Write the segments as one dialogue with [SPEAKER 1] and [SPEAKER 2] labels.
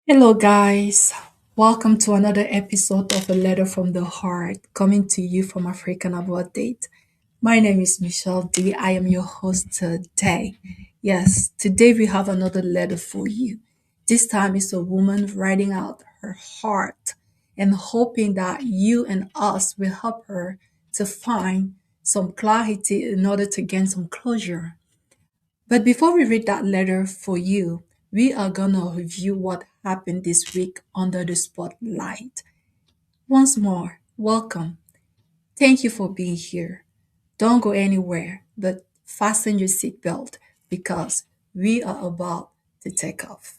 [SPEAKER 1] Hello, guys. Welcome to another episode of A Letter from the Heart, coming to you from African About Date. My name is Michelle D. I am your host today. Yes, today we have another letter for you. This time it's a woman writing out her heart and hoping that you and us will help her to find some clarity in order to gain some closure. But before we read that letter for you, we are gonna review what happened this week under the spotlight. Once more, welcome. Thank you for being here. Don't go anywhere, but fasten your seatbelt because we are about to take off.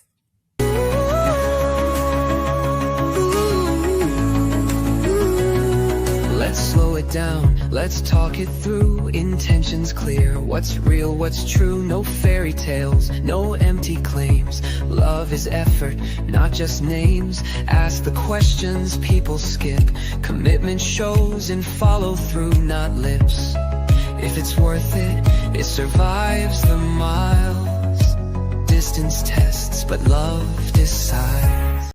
[SPEAKER 2] Let's slow it down, let's talk it through. Intentions clear, what's real, what's true. No fairy tales, no empty claims. Love is effort, not just names. Ask the questions people skip. Commitment shows and follow through, not lips. If it's worth it, it survives the miles. Distance tests, but love decides.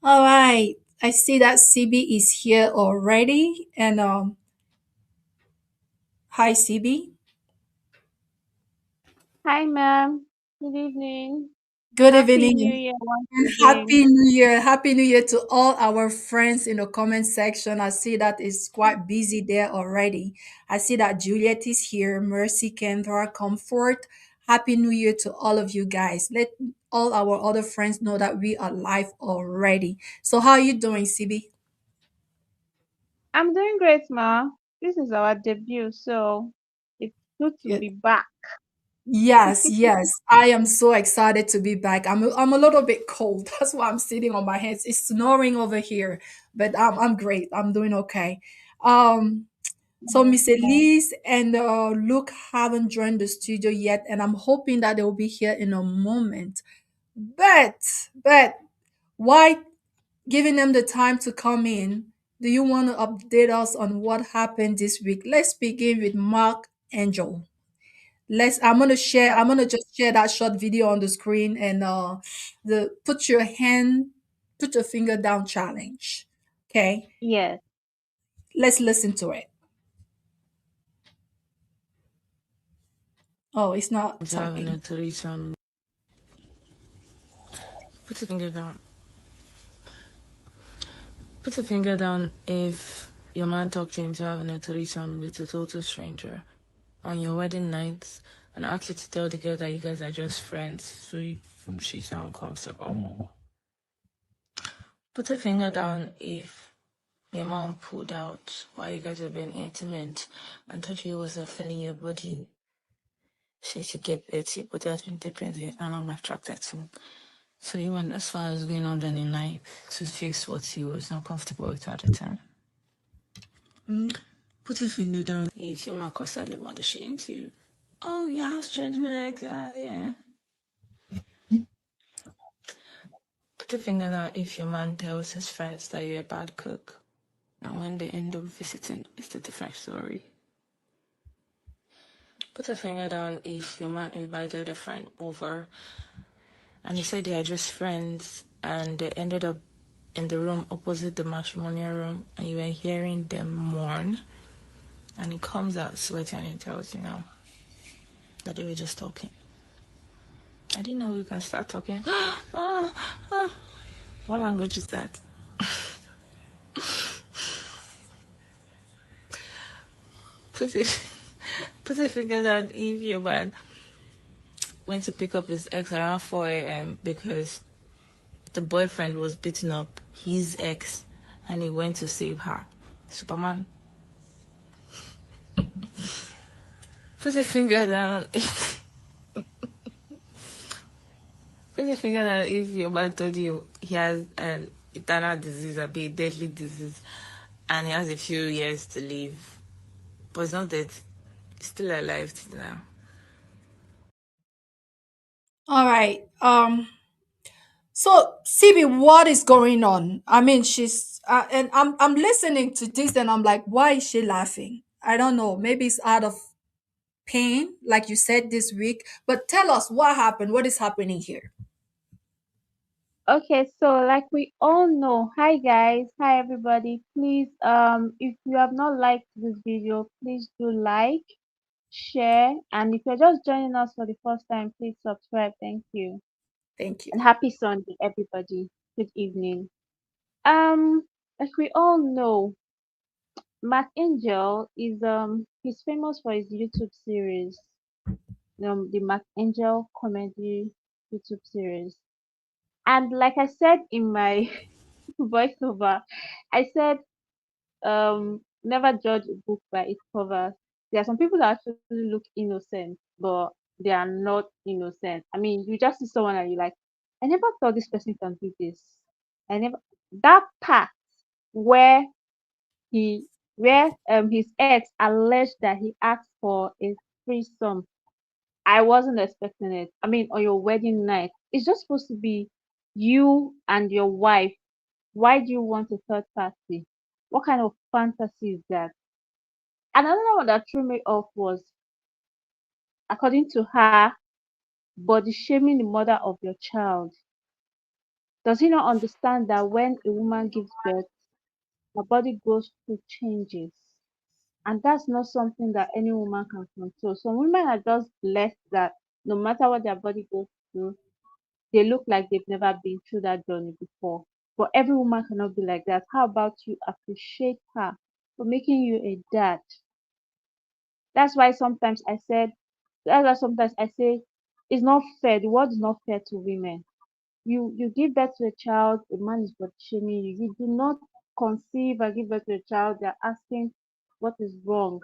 [SPEAKER 1] All right. I see that CB is here already. And hi CB.
[SPEAKER 3] Hi, ma'am. Good evening.
[SPEAKER 1] Good
[SPEAKER 3] Happy New
[SPEAKER 1] evening.
[SPEAKER 3] Year once
[SPEAKER 1] And Happy
[SPEAKER 3] again.
[SPEAKER 1] New Year. Happy New Year to all our friends in the comment section. I see that it's quite busy there already. I see that Juliet is here, Mercy, Kendra, Comfort. Happy New Year to all of you guys. Let all our other friends know that we are live already. So how are you doing, CB?
[SPEAKER 3] I'm doing great, ma. This is our debut, so it's good to be back.
[SPEAKER 1] Yes, yes. I am so excited to be back. I'm a little bit cold. That's why I'm sitting on my hands. It's snoring over here, but I'm great. I'm doing okay. Um so Miss Elise and Luke haven't joined the studio yet, and I'm hoping that they'll be here in a moment. But but why giving them the time to come in? Do you want to update us on what happened this week? Let's begin with Mark Angel. I'm gonna just share that short video on the screen and the put your finger down challenge. Okay,
[SPEAKER 3] Yes.
[SPEAKER 1] let's listen to it. Oh, it's not
[SPEAKER 4] Having a
[SPEAKER 1] talking.
[SPEAKER 4] threesome. Put a finger down. Put a finger down if your man talked you into having a threesome with a total stranger on your wedding night and asked you to tell the girl that you guys are just friends so she sound comfortable. Put a finger down if your mom pulled out while you guys were being intimate and told you it was a feeling your body. She should get dirty, but that's been different and I'm attracted to. So you went as far as going on the night to fix what he was not comfortable with at the time. Put your finger down. If you're not constantly want to shame you. Oh yeah, strange me like that, yeah. Put your finger down if your man tells his friends that you're a bad cook. And when they end up visiting, it's a different story. Put a finger down if your man invited a friend over and he said they are just friends and they ended up in the room opposite the matrimonial room and you were hearing them mourn and he comes out sweating and he tells you now that they were just talking. I didn't know we can start talking. What language is that? Put it put a finger down if your man went to pick up his ex around 4 a.m. because the boyfriend was beating up his ex and he went to save her. Superman. Put a finger down. Put a finger down if your man told you he has an eternal disease, a big deadly disease, and he has a few years to live. But it's not dead. He's still alive till now.
[SPEAKER 1] All right. So CB, what is going on? I mean, she's and I'm listening to this and I'm like, why is she laughing? I don't know. Maybe it's out of pain, like you said this week. But tell us what happened. What is happening here?
[SPEAKER 3] Okay, so like we all know, hi guys, hi everybody. Please, if you have not liked this video, please do like, share, and if you're just joining us for the first time, please subscribe. Thank you.
[SPEAKER 1] Thank you.
[SPEAKER 3] And happy Sunday, everybody. Good evening. Like we all know, Matt Angel is he's famous for his YouTube series, the Matt Angel comedy YouTube series. And like I said in my voiceover, I said never judge a book by its cover. There are some people that actually look innocent, but they are not innocent. I mean, you just see someone and you're like, I never thought this person can do this. I never that part where he where his ex alleged that he asked for a threesome. I wasn't expecting it. I mean, on your wedding night, it's just supposed to be you and your wife. Why do you want a third party? What kind of fantasy is that? Another one that threw me off was, according to her, body shaming the mother of your child. Does he not understand that when a woman gives birth, her body goes through changes? And that's not something that any woman can control. Some women are just blessed that no matter what their body goes through, they look like they've never been through that journey before. But every woman cannot be like that. How about you appreciate her for making you a dad? That's why sometimes I said, that's why sometimes I say, it's not fair. The world is not fair to women. You give birth to a child, a man is body shaming you. You do not conceive and give birth to a child, they're asking what is wrong,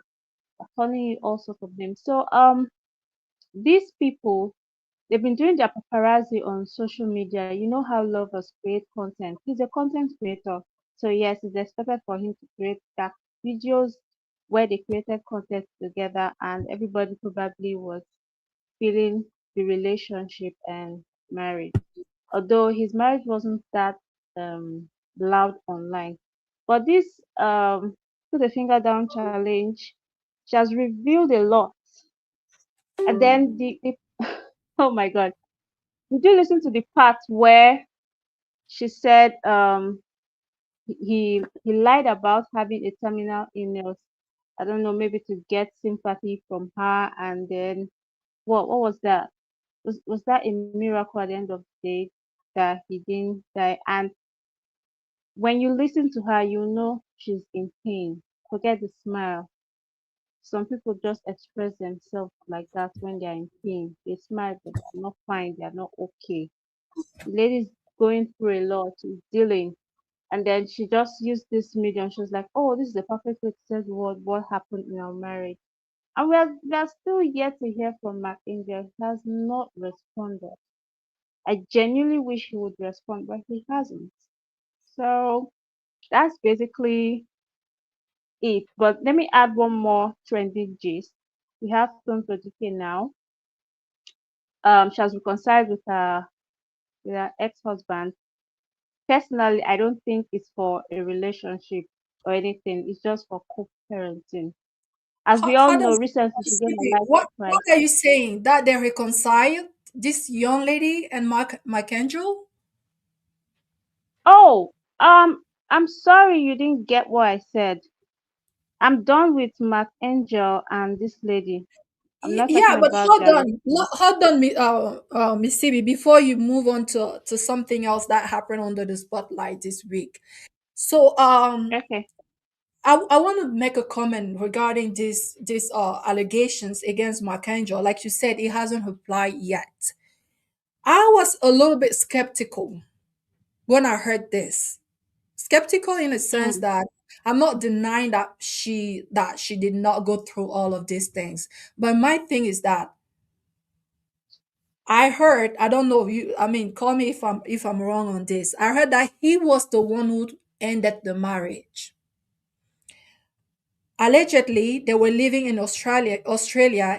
[SPEAKER 3] calling you all sorts of names. So these people, they've been doing their paparazzi on social media. You know how lovers create content. He's a content creator. So yes, it's expected for him to create that videos where they created content together and everybody probably was feeling the relationship and marriage. Although his marriage wasn't that um loud online. But this put a finger down challenge, she has revealed a lot. And then the oh my god. Did you listen to the part where she said he lied about having a terminal illness? I don't know, maybe to get sympathy from her, and then what was that? Was that a miracle at the end of the day that he didn't die? And when you listen to her, you know she's in pain. Forget the smile. Some people just express themselves like that when they're in pain. They smile, but they're not fine. They're not okay. The lady's going through a lot, she's dealing. And then she just used this medium. She was like, oh, this is the perfect way to tell the world what happened in our marriage. And we are still yet to hear from Mark Angel. He has not responded. I genuinely wish he would respond, but he hasn't. So that's basically it. But let me add one more trending gist. We have Tom Dike now. She has reconciled with her ex-husband. Personally, I don't think it's for a relationship or anything. It's just for co-parenting. As we all
[SPEAKER 1] How
[SPEAKER 3] know,
[SPEAKER 1] does
[SPEAKER 3] recently she gave her life
[SPEAKER 1] what
[SPEAKER 3] surprise.
[SPEAKER 1] are you saying? That they reconciled this young lady and Mark Angel?
[SPEAKER 3] Oh, I'm sorry you didn't get what I said. I'm done with Mark Angel and this lady. I'm not talking
[SPEAKER 1] Yeah, but
[SPEAKER 3] about their relationship.
[SPEAKER 1] hold on, Miss Sibi, before you move on to something else that happened under the spotlight this week. So,
[SPEAKER 3] Okay.
[SPEAKER 1] I want to make a comment regarding this allegations against Markangel. Like you said, it hasn't replied yet. I was a little bit skeptical when I heard this. Skeptical in a sense
[SPEAKER 3] Mm.
[SPEAKER 1] that I'm not denying that she did not go through all of these things. But my thing is that I heard, I don't know if you, I mean, call me if I'm wrong on this. I heard that he was the one who ended the marriage. Allegedly, they were living in Australia,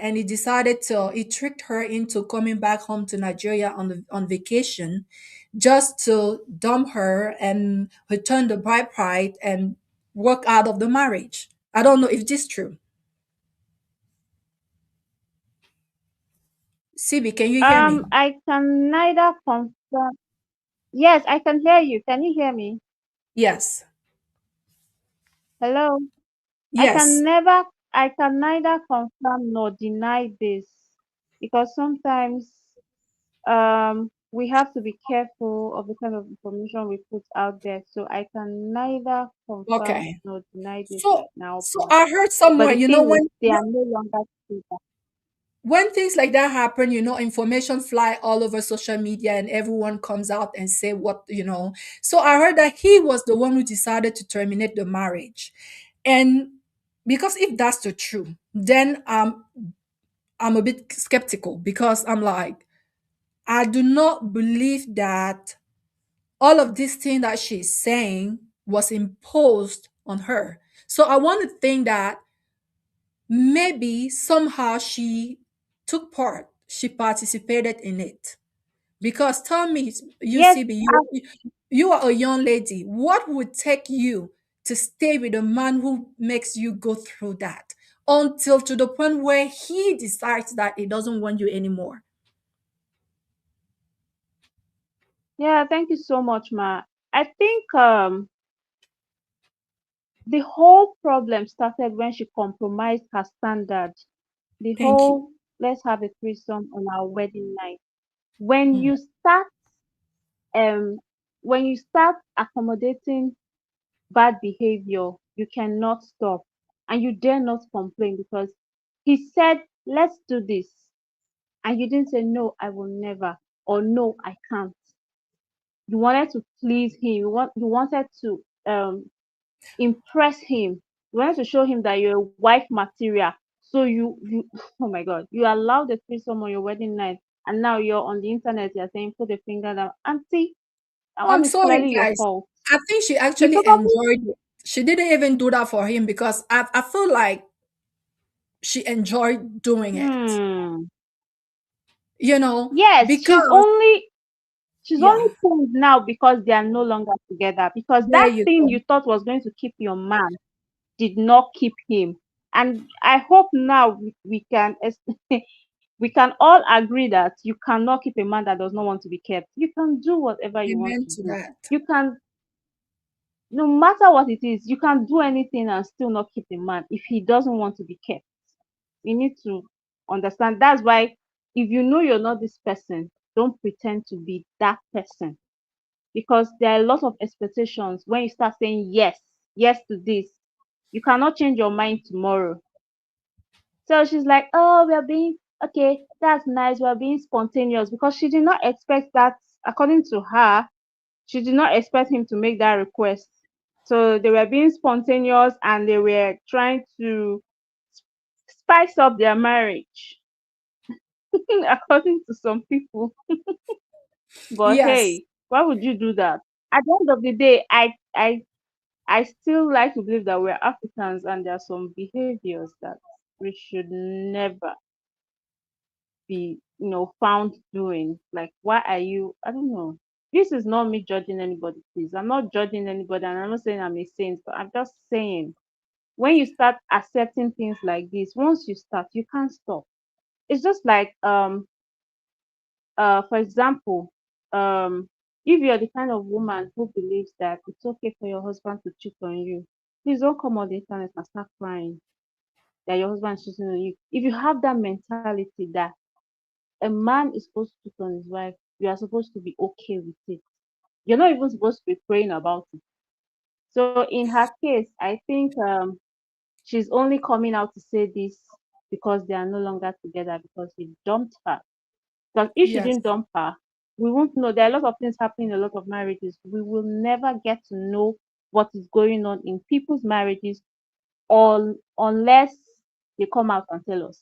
[SPEAKER 1] and he tricked her into coming back home to Nigeria on vacation, just to dump her and return the bride pride and work out of the marriage. I don't know if this is true. Sibi, can you hear me?
[SPEAKER 3] I can neither confirm. Yes, I can hear you. Can you hear me?
[SPEAKER 1] Yes.
[SPEAKER 3] Hello? I can
[SPEAKER 1] Yes.
[SPEAKER 3] never, I can neither confirm nor deny this because sometimes we have to be careful of the kind of information we put out there. So I can neither confirm
[SPEAKER 1] Okay.
[SPEAKER 3] nor deny this
[SPEAKER 1] So
[SPEAKER 3] right now.
[SPEAKER 1] so I heard
[SPEAKER 3] But
[SPEAKER 1] somewhere,
[SPEAKER 3] the thing is, they are no longer together.
[SPEAKER 1] when things like that happen, information fly all over social media and everyone comes out and say what. So I heard that he was the one who decided to terminate the marriage. And because if that's the truth, then I'm a bit skeptical because I'm like, I do not believe that all of this thing that she's saying was imposed on her. So I want to think that maybe somehow took part, she participated in it. Because tell me,
[SPEAKER 3] Yes,
[SPEAKER 1] UCB, you are a young lady. What would take you to stay with a man who makes you go through that until to the point where he decides that he doesn't want you anymore?
[SPEAKER 3] yeah, thank you so much, Ma. I think the whole problem started when she compromised her standard. The
[SPEAKER 1] Thank you.
[SPEAKER 3] whole let's have a threesome on our wedding night. When
[SPEAKER 1] Mm.
[SPEAKER 3] you start um when you start accommodating bad behavior, you cannot stop and you dare not complain because he said, let's do this. And you didn't say, no, I will never, or no, I can't. You wanted to please him. You wanted to impress him. You wanted to show him that you're a wife material. So you oh my god, you allowed the threesome on your wedding night, and now you're on the internet, you're saying put a finger down. Auntie, that one
[SPEAKER 1] I'm
[SPEAKER 3] is
[SPEAKER 1] sorry,
[SPEAKER 3] clearly your
[SPEAKER 1] guys.
[SPEAKER 3] fault.
[SPEAKER 1] I think she
[SPEAKER 3] You
[SPEAKER 1] actually
[SPEAKER 3] probably
[SPEAKER 1] enjoyed it. She didn't even do that for him because I feel like she enjoyed doing it.
[SPEAKER 3] hmm.
[SPEAKER 1] You know,
[SPEAKER 3] Yes,
[SPEAKER 1] because
[SPEAKER 3] she's
[SPEAKER 1] yeah,
[SPEAKER 3] only cool now because they are no longer together. Because
[SPEAKER 1] there
[SPEAKER 3] that
[SPEAKER 1] you
[SPEAKER 3] thing
[SPEAKER 1] go.
[SPEAKER 3] you thought was going to keep your man did not keep him. And I hope now we can we can all agree that you cannot keep a man that does not want to be kept. You can do whatever you want
[SPEAKER 1] Amen
[SPEAKER 3] to
[SPEAKER 1] to
[SPEAKER 3] do.
[SPEAKER 1] that.
[SPEAKER 3] You can, no matter what it is, you can do anything and still not keep a man if he doesn't want to be kept. You need to understand. That's why if you know you're not this person, don't pretend to be that person because there are a lot of expectations when you start saying yes, yes to this. You cannot change your mind tomorrow. So she's like, oh, we're being okay, that's nice, we're being spontaneous because she did not expect that, according to her, she did not expect him to make that request. So they were being spontaneous and they were trying to spice up their marriage, according to some people. But
[SPEAKER 1] Yes.
[SPEAKER 3] hey, why would you do that? At the end of the day, I still like to believe that we're Africans and there are some behaviors that we should never be, found doing. Like, why are you? I don't know. This is not me judging anybody, please. I'm not judging anybody, and I'm not saying I'm a saint, but I'm just saying when you start accepting things like this, once you start, you can't stop. It's just like for example, if you're the kind of woman who believes that it's okay for your husband to cheat on you, please don't come on the internet and start crying that your husband is cheating on you. If you have that mentality that a man is supposed to cheat on his wife, you are supposed to be okay with it. You're not even supposed to be praying about it. So in her case, I think she's only coming out to say this because they are no longer together because he dumped her. Because if she
[SPEAKER 1] Yes.
[SPEAKER 3] didn't dump her, we won't know. There are a lot of things happening in a lot of marriages. We will never get to know what is going on in people's marriages or unless they come out and tell us.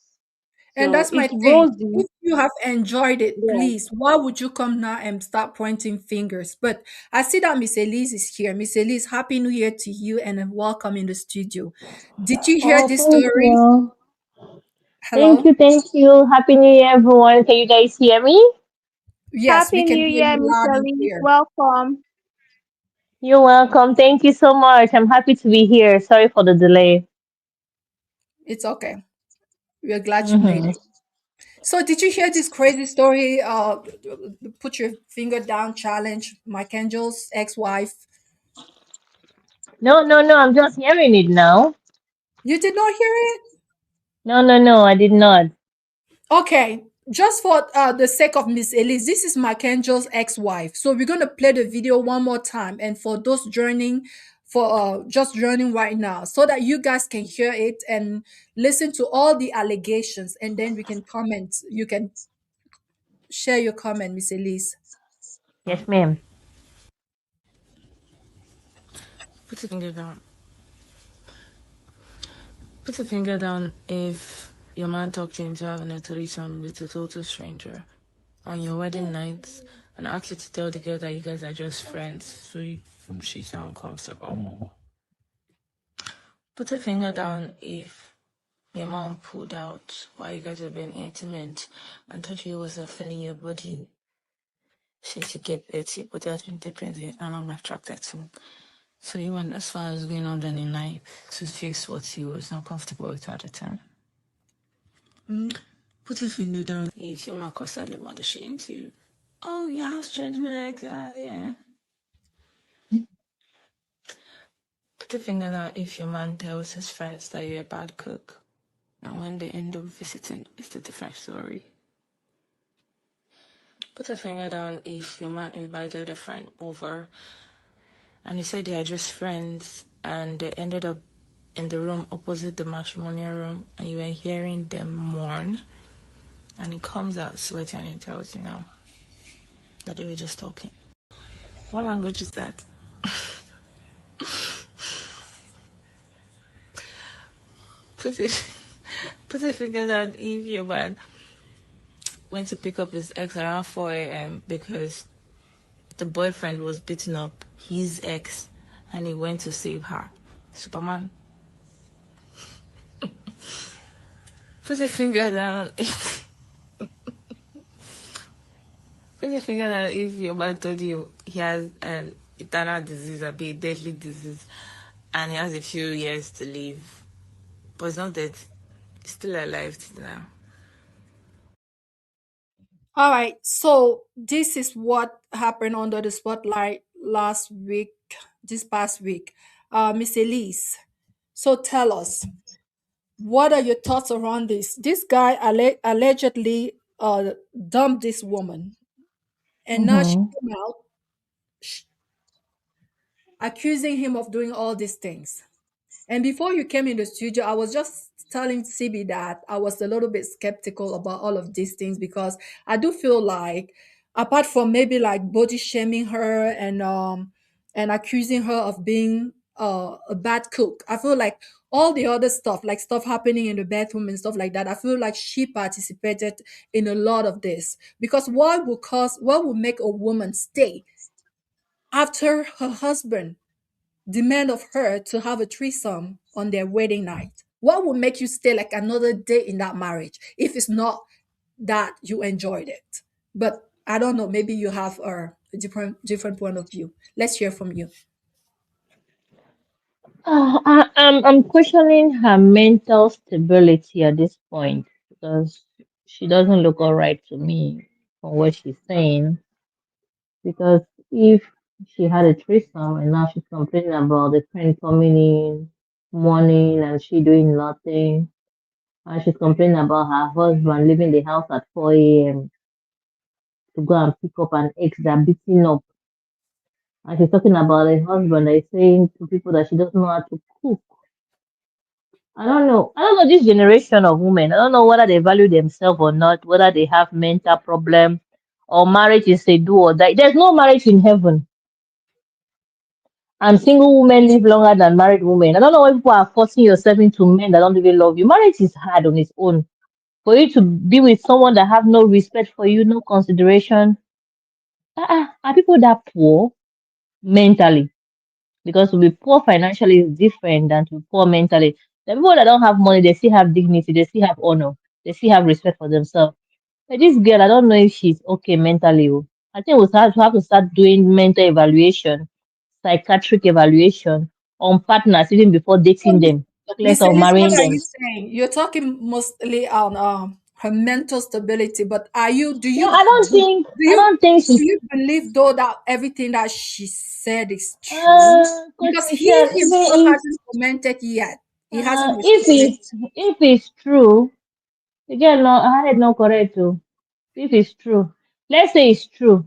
[SPEAKER 1] And
[SPEAKER 3] So
[SPEAKER 1] that's my
[SPEAKER 3] it's
[SPEAKER 1] thing.
[SPEAKER 3] rosy.
[SPEAKER 1] If you have enjoyed it,
[SPEAKER 3] Yeah.
[SPEAKER 1] please, why would you come now and start pointing fingers? But I see that Miss Elise is here. Miss Elise, Happy New Year to you and welcome in the studio. Did you hear
[SPEAKER 5] Oh,
[SPEAKER 1] this
[SPEAKER 5] thank
[SPEAKER 1] story?
[SPEAKER 5] you. Thank you,
[SPEAKER 1] Hello?
[SPEAKER 5] thank you. Happy New Year, everyone. Can you guys hear me?
[SPEAKER 1] Yes, we
[SPEAKER 3] Happy
[SPEAKER 1] can
[SPEAKER 3] New
[SPEAKER 1] hear
[SPEAKER 3] Year,
[SPEAKER 1] you
[SPEAKER 3] Miss
[SPEAKER 1] loud and
[SPEAKER 3] Elise.
[SPEAKER 1] clear.
[SPEAKER 3] Welcome.
[SPEAKER 5] You're welcome. Thank you so much. I'm happy to be here. Sorry for the delay.
[SPEAKER 1] It's okay. We're glad you made
[SPEAKER 5] hmm
[SPEAKER 1] it. So did you hear this crazy story? Put your finger down challenge. Mike Angel's ex-wife.
[SPEAKER 5] No, no, no. I'm just hearing it now.
[SPEAKER 1] You did not hear it?
[SPEAKER 5] No, no, no. I did not.
[SPEAKER 1] Okay. Just for the sake of Miss Elise, this is Mike Angel's ex-wife. So we're gonna play the video one more time, and for those joining, for just joining right now, so that you guys can hear it and listen to all the allegations, and then we can comment. You can share your comment, Miss Elise.
[SPEAKER 5] Yes, ma'am.
[SPEAKER 4] Put your finger down. Put your finger down if your man talked you into having a threesome with a total stranger on your wedding night and asked you to tell the girl that you guys are just friends so she sound comfortable. Put a finger down if your mom pulled out while you guys were being intimate and thought you was feeling your body. She should get dirty, but that's been dependent and I'm attracted to. So you went as far as going on the night to fix what he was not comfortable with at the time. Put a finger down if your mom constantly mother shames you. Oh, your house changed me like that, yeah. Put a finger down if your man tells his friends that you're a bad cook. And when they end up visiting, it's a different story. Put a finger down if your man invited a friend over and he said they are just friends and they ended up in the room opposite the matrimonial room and you were hearing them mourn and he comes out sweating and he tells you now that they were just talking. What language is that? Put it put a finger down if your man went to pick up his ex around 4 a.m. because the boyfriend was beating up his ex and he went to save her. Superman. Put a finger down. Put a finger down if your man told you he has an eternal disease, a big deadly disease, and he has a few years to live. But he's not dead. He's still alive till now.
[SPEAKER 1] All right, so this is what happened under the spotlight last week, this past week. Miss Elise, so tell us, what are your thoughts around this? This guy allegedly dumped this woman, and now she
[SPEAKER 5] Mm-hmm.
[SPEAKER 1] came out sh- accusing him of doing all these things. And before you came in the studio, I was just telling CB that I was a little bit skeptical about all of these things because I do feel like, apart from maybe like body shaming her and accusing her of being a bad cook, I feel like all the other stuff, like stuff happening in the bathroom and stuff like that, I feel like she participated in a lot of this. Because what would make a woman stay after her husband demand of her to have a threesome on their wedding night? What would make you stay like another day in that marriage if it's not that you enjoyed it? But I don't know. Maybe you have a different point of view. Let's hear from you.
[SPEAKER 5] I'm questioning her mental stability at this point because she doesn't look all right to me from what she's saying. Because if she had a threesome and now she's complaining about the friend coming in morning and she doing nothing, and she's complaining about her husband leaving the house at 4 a.m. to go and pick up an ex that beating up, and she's talking about a husband that is saying to people that she doesn't know how to cook. I don't know. I don't know this generation of women. I don't know whether they value themselves or not, whether they have mental problem or marriage is a do or die. There's no marriage in heaven. And single women live longer than married women. I don't know why people are forcing yourself into men that don't even love you. Marriage is hard on its own. For you to be with someone that have no respect for you, no consideration. Are people that poor mentally? Because to be poor financially is different than to be poor mentally. The people that don't have money, they still have dignity, they still have honor, they still have respect for themselves. But this girl, I don't know if she's okay mentally. Oh. I think have to start doing mental evaluation, psychiatric evaluation on partners even before
[SPEAKER 1] So,
[SPEAKER 5] dating them, talk less
[SPEAKER 1] Miss
[SPEAKER 5] of
[SPEAKER 1] Elise, what
[SPEAKER 5] marrying
[SPEAKER 1] are you
[SPEAKER 5] them.
[SPEAKER 1] saying? You're talking mostly on her mental stability. But are you? Do
[SPEAKER 5] No,
[SPEAKER 1] you?
[SPEAKER 5] I don't think.
[SPEAKER 1] Do
[SPEAKER 5] I
[SPEAKER 1] you?
[SPEAKER 5] don't think
[SPEAKER 1] Do
[SPEAKER 5] she's.
[SPEAKER 1] you believe though that everything that she said is true?
[SPEAKER 5] Coach
[SPEAKER 1] Because he
[SPEAKER 5] Michelle, even
[SPEAKER 1] himself
[SPEAKER 5] if
[SPEAKER 1] hasn't commented yet. He hasn't
[SPEAKER 5] if
[SPEAKER 1] responded.
[SPEAKER 5] it's true, again, no, I had no correct to. If it's true, let's say it's true.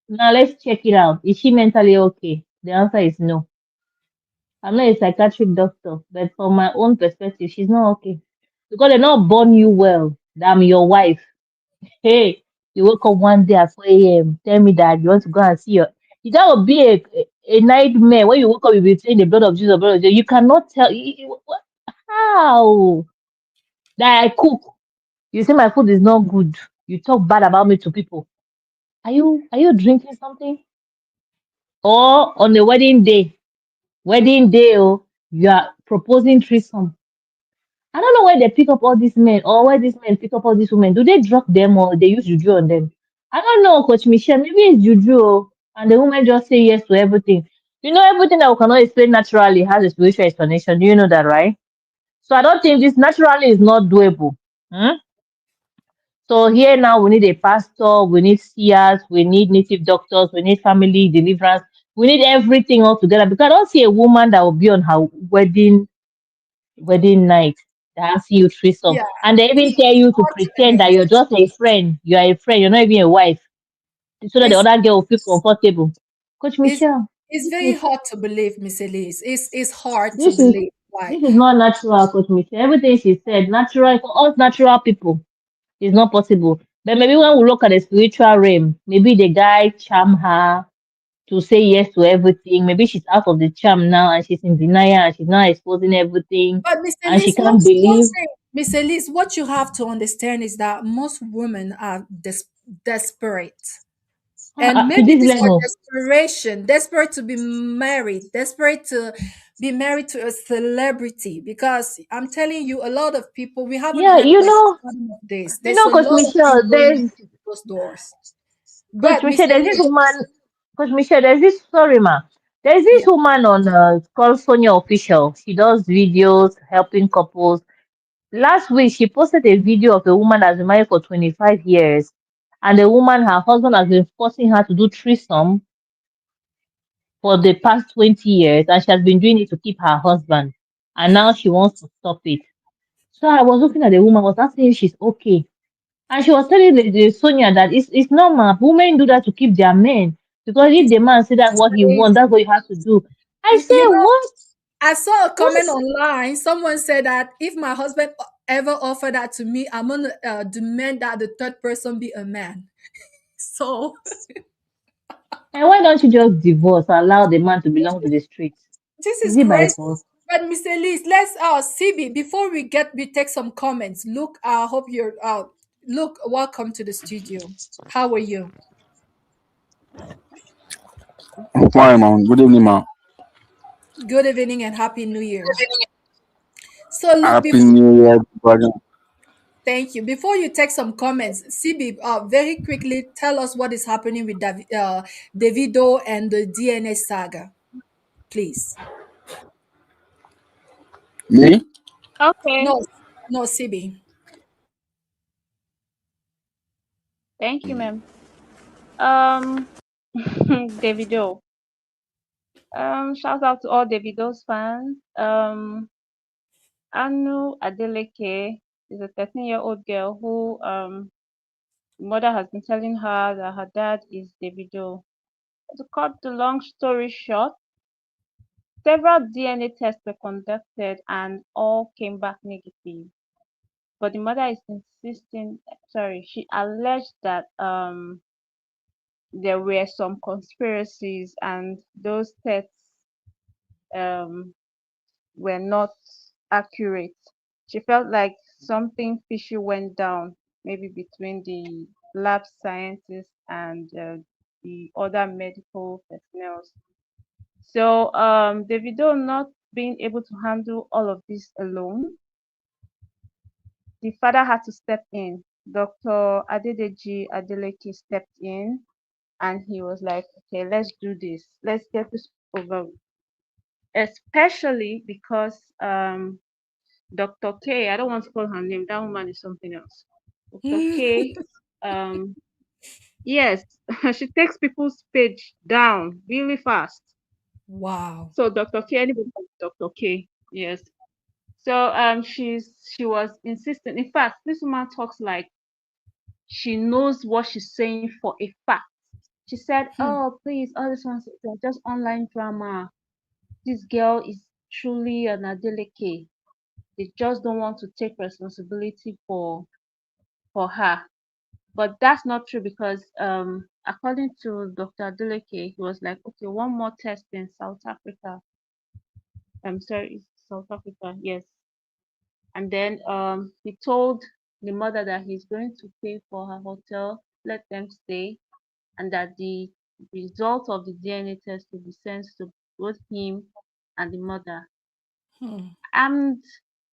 [SPEAKER 5] Now let's check it out. Is she mentally okay? The answer is no. I'm not a psychiatric doctor, but from my own perspective, she's not okay. Because they not born you well. That I'm your wife. Hey, you wake up one day at 4 a.m. Tell me that you want to go and see your. That would be a nightmare. When you wake up, you'll be saying the blood of Jesus, blood of Jesus. You cannot tell. How? That I cook. You say my food is not good. You talk bad about me to people. Are you drinking something? Or on the wedding day, oh, you are proposing threesome. I don't know where they pick up all these men or where these men pick up all these women. Do they drug them or they use juju on them? I don't know, Coach Michelle. Maybe it's juju, oh, and the women just say yes to everything. You know, everything that we cannot explain naturally has a spiritual explanation. Do you know that, right? So I don't think this naturally is not doable. Hmm? So here now we need a pastor, we need seers, we need native doctors, we need family deliverance, we need everything all together because I don't see a woman that will be on her wedding night that has you threesome.
[SPEAKER 1] Yeah,
[SPEAKER 5] And they even tell
[SPEAKER 1] it's
[SPEAKER 5] you to
[SPEAKER 1] hard to
[SPEAKER 5] pretend that
[SPEAKER 1] believe.
[SPEAKER 5] you're just a friend. You are a friend, you're not even a wife. So that the
[SPEAKER 1] It's
[SPEAKER 5] other girl will feel comfortable. Coach
[SPEAKER 1] it's
[SPEAKER 5] Michelle,
[SPEAKER 1] it's
[SPEAKER 5] this
[SPEAKER 1] very
[SPEAKER 5] is
[SPEAKER 1] hard to believe, Miss Elise. It's hard to
[SPEAKER 5] this is
[SPEAKER 1] believe. Like,
[SPEAKER 5] this is not natural, Coach Michelle. Everything she said, natural for us natural people. It's not possible. But maybe when we look at the spiritual realm, maybe the guy charm her to say yes to everything. Maybe she's out of the charm now and she's in denial and she's not exposing everything
[SPEAKER 1] but Miss
[SPEAKER 5] and she
[SPEAKER 1] Elise,
[SPEAKER 5] can't
[SPEAKER 1] one
[SPEAKER 5] believe.
[SPEAKER 1] thing, Miss Elise, what you have to understand is that most women are desperate. And
[SPEAKER 5] To
[SPEAKER 1] maybe
[SPEAKER 5] this
[SPEAKER 1] this for
[SPEAKER 5] level.
[SPEAKER 1] desperation, desperate to be married, desperate to be married to a celebrity. Because I'm telling you, a lot of people, we haven't
[SPEAKER 5] Yeah,
[SPEAKER 1] heard the bottom of this. There's a
[SPEAKER 5] Coach
[SPEAKER 1] lot of things
[SPEAKER 5] Michelle,
[SPEAKER 1] going on in those doors. But Miss
[SPEAKER 5] There's this
[SPEAKER 1] Elise,
[SPEAKER 5] woman, Coach Michelle, there's this, sorry ma, there's this
[SPEAKER 1] yeah,
[SPEAKER 5] woman on, called Sonia Official. She does videos helping couples. Last week, she posted a video of a woman that's been married for 25 years. And the woman, her husband has been forcing her to do threesome for the past 20 years. And she has been doing it to keep her husband. And now she wants to stop it. So I was looking at the woman, was asking if she's okay. And she was telling the Sonia that it's normal. Women do that to keep their men. Because if
[SPEAKER 1] it's
[SPEAKER 5] the man say that's what he wants,
[SPEAKER 1] crazy.
[SPEAKER 5] that's what you have to do. I
[SPEAKER 1] You
[SPEAKER 5] say,
[SPEAKER 1] know,
[SPEAKER 5] what?
[SPEAKER 1] I saw a
[SPEAKER 5] What?
[SPEAKER 1] comment online. Someone said that if my husband ever offered that to me, I'm gonna demand that the third person be a man. So
[SPEAKER 5] And why don't you just divorce, allow the man to belong to the streets?
[SPEAKER 1] this
[SPEAKER 5] Is
[SPEAKER 1] is
[SPEAKER 5] it by
[SPEAKER 1] crazy.
[SPEAKER 5] force?
[SPEAKER 1] But Mr. Elise, let's CB before we take some comments. Look, I hope you're look, welcome to the studio. How are you?
[SPEAKER 6] Fine, man. Good evening, man.
[SPEAKER 1] Good evening and happy new year. So look,
[SPEAKER 6] Happy
[SPEAKER 1] before
[SPEAKER 6] New Year, brother.
[SPEAKER 1] thank you. Before you take some comments, CB, very quickly tell us what is happening with Davido and the DNA saga, please.
[SPEAKER 6] Me?
[SPEAKER 3] Okay,
[SPEAKER 1] No, no, CB.
[SPEAKER 3] thank you, ma'am. Um, Davido. Shout out to all Davido's fans. Anu Adeleke is a 13-year-old girl who mother has been telling her that her dad is Davido. To cut the long story short, several DNA tests were conducted and all came back negative. But the mother is insisting, sorry, she alleged that there were some conspiracies and those tests um were not accurate. She felt like something fishy went down, maybe between the lab scientists and the other medical personnel. So Davido not being able to handle all of this alone, the father had to step in. Dr. Adedeji Adeleke stepped in and he was like, okay, let's do this. Let's get this over with. Especially because Dr. K, I don't want to call her name, that woman is something else. Dr. K, um, yes, she takes people's page down really fast.
[SPEAKER 1] Wow.
[SPEAKER 3] So Dr. K, anybody call Dr. K, yes. So she was insisting. In fact, this woman talks like she knows what she's saying for a fact. She said,
[SPEAKER 1] Hmm.
[SPEAKER 3] "Oh, please, all this ones are just online drama. This girl is truly an Adeleke. They just don't want to take responsibility for her." But that's not true because according to Dr. Adeleke, he was like, okay, one more test in South Africa. I'm sorry, it's South Africa, yes. And then he told the mother that he's going to pay for her hotel, let them stay, and that the result of the DNA test will be sent to both him and the mother.
[SPEAKER 1] Hmm.
[SPEAKER 3] And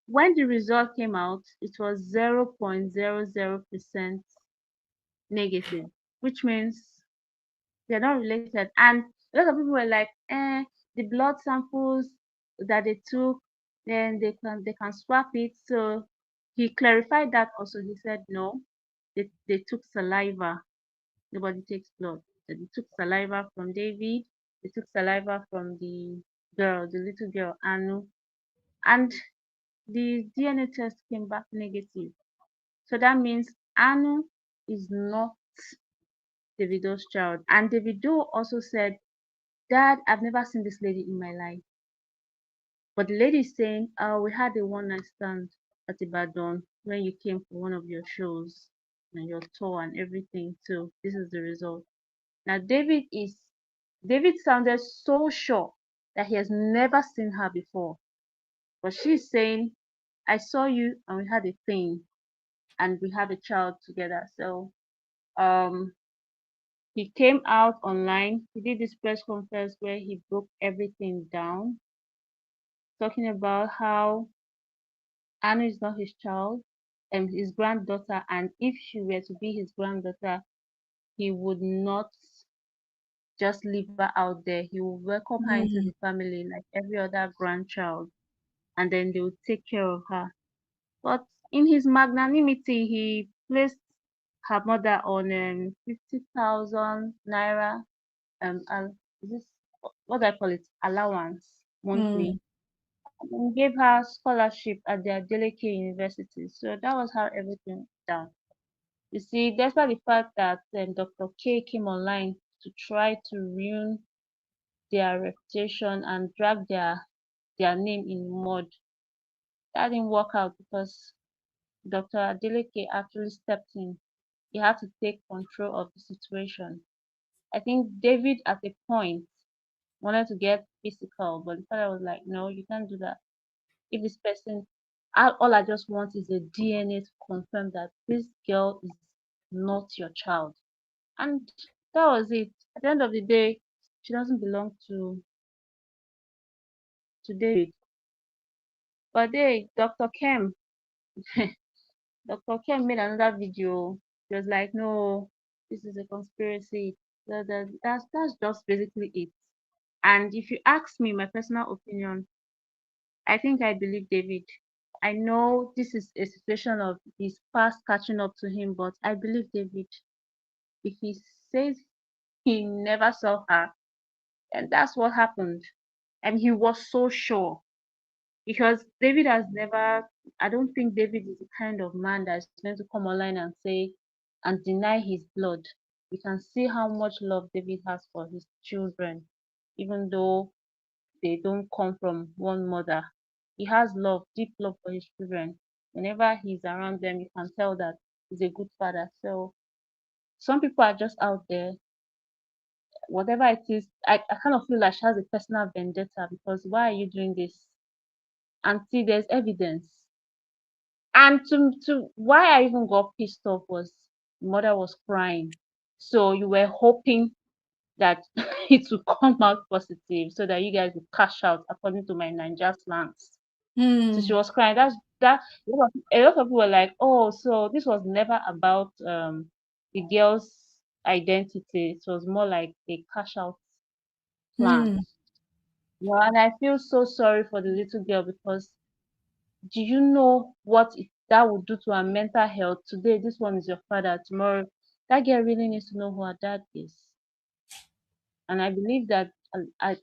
[SPEAKER 3] when the result came out, it was 0.00% negative, which means they're not related. And a lot of people were like, the blood samples that they took, then they can swap it. So he clarified that also. He said no, they took saliva. Nobody takes blood. So they took saliva from David. They took saliva from the girl, the little girl Anu, and the DNA test came back negative. So that means Anu is not Davido's child. And Davido also said, "Dad, I've never seen this lady in my life." But the lady is saying, "Oh, we had a one night stand at Ibadan when you came for one of your shows and your tour and everything. So this is the result." Now David sounded so sure that he has never seen her before. But she's saying, "I saw you and we had a thing and we had a child together." So um he came out online. He did this press conference where he broke everything down, talking about how Anna is not his child and his granddaughter, and if she were to be his granddaughter, he would not just leave her out there. He will welcome her into
[SPEAKER 1] Hmm.
[SPEAKER 3] the family like every other grandchild, and then they will take care of her. But in his magnanimity, he placed her mother on 50,000 naira is this what do I call it, allowance
[SPEAKER 1] Hmm.
[SPEAKER 3] monthly, and gave her scholarship at their Deleke University. So that was how everything went down. You see, despite the fact that Dr. K came online to try to ruin their reputation and drag their name in mud, that didn't work out because Dr. Adeleke actually stepped in. He had to take control of the situation. I think David at a point wanted to get physical, but the father was like, "No, you can't do that. If this person, all I just want is a DNA to confirm that this girl is not your child." And that was it. At the end of the day, she doesn't belong to David. But hey, Dr. Kem made another video. He was like, "No, this is a conspiracy." That's just basically it. And if you ask me my personal opinion, I think I believe David. I know this is a situation of his past catching up to him, but I believe David. If he says he never saw her, and that's what happened, and he was so sure because David has never. I don't think David is the kind of man that's going to come online and say and deny his blood. You can see how much love David has for his children, even though they don't come from one mother. He has love, deep love for his children. Whenever he's around them, you can tell that he's a good father. So some people are just out there, whatever it is. I kind of feel like she has a personal vendetta because why are you doing this? And see, there's evidence. And to why I even got pissed off was mother was crying. So you were hoping that it will come out positive so that you guys will cash out according to my Ninja slangs. So she
[SPEAKER 1] Hmm.
[SPEAKER 3] was crying. A lot of people were like, "Oh, so this was never about the girl's identity. It was more like a cash out plan."
[SPEAKER 1] Hmm.
[SPEAKER 3] Yeah, and I feel so sorry for the little girl because do you know what it that would do to her mental health. Today, this one is your father. Tomorrow, that girl really needs to know who her dad is. And I believe that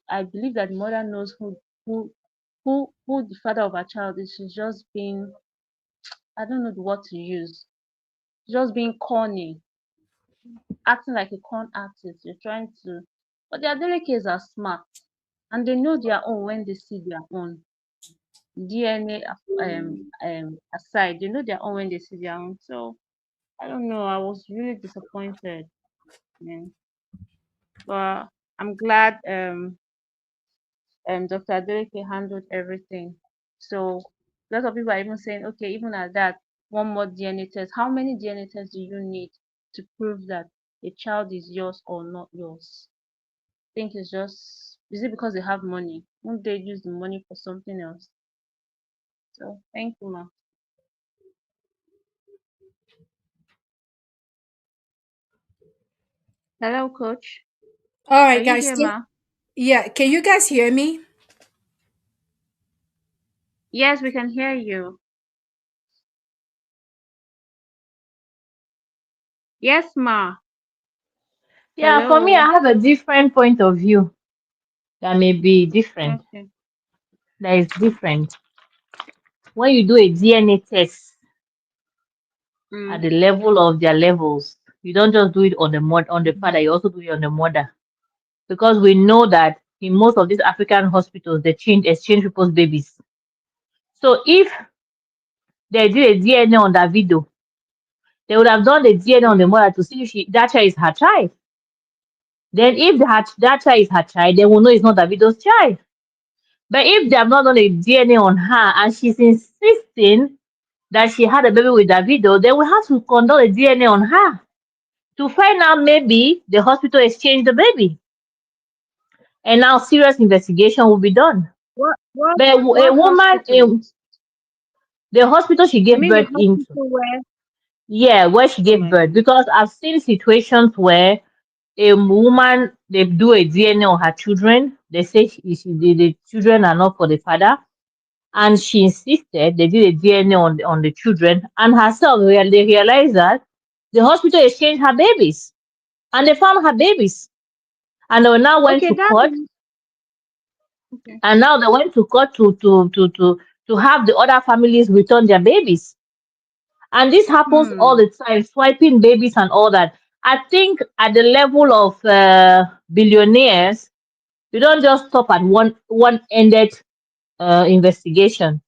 [SPEAKER 3] I believe that the mother knows who who the father of her child is. She's just being, I don't know the word to use. Just being corny, acting like a con artist. You're trying to, but the Adelekes are smart and they know their own when they see their own. DNA aside, they know their own when they see their own. So I don't know. I was really disappointed, man. But I'm glad Dr. Adeleke handled everything. So a lot of people are even saying, okay, even at that, one more DNA test. How many DNA tests do you need to prove that a child is yours or not yours? I think it's just, is it because they have money? Won't they use the money for something else? So thank you, ma. Hello, coach.
[SPEAKER 1] All
[SPEAKER 3] Are
[SPEAKER 1] right,
[SPEAKER 3] you
[SPEAKER 1] guys.
[SPEAKER 3] there, ma?
[SPEAKER 1] Yeah, can you guys hear me?
[SPEAKER 3] Yes, we can hear you. Yes, ma.
[SPEAKER 5] Yeah, for me,
[SPEAKER 3] Hello.
[SPEAKER 5] I have a different point of view that may be different.
[SPEAKER 3] Okay.
[SPEAKER 5] That is different. When you do a DNA test at
[SPEAKER 3] Mm.
[SPEAKER 5] the level of their levels, you don't just do it on the on the father, you also do it on the mother. Because we know that in most of these African hospitals, they exchange people's babies. So if they do a DNA on Davido, they would have done the DNA on the
[SPEAKER 3] Mm.
[SPEAKER 5] mother to see if that child is her child. Then if that child is her child, they will know it's not Davido's child. But if they have not done a DNA on her and she's insisting that she had a baby with Davido, they will have to conduct a DNA on her to find out maybe the hospital exchanged the baby. And now serious investigation will be done.
[SPEAKER 3] What what
[SPEAKER 5] But a
[SPEAKER 3] what
[SPEAKER 5] woman
[SPEAKER 3] hospital?
[SPEAKER 5] in the hospital she
[SPEAKER 3] You
[SPEAKER 5] gave
[SPEAKER 3] mean the
[SPEAKER 5] birth into,
[SPEAKER 3] hospital where?
[SPEAKER 5] yeah, where she
[SPEAKER 3] Oh
[SPEAKER 5] gave
[SPEAKER 3] my
[SPEAKER 5] birth,
[SPEAKER 3] god.
[SPEAKER 5] because I've seen situations where a woman they do a DNA on her children. They say the children are not for the father, and she insisted they did a DNA on the children and herself. They realized that the hospital exchanged her babies, and they found her babies, and they now went
[SPEAKER 3] Okay,
[SPEAKER 5] to
[SPEAKER 3] that
[SPEAKER 5] court,
[SPEAKER 3] is okay.
[SPEAKER 5] and now they went to court to have the other families return their babies. And this happens all
[SPEAKER 3] Hmm.
[SPEAKER 5] the time, swiping babies and all that. I think at the level of billionaires, you don't just stop at one ended investigation.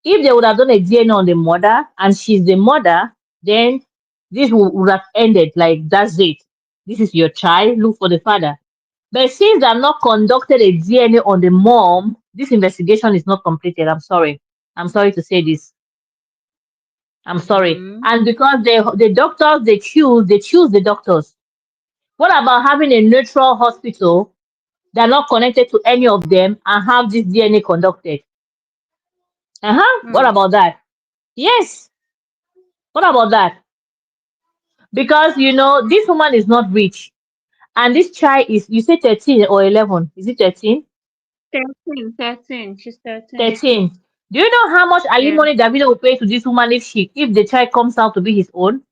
[SPEAKER 5] If they would have done a DNA on the mother and she's the mother, then this would have ended like that's it. This is your child, look for the father. But since they have not conducted a DNA on the mom, this investigation is not completed. I'm sorry. I'm sorry to say this. I'm sorry.
[SPEAKER 3] Mm-hmm.
[SPEAKER 5] And because the doctors they choose the doctors. What about having a neutral hospital that are not connected to any of them and have this DNA conducted? Uh-huh. What
[SPEAKER 3] Hmm.
[SPEAKER 5] about that? Yes. What about that? Because this woman is not rich, and this child is, you say 13 or 11? Is it 13?
[SPEAKER 3] 13. She's 13.
[SPEAKER 5] 13. Do you know how much
[SPEAKER 3] Yeah.
[SPEAKER 5] alimony Davido will pay to this woman if the child comes out to be his own?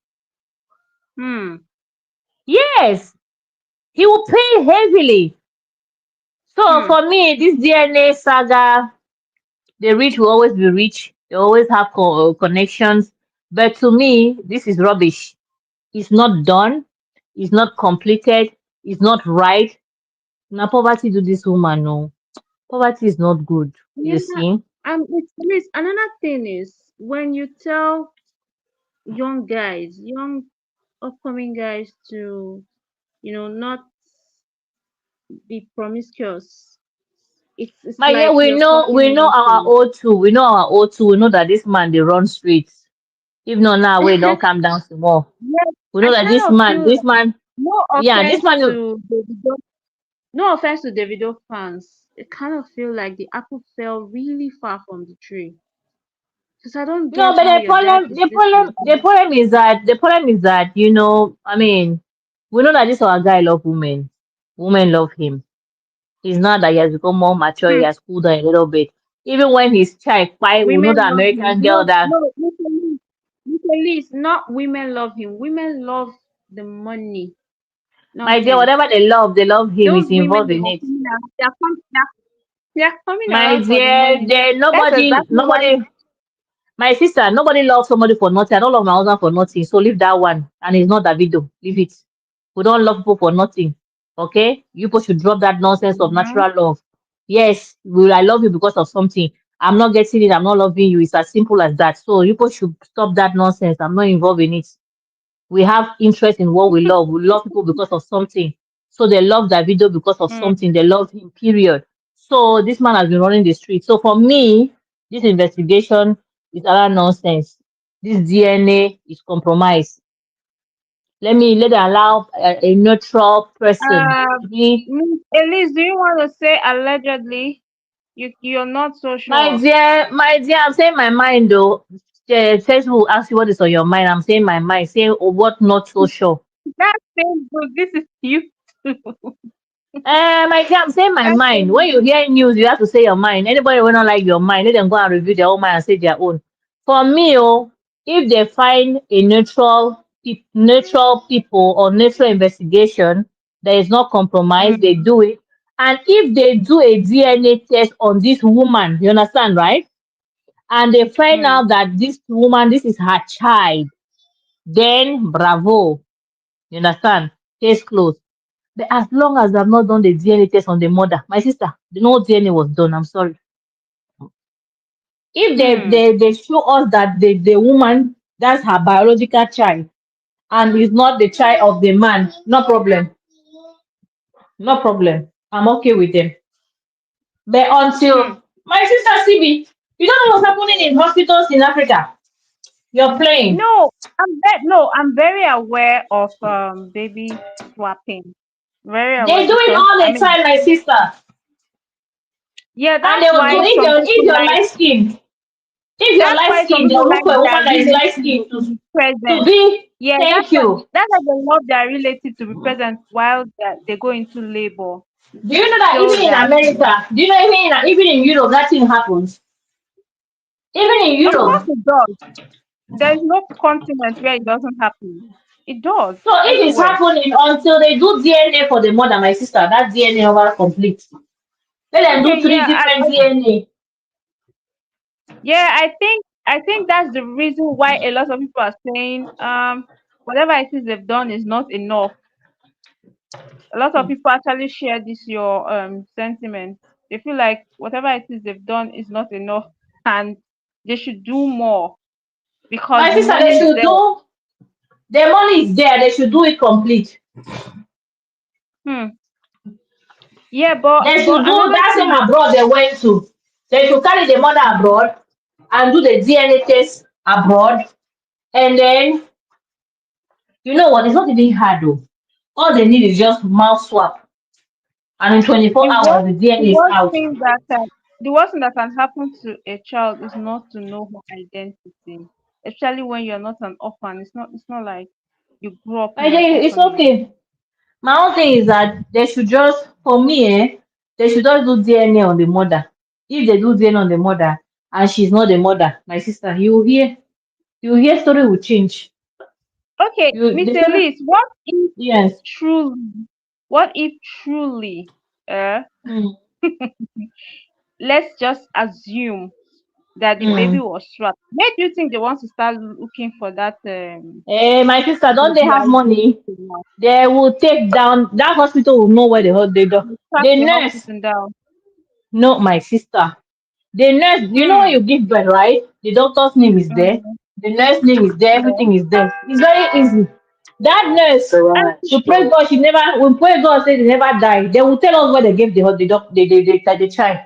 [SPEAKER 3] Hmm.
[SPEAKER 5] Yes, he will pay heavily. So
[SPEAKER 3] Hmm.
[SPEAKER 5] for me, this DNA saga, the rich will always be rich. They always have connections. But to me, this is rubbish. It's not done. It's not completed. It's not right. Now poverty do this woman, no. Poverty is not good. You
[SPEAKER 3] Yeah.
[SPEAKER 5] see?
[SPEAKER 3] It's please, another thing is when you tell young guys, young upcoming guys to, not be promiscuous. It's
[SPEAKER 5] My yeah,
[SPEAKER 3] like
[SPEAKER 5] we
[SPEAKER 3] you're
[SPEAKER 5] know
[SPEAKER 3] forcing
[SPEAKER 5] we know
[SPEAKER 3] them
[SPEAKER 5] our
[SPEAKER 3] to.
[SPEAKER 5] O2. We know our O2. We know that this man they run streets. If not now, we don't calm down some more.
[SPEAKER 3] Yes,
[SPEAKER 5] We
[SPEAKER 3] I
[SPEAKER 5] know that
[SPEAKER 3] kind of feel
[SPEAKER 5] this
[SPEAKER 3] like,
[SPEAKER 5] man,
[SPEAKER 3] no
[SPEAKER 5] yeah, this
[SPEAKER 3] offense
[SPEAKER 5] man.
[SPEAKER 3] to Davido, no offense to Davido fans. I kind of feel like the apple fell really far from the tree. Because I don't
[SPEAKER 5] No,
[SPEAKER 3] get
[SPEAKER 5] but
[SPEAKER 3] how your dad is this
[SPEAKER 5] the
[SPEAKER 3] responsible.
[SPEAKER 5] problem is that I mean, we know that this our guy love women. Women love him. It's not that he has become more mature. He
[SPEAKER 3] Hmm.
[SPEAKER 5] has cooled down a little bit. Even when he's child, we know
[SPEAKER 3] Women
[SPEAKER 5] the
[SPEAKER 3] love him.
[SPEAKER 5] American girl
[SPEAKER 3] No,
[SPEAKER 5] that
[SPEAKER 3] no, listen. Please, not women love him. Women love the money, not
[SPEAKER 5] My dear,
[SPEAKER 3] him.
[SPEAKER 5] whatever they love him
[SPEAKER 3] Those
[SPEAKER 5] is
[SPEAKER 3] women
[SPEAKER 5] involved
[SPEAKER 3] that
[SPEAKER 5] in
[SPEAKER 3] are
[SPEAKER 5] it.
[SPEAKER 3] coming around, they are coming
[SPEAKER 5] My
[SPEAKER 3] around for the
[SPEAKER 5] dear,
[SPEAKER 3] money.
[SPEAKER 5] there
[SPEAKER 3] That's
[SPEAKER 5] nobody,
[SPEAKER 3] exactly why.
[SPEAKER 5] nobody. My sister, nobody loves somebody for nothing. I don't love my husband for nothing. So leave that one. And it's not Davido. Leave it. We don't love people for nothing. Okay? You people should drop that nonsense of
[SPEAKER 3] Mhm.
[SPEAKER 5] natural love. Yes, will I love you because of something. I'm not getting it. I'm not loving you. It's as simple as that. So you people should stop that nonsense. I'm not involved in it. We have interest in what we love. We love people because of something. So they love that video because of
[SPEAKER 3] Mm.
[SPEAKER 5] something. They love him, period. So this man has been running the street. So for me, this investigation is utter nonsense. This DNA is compromised. Let them allow a neutral person
[SPEAKER 3] Uh,
[SPEAKER 5] to be.
[SPEAKER 3] Miss Elise, do you want to say allegedly? You're not so sure.
[SPEAKER 5] My dear, I'm saying my mind though. Facebook will ask you what is on your mind. I'm saying my mind, saying oh, what not so sure.
[SPEAKER 3] That's Facebook. This is you too.
[SPEAKER 5] My dear, I'm saying my
[SPEAKER 3] That's
[SPEAKER 5] mind. When you
[SPEAKER 3] Facebook.
[SPEAKER 5] hear news, you have to say your mind. Anybody will not like your mind, let them go and review their own mind and say their own. For me, oh, if they find a neutral people or neutral investigation that is not compromised, they
[SPEAKER 3] Mm,
[SPEAKER 5] do it. And if they do a DNA test on this woman, you understand, right? And they find
[SPEAKER 3] mm.
[SPEAKER 5] out that this woman, this is her child, then bravo. You understand? Case closed. But as long as I've not done the DNA test on the mother, my sister, no DNA was done. I'm sorry. If
[SPEAKER 3] Hmm.
[SPEAKER 5] they show us that the woman, that's her biological child, and is not the child of the man, no problem. No problem. I'm okay with them. But
[SPEAKER 3] Hmm.
[SPEAKER 5] until my sister CB, you don't know what's happening in hospitals in Africa. You're playing.
[SPEAKER 3] No, I'm very aware of baby swapping. Very aware
[SPEAKER 5] They do it
[SPEAKER 3] because
[SPEAKER 5] all
[SPEAKER 3] I
[SPEAKER 5] the
[SPEAKER 3] mean,
[SPEAKER 5] time, my sister.
[SPEAKER 3] yeah,
[SPEAKER 5] And they will do if you're light skin. If you're
[SPEAKER 3] that's
[SPEAKER 5] light
[SPEAKER 3] why some
[SPEAKER 5] skin,
[SPEAKER 3] people
[SPEAKER 5] they'll look
[SPEAKER 3] like
[SPEAKER 5] for a woman
[SPEAKER 3] their
[SPEAKER 5] that is light
[SPEAKER 3] relatives
[SPEAKER 5] skin
[SPEAKER 3] to be
[SPEAKER 5] to
[SPEAKER 3] present.
[SPEAKER 5] be.
[SPEAKER 3] Yeah,
[SPEAKER 5] Thank you.
[SPEAKER 3] that's why they love their relative to be present while they go into labor,
[SPEAKER 5] Do you know that
[SPEAKER 3] so
[SPEAKER 5] even in
[SPEAKER 3] that
[SPEAKER 5] America, do you know even in Europe that thing happens? Even in
[SPEAKER 3] of course
[SPEAKER 5] Europe.
[SPEAKER 3] it does. There is no continent where it doesn't happen. It does
[SPEAKER 5] So if it's
[SPEAKER 3] everywhere.
[SPEAKER 5] happening until they do DNA for the mother, my sister, that DNA over complete. Let them do
[SPEAKER 3] Okay,
[SPEAKER 5] three different DNA.
[SPEAKER 3] yeah, I think that's the reason why a lot of people are saying whatever it is they've done is not enough. A lot of people actually share this your sentiment. They feel like whatever it is they've done is not enough and they should do more because
[SPEAKER 5] My
[SPEAKER 3] the
[SPEAKER 5] sister, they
[SPEAKER 3] money is
[SPEAKER 5] should
[SPEAKER 3] there.
[SPEAKER 5] do the money is there, they should do it complete.
[SPEAKER 3] Hmm. Yeah, but
[SPEAKER 5] They should do
[SPEAKER 3] another
[SPEAKER 5] that same
[SPEAKER 3] thing.
[SPEAKER 5] abroad they went to. They should carry the mother abroad and do the DNA test abroad. And then, you know what? It's not even hard though. All they need is just mouth swap. And in 24
[SPEAKER 3] The
[SPEAKER 5] hours,
[SPEAKER 3] worst,
[SPEAKER 5] the
[SPEAKER 3] the
[SPEAKER 5] DNA is
[SPEAKER 3] worst
[SPEAKER 5] out.
[SPEAKER 3] thing that can, the worst thing that can happen to a child is not to know her identity, especially when you're not an orphan. It's not like you grew up
[SPEAKER 5] I
[SPEAKER 3] in an
[SPEAKER 5] think it's
[SPEAKER 3] orphanage.
[SPEAKER 5] okay. My own thing is that they should just, for me, they should just do DNA on the mother. If they do DNA on the mother and she's not the mother, my sister, you hear story will change.
[SPEAKER 3] Okay,
[SPEAKER 5] You
[SPEAKER 3] Miss
[SPEAKER 5] the story,
[SPEAKER 3] Elise, what if
[SPEAKER 5] yes.
[SPEAKER 3] truly, what if truly, uh,
[SPEAKER 5] Mm,
[SPEAKER 3] let's just assume that the baby
[SPEAKER 5] mm.
[SPEAKER 3] was swapped. Where do you think they want to start looking for that
[SPEAKER 5] My sister, don't they
[SPEAKER 3] baby
[SPEAKER 5] have money?
[SPEAKER 3] identity now?
[SPEAKER 5] They will take down that hospital will know where they do.
[SPEAKER 3] They track
[SPEAKER 5] The
[SPEAKER 3] the
[SPEAKER 5] nurse,
[SPEAKER 3] hospital down.
[SPEAKER 5] no, my sister. The nurse, you know when
[SPEAKER 3] Hmm.
[SPEAKER 5] you give birth, right? The doctor's name is there.
[SPEAKER 3] Mm,
[SPEAKER 5] The nurse name is there.
[SPEAKER 3] yeah.
[SPEAKER 5] Everything is there. It's very easy. That nurse,
[SPEAKER 3] And
[SPEAKER 5] we pray God, she never. We pray God say they never die. They will tell us where they gave the child.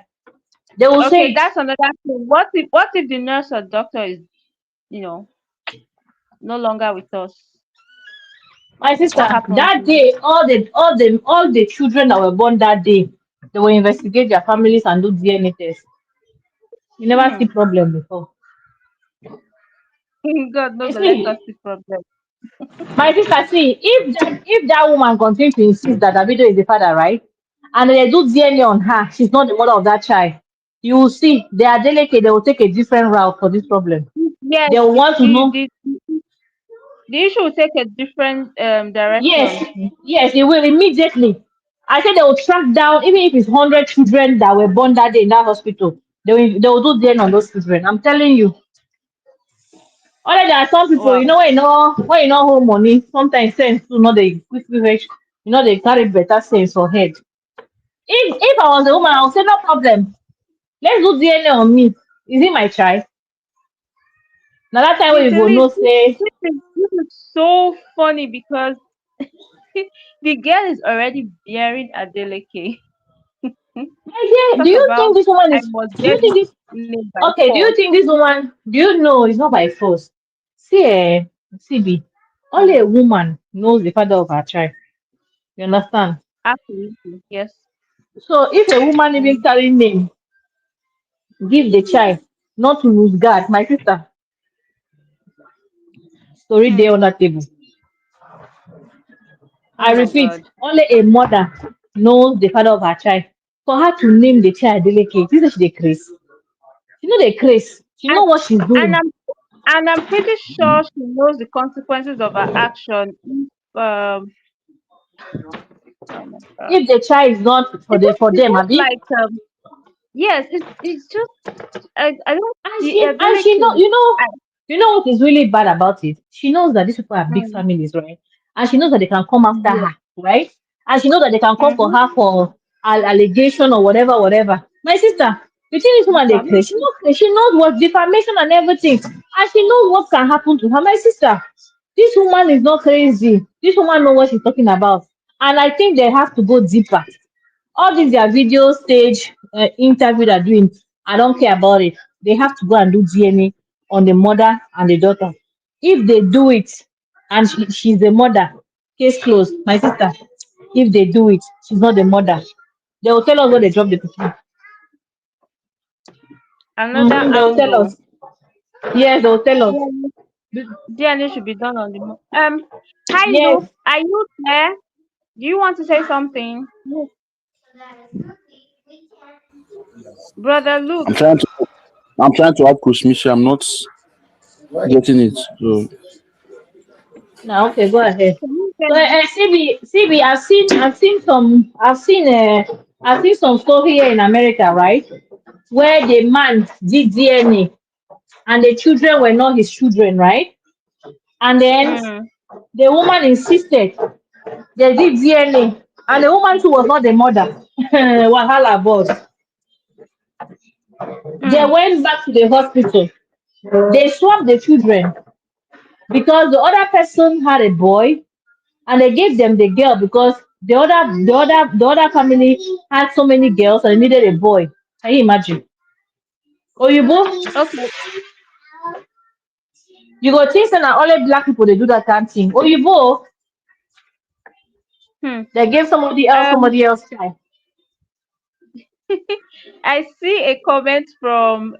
[SPEAKER 5] They will say
[SPEAKER 3] okay,
[SPEAKER 5] it.
[SPEAKER 3] that's another thing. What if the nurse or doctor is, you know, no longer with us?
[SPEAKER 5] My
[SPEAKER 3] What
[SPEAKER 5] sister,
[SPEAKER 3] happens
[SPEAKER 5] that
[SPEAKER 3] then?
[SPEAKER 5] day, all the children that were born that day, they will investigate their families and do DNA test. You never see
[SPEAKER 3] Hmm.
[SPEAKER 5] problem before.
[SPEAKER 3] God no
[SPEAKER 5] You
[SPEAKER 3] go let us
[SPEAKER 5] see,
[SPEAKER 3] see problem.
[SPEAKER 5] my sister, see, if that woman continues to insist that Davido is the father, right? And they do DNA on her, she's not the mother of that child. You will see, they are delicate, they will take a different route for this problem.
[SPEAKER 3] Yes,
[SPEAKER 5] They want to
[SPEAKER 3] the
[SPEAKER 5] know.
[SPEAKER 3] the the issue will take a different
[SPEAKER 5] Yes,
[SPEAKER 3] direction.
[SPEAKER 5] yes, it will immediately. I said they will track down, even if it's 100 children that were born that day in that hospital. They will do DNA on those children. I'm telling you. Only there are some people,
[SPEAKER 3] Wow.
[SPEAKER 5] when you know hold money, sometimes sense to know they quickly reach, they carry better sense for head. If I was a woman, I would say no problem. Let's do DNA on me. Is it my child? Now that time when
[SPEAKER 3] See,
[SPEAKER 5] you go no
[SPEAKER 3] Delete,
[SPEAKER 5] say,
[SPEAKER 3] this is so funny because the girl is already bearing Adeleke.
[SPEAKER 5] my dear, do
[SPEAKER 3] Talk
[SPEAKER 5] you
[SPEAKER 3] about
[SPEAKER 5] think this woman
[SPEAKER 3] I
[SPEAKER 5] is?
[SPEAKER 3] must
[SPEAKER 5] Do
[SPEAKER 3] get
[SPEAKER 5] you
[SPEAKER 3] this
[SPEAKER 5] think this?
[SPEAKER 3] name by
[SPEAKER 5] Okay, do you
[SPEAKER 3] force.
[SPEAKER 5] think this woman? Do you know it's not by force? See, CB, only
[SPEAKER 3] Hmm.
[SPEAKER 5] a woman knows the father of her child. You understand?
[SPEAKER 3] Absolutely, yes.
[SPEAKER 5] So if a woman even
[SPEAKER 3] Mm.
[SPEAKER 5] carry name, give the child, not to lose guard, my sister, story day
[SPEAKER 3] Hmm.
[SPEAKER 5] on that table.
[SPEAKER 3] Oh
[SPEAKER 5] I
[SPEAKER 3] my
[SPEAKER 5] repeat,
[SPEAKER 3] God.
[SPEAKER 5] only a mother knows the father of her child. For her to name the child Deleke, this is the craze. She know the craze. She
[SPEAKER 3] And
[SPEAKER 5] know what she's
[SPEAKER 3] and
[SPEAKER 5] doing.
[SPEAKER 3] I'm pretty sure she knows the consequences of her action. If oh my God.
[SPEAKER 5] If the child is not for
[SPEAKER 3] It's
[SPEAKER 5] them,
[SPEAKER 3] just
[SPEAKER 5] Abi,
[SPEAKER 3] like yes, it's just I don't
[SPEAKER 5] and
[SPEAKER 3] the
[SPEAKER 5] she know,
[SPEAKER 3] ability. I,
[SPEAKER 5] what is really bad about it. She knows that these people are big
[SPEAKER 3] mm,
[SPEAKER 5] families, right? And she knows that they can come after
[SPEAKER 3] yes.
[SPEAKER 5] her, right? And she knows that they can come for
[SPEAKER 3] Mm-hmm.
[SPEAKER 5] her for allegation or whatever, whatever. My sister, you think this woman they crazy?
[SPEAKER 3] Defamation.
[SPEAKER 5] She knows what defamation and everything, and she knows what can happen to her. My sister, this woman is not crazy. This woman knows what she's talking about, and I think they have to go deeper. All these their video stage interview they're doing, I don't care about it. They have to go and do DNA on the mother and the daughter. If they do it and she's the mother, case closed. My sister, if they do it, she's not the mother. They will tell us where they drop the people.
[SPEAKER 3] Another
[SPEAKER 5] They will tell
[SPEAKER 3] angle.
[SPEAKER 5] us. Yes, they will tell us.
[SPEAKER 3] DNA, DNA should be done on the hi
[SPEAKER 5] Yes.
[SPEAKER 3] Luke, are you there? Do you want to say something? Brother Luke,
[SPEAKER 6] I'm trying to help Coach Misha. I'm not getting it. So
[SPEAKER 5] Now, okay, go ahead.
[SPEAKER 3] can you
[SPEAKER 5] So,
[SPEAKER 3] hear me?
[SPEAKER 5] CB, I've seen some story here in America, right? Where the man did DNA and the children were not his children, right? And then
[SPEAKER 3] Mm,
[SPEAKER 5] the woman insisted they did DNA, and the woman too was not the mother. Wahala boss. They
[SPEAKER 3] mm,
[SPEAKER 5] went back to the hospital. They swapped the children because the other person had a boy, and they gave them the girl because the other family had so many girls and they needed a boy. Can you imagine? Oyibo,
[SPEAKER 3] okay.
[SPEAKER 5] you go think say na only black people they do that kind of thing. Oyibo,
[SPEAKER 3] Hmm.
[SPEAKER 5] they gave
[SPEAKER 3] Um
[SPEAKER 5] somebody else child.
[SPEAKER 3] I see a comment from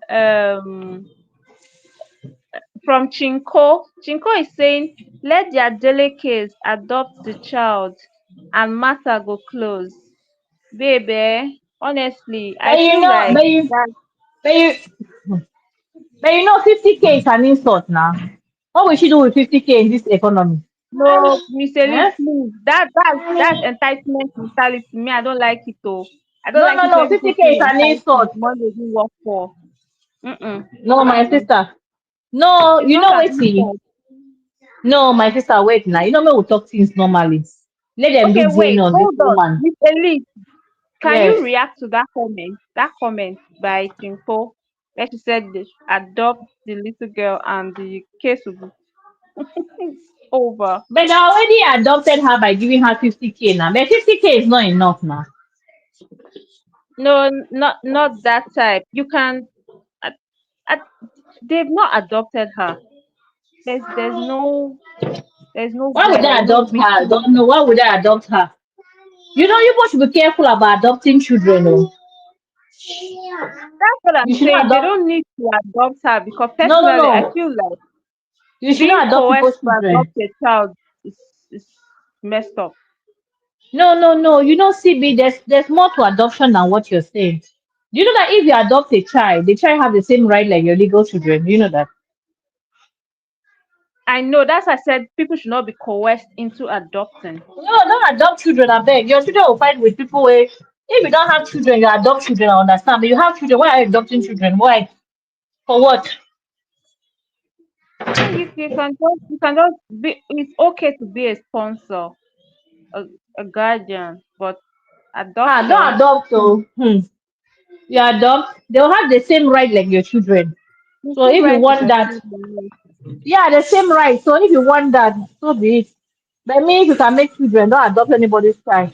[SPEAKER 3] Chinko. Chinko is saying, let their delicates adopt the child and matter go close. Baby, honestly, I
[SPEAKER 5] But you
[SPEAKER 3] feel
[SPEAKER 5] know,
[SPEAKER 3] like that
[SPEAKER 5] but you, but you know, 50K is an insult now. What will she do with 50K in this economy?
[SPEAKER 3] no, Miss Elite,
[SPEAKER 5] Eh?
[SPEAKER 3] please. That's entitlement mentality. Me, I don't like it though. I don't
[SPEAKER 5] No,
[SPEAKER 3] like
[SPEAKER 5] no,
[SPEAKER 3] it
[SPEAKER 5] no,
[SPEAKER 3] when people
[SPEAKER 5] 50K
[SPEAKER 3] feel
[SPEAKER 5] is an
[SPEAKER 3] entitled with
[SPEAKER 5] insult.
[SPEAKER 3] money they didn't work for. Mm-mm,
[SPEAKER 5] No, my
[SPEAKER 3] mm-mm.
[SPEAKER 5] sister. No,
[SPEAKER 3] It's
[SPEAKER 5] you
[SPEAKER 3] not
[SPEAKER 5] know
[SPEAKER 3] an
[SPEAKER 5] what? See,
[SPEAKER 3] insult.
[SPEAKER 5] no, my sister, wait now. You know me, we talk things normally. Let them do
[SPEAKER 3] Okay,
[SPEAKER 5] DNA
[SPEAKER 3] wait,
[SPEAKER 5] on this
[SPEAKER 3] hold on.
[SPEAKER 5] woman.
[SPEAKER 3] Miss Elite, can you
[SPEAKER 5] Yes.
[SPEAKER 3] react to that comment? That comment by Chinko, where she said they should adopt the little girl and the case will be over.
[SPEAKER 5] But I already adopted her by giving her 50K now. But 50K is not enough now.
[SPEAKER 3] No, not that type. You can. Uh, uh, they've not adopted her. There's no
[SPEAKER 5] Why would I
[SPEAKER 3] there's no
[SPEAKER 5] adopt her? I
[SPEAKER 3] reason.
[SPEAKER 5] don't know. Why would I adopt her? You know, you both should be careful about adopting children. Oh.
[SPEAKER 3] That's what
[SPEAKER 5] You
[SPEAKER 3] I'm
[SPEAKER 5] should not
[SPEAKER 3] saying. They
[SPEAKER 5] adopt.
[SPEAKER 3] don't need to adopt her because
[SPEAKER 5] No, no,
[SPEAKER 3] personally, I
[SPEAKER 5] no.
[SPEAKER 3] feel like
[SPEAKER 5] You should
[SPEAKER 3] being
[SPEAKER 5] not adopt
[SPEAKER 3] coerced
[SPEAKER 5] people's
[SPEAKER 3] to adopt
[SPEAKER 5] children.
[SPEAKER 3] a child is, is messed up.
[SPEAKER 5] No, no, no. You know, CB, there's more to adoption than what you're saying. Do you know that if you adopt a child, the child have the same right like your legal children? Do you know that?
[SPEAKER 3] I know that's why I said people should not be coerced into adopting.
[SPEAKER 5] No, don't adopt children, I beg. Your children will fight with people where if you don't have children, you adopt children, I understand. But you have children, why are you adopting children? Why? For what?
[SPEAKER 3] Yeah, you can just be. It's okay to be a sponsor, a, a guardian, but
[SPEAKER 5] Ah, don't
[SPEAKER 3] adoption.
[SPEAKER 5] adopt so you adopt, they'll have the same right like your children.
[SPEAKER 3] You
[SPEAKER 5] So
[SPEAKER 3] still
[SPEAKER 5] if you
[SPEAKER 3] write with
[SPEAKER 5] want
[SPEAKER 3] your
[SPEAKER 5] that,
[SPEAKER 3] children.
[SPEAKER 5] yeah, the same right. So if you want that, so be it. But me, if you can make children, don't adopt anybody's child.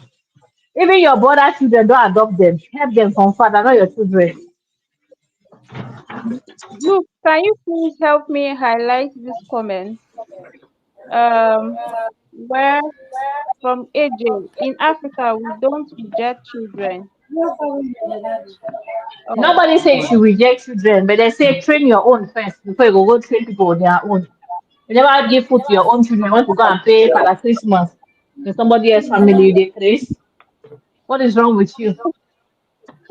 [SPEAKER 5] Even your brother's children, don't adopt them. Help them from father, not your children.
[SPEAKER 3] Look, can you please help me highlight this comment? Um, where from AJ in Africa we don't reject children. Oh,
[SPEAKER 5] Nobody says you reject children, but they say train your own first before you go train people on their own. You never give food to your own children. Want to go and pay for the Christmas in somebody else's family, you dey craze. What is wrong with you?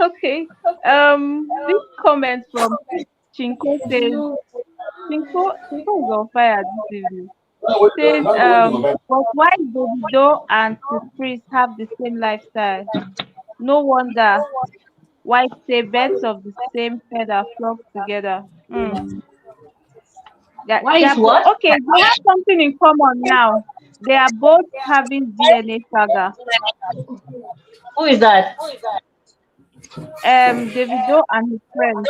[SPEAKER 3] okay. This comment from Chinko says Chinko is on fire this evening. Says but why Davido and Chris have the same lifestyle? No wonder why say birds of the same feather flock together.
[SPEAKER 5] Why
[SPEAKER 3] They
[SPEAKER 5] is
[SPEAKER 3] are both
[SPEAKER 5] what?
[SPEAKER 3] okay. They have something in common now. They are both having DNA saga.
[SPEAKER 5] Who is that?
[SPEAKER 3] Davido and his friend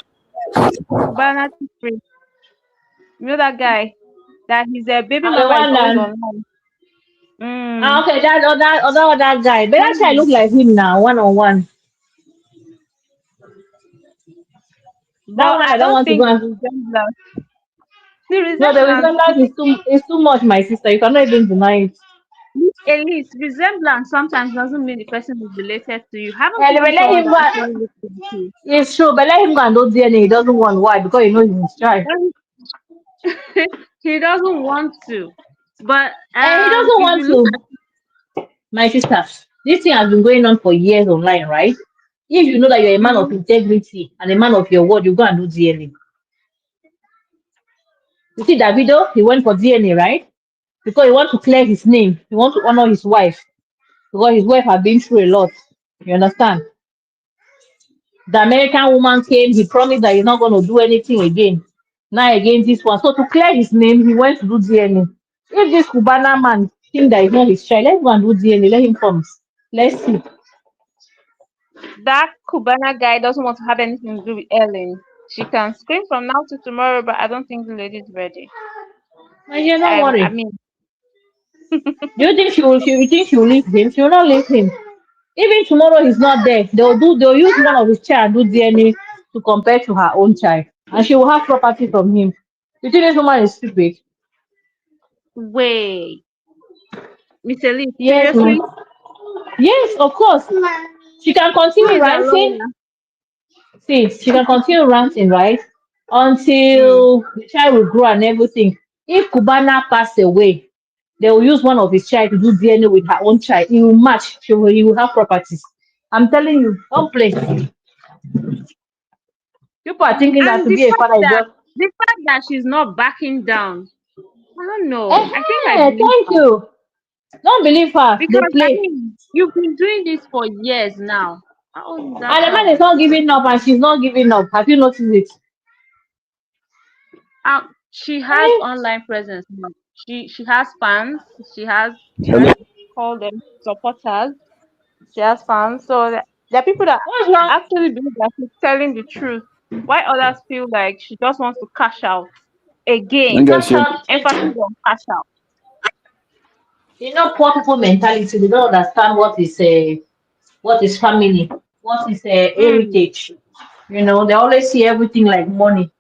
[SPEAKER 3] Cubana Friend. You know that guy that his baby
[SPEAKER 5] I'm the
[SPEAKER 3] mama is
[SPEAKER 5] one
[SPEAKER 3] always
[SPEAKER 5] that.
[SPEAKER 3] online.
[SPEAKER 5] Ah,
[SPEAKER 3] Mm.
[SPEAKER 5] okay, that other guy. But actually, I
[SPEAKER 3] Hmm.
[SPEAKER 5] look like him now, one on one. That
[SPEAKER 3] But
[SPEAKER 5] one,
[SPEAKER 3] I
[SPEAKER 5] I don't
[SPEAKER 3] don't
[SPEAKER 5] want to go.
[SPEAKER 3] think the resemblance. The
[SPEAKER 5] No, the
[SPEAKER 3] resemblance.
[SPEAKER 5] resemblance is too much, my sister. You cannot even deny it.
[SPEAKER 3] At least resemblance sometimes doesn't mean the person is related to you. Haven't
[SPEAKER 5] And
[SPEAKER 3] even
[SPEAKER 5] but let
[SPEAKER 3] someone
[SPEAKER 5] him
[SPEAKER 3] that
[SPEAKER 5] go.
[SPEAKER 3] actually looks like you.
[SPEAKER 5] It's true, but let him go and do DNA. He doesn't want why because he knows he's his child,
[SPEAKER 3] And he doesn't want to. But
[SPEAKER 5] and he doesn't
[SPEAKER 3] if
[SPEAKER 5] want
[SPEAKER 3] you look
[SPEAKER 5] to.
[SPEAKER 3] at
[SPEAKER 5] My sister, this thing has been going on for years online, right? If you know that you're a man of
[SPEAKER 3] mm,
[SPEAKER 5] integrity and a man of your word, you go and do DNA. You see, Davido, he went for DNA, right? Because he wants to clear his name. He wants to honor his wife because his wife has been through a lot. You understand? The American woman came, he promised that he's not going to do anything again. Now again, this one. So to clear his name, he went to do DNA. If this Cubana man think that he's not his child, let's go and do DNA. Let him come. Let's see.
[SPEAKER 3] that Cubana guy doesn't want to have anything to do with Ellen. She can scream from now to tomorrow, but I don't think the lady's ready.
[SPEAKER 5] My dear, don't
[SPEAKER 3] I
[SPEAKER 5] worry.
[SPEAKER 3] mean,
[SPEAKER 5] Do you think you think she will leave him? She will not leave him. Even tomorrow he's not there. They'll use one of his child and do DNA to compare to her own child. And she will have property from him. You think this woman is stupid?
[SPEAKER 3] wait, Miss Elise,
[SPEAKER 5] Yes, my
[SPEAKER 3] seriously?
[SPEAKER 5] yes, of course. She can
[SPEAKER 3] Who
[SPEAKER 5] continue
[SPEAKER 3] is a
[SPEAKER 5] ranting.
[SPEAKER 3] lawyer?
[SPEAKER 5] See, she can continue ranting, right?
[SPEAKER 3] Mm.
[SPEAKER 5] Until the child will grow and everything. If Kubana passed away, they will use one of his child to do DNA with her own child. It will match. He will have properties. I'm telling you, don't play. People are thinking that
[SPEAKER 3] And
[SPEAKER 5] to be a father is just.
[SPEAKER 3] the fact that she's not backing down, I don't know. I think I believe
[SPEAKER 5] Thank
[SPEAKER 3] her
[SPEAKER 5] you. Don't believe her. They
[SPEAKER 3] because I
[SPEAKER 5] play.
[SPEAKER 3] mean you've been doing this for years now. How old is that
[SPEAKER 5] And the man is
[SPEAKER 3] child?
[SPEAKER 5] not giving up and she's not giving up. Have you noticed it?
[SPEAKER 3] She has
[SPEAKER 5] Eh?
[SPEAKER 3] online presence now. She has fans. She has
[SPEAKER 6] Hello.
[SPEAKER 3] let's call them supporters. She has fans. So there are people that
[SPEAKER 5] What's wrong?
[SPEAKER 3] actually believe that she's telling the truth. Why others feel like she just wants to cash out
[SPEAKER 6] Can you
[SPEAKER 3] again.
[SPEAKER 6] guys
[SPEAKER 5] Cash
[SPEAKER 6] hear me?
[SPEAKER 5] out.
[SPEAKER 3] Emphasis on cash out.
[SPEAKER 5] You know, poor people mentality. They don't understand what is family, what is
[SPEAKER 3] Mm.
[SPEAKER 5] heritage. You know, they always see everything like money.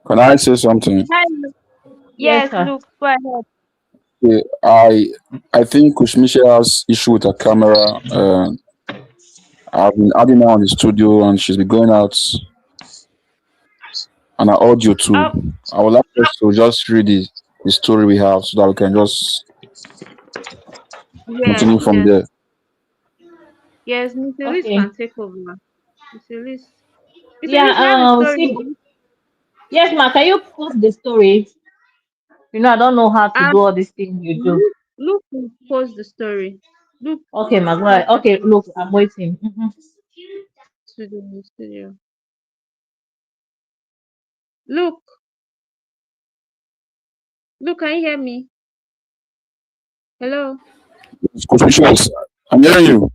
[SPEAKER 6] Can I say something?
[SPEAKER 3] Hi,
[SPEAKER 5] Yes,
[SPEAKER 3] yes,
[SPEAKER 5] sir.
[SPEAKER 3] look, go ahead.
[SPEAKER 6] Yeah, I think Kushmisha has issue with her camera. I've been adding her on the studio, and she's been going out on her audio too.
[SPEAKER 3] Oh,
[SPEAKER 6] I would like us to just read the story we have so that we can just
[SPEAKER 3] yes,
[SPEAKER 6] continue from
[SPEAKER 3] yes,
[SPEAKER 6] there.
[SPEAKER 3] yes. Miss Elise
[SPEAKER 5] Okay.
[SPEAKER 3] can take over. Miss Elise, Miss
[SPEAKER 5] Yeah.
[SPEAKER 3] Elise, you have a story.
[SPEAKER 5] See. Yes, ma. Can you post the story? I don't know how to
[SPEAKER 3] Um,
[SPEAKER 5] do all these things you do.
[SPEAKER 3] Luke will post the story. Luke
[SPEAKER 5] Okay, my
[SPEAKER 3] post
[SPEAKER 5] God.
[SPEAKER 3] the
[SPEAKER 5] Okay,
[SPEAKER 3] story
[SPEAKER 5] look, I'm waiting. Mhm.
[SPEAKER 3] to the studio. Luke, Luke, can you hear me? Hello.
[SPEAKER 6] Coach Michelle, I'm hearing you.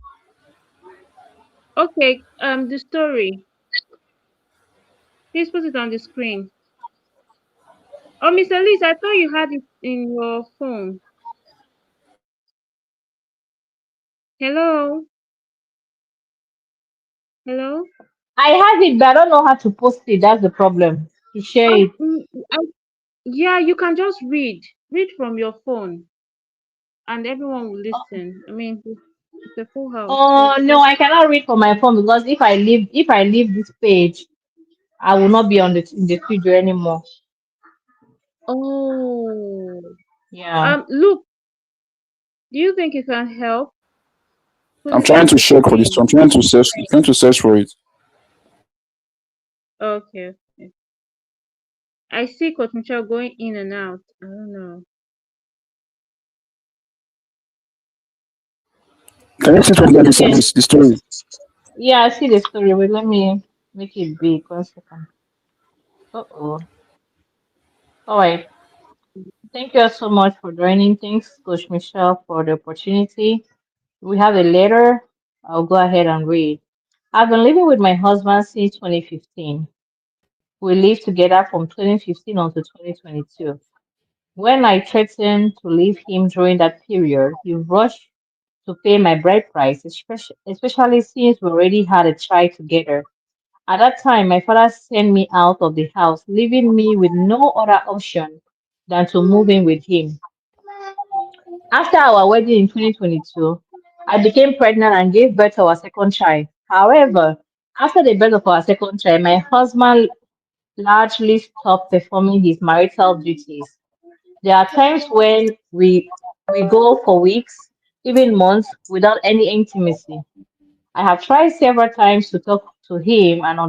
[SPEAKER 3] Okay. The story. Please put it on the screen. Oh, Mr. Liz, I thought you had it in your phone. Hello. Hello.
[SPEAKER 5] I have it, but I don't know how to post it. That's the problem. To share
[SPEAKER 3] Um,
[SPEAKER 5] it.
[SPEAKER 3] mm, I, yeah, you can just read. Read from your phone, and everyone will listen. I mean, it's a full house.
[SPEAKER 5] Oh
[SPEAKER 3] Just,
[SPEAKER 5] no,
[SPEAKER 3] just.
[SPEAKER 5] I cannot read from my phone because if I leave this page, I will not be on the studio anymore.
[SPEAKER 3] Oh.
[SPEAKER 5] Yeah.
[SPEAKER 3] Luke, do you think you can help put
[SPEAKER 6] I'm
[SPEAKER 3] it
[SPEAKER 6] trying
[SPEAKER 3] on
[SPEAKER 6] to
[SPEAKER 3] the
[SPEAKER 6] check for this.
[SPEAKER 3] screen?
[SPEAKER 6] I'm trying to search for it.
[SPEAKER 3] Okay. Okay. I see Coach Michelle going in and out. I don't know.
[SPEAKER 6] Can you please read me
[SPEAKER 5] Okay.
[SPEAKER 6] the story?
[SPEAKER 5] Yeah, I see the story. Wait, let me make it big. 1 second. Uh-oh. All right. Thank you all so much for joining. Thanks, Coach Michelle, for the opportunity. We have a letter. I'll go ahead and read. I've been living with my husband since 2015. We lived together from 2015 until 2022. When I threatened to leave him during that period, he rushed to pay my bride price, especially since we already had a child together. At that time, my father sent me out of the house, leaving me with no other option than to move in with him. After our wedding in 2022, I became pregnant and gave birth to our second child. However, after the birth of our second child, my husband largely stopped performing his marital duties. There are times when we go for weeks, even months, without any intimacy. I have tried several times to talk to him and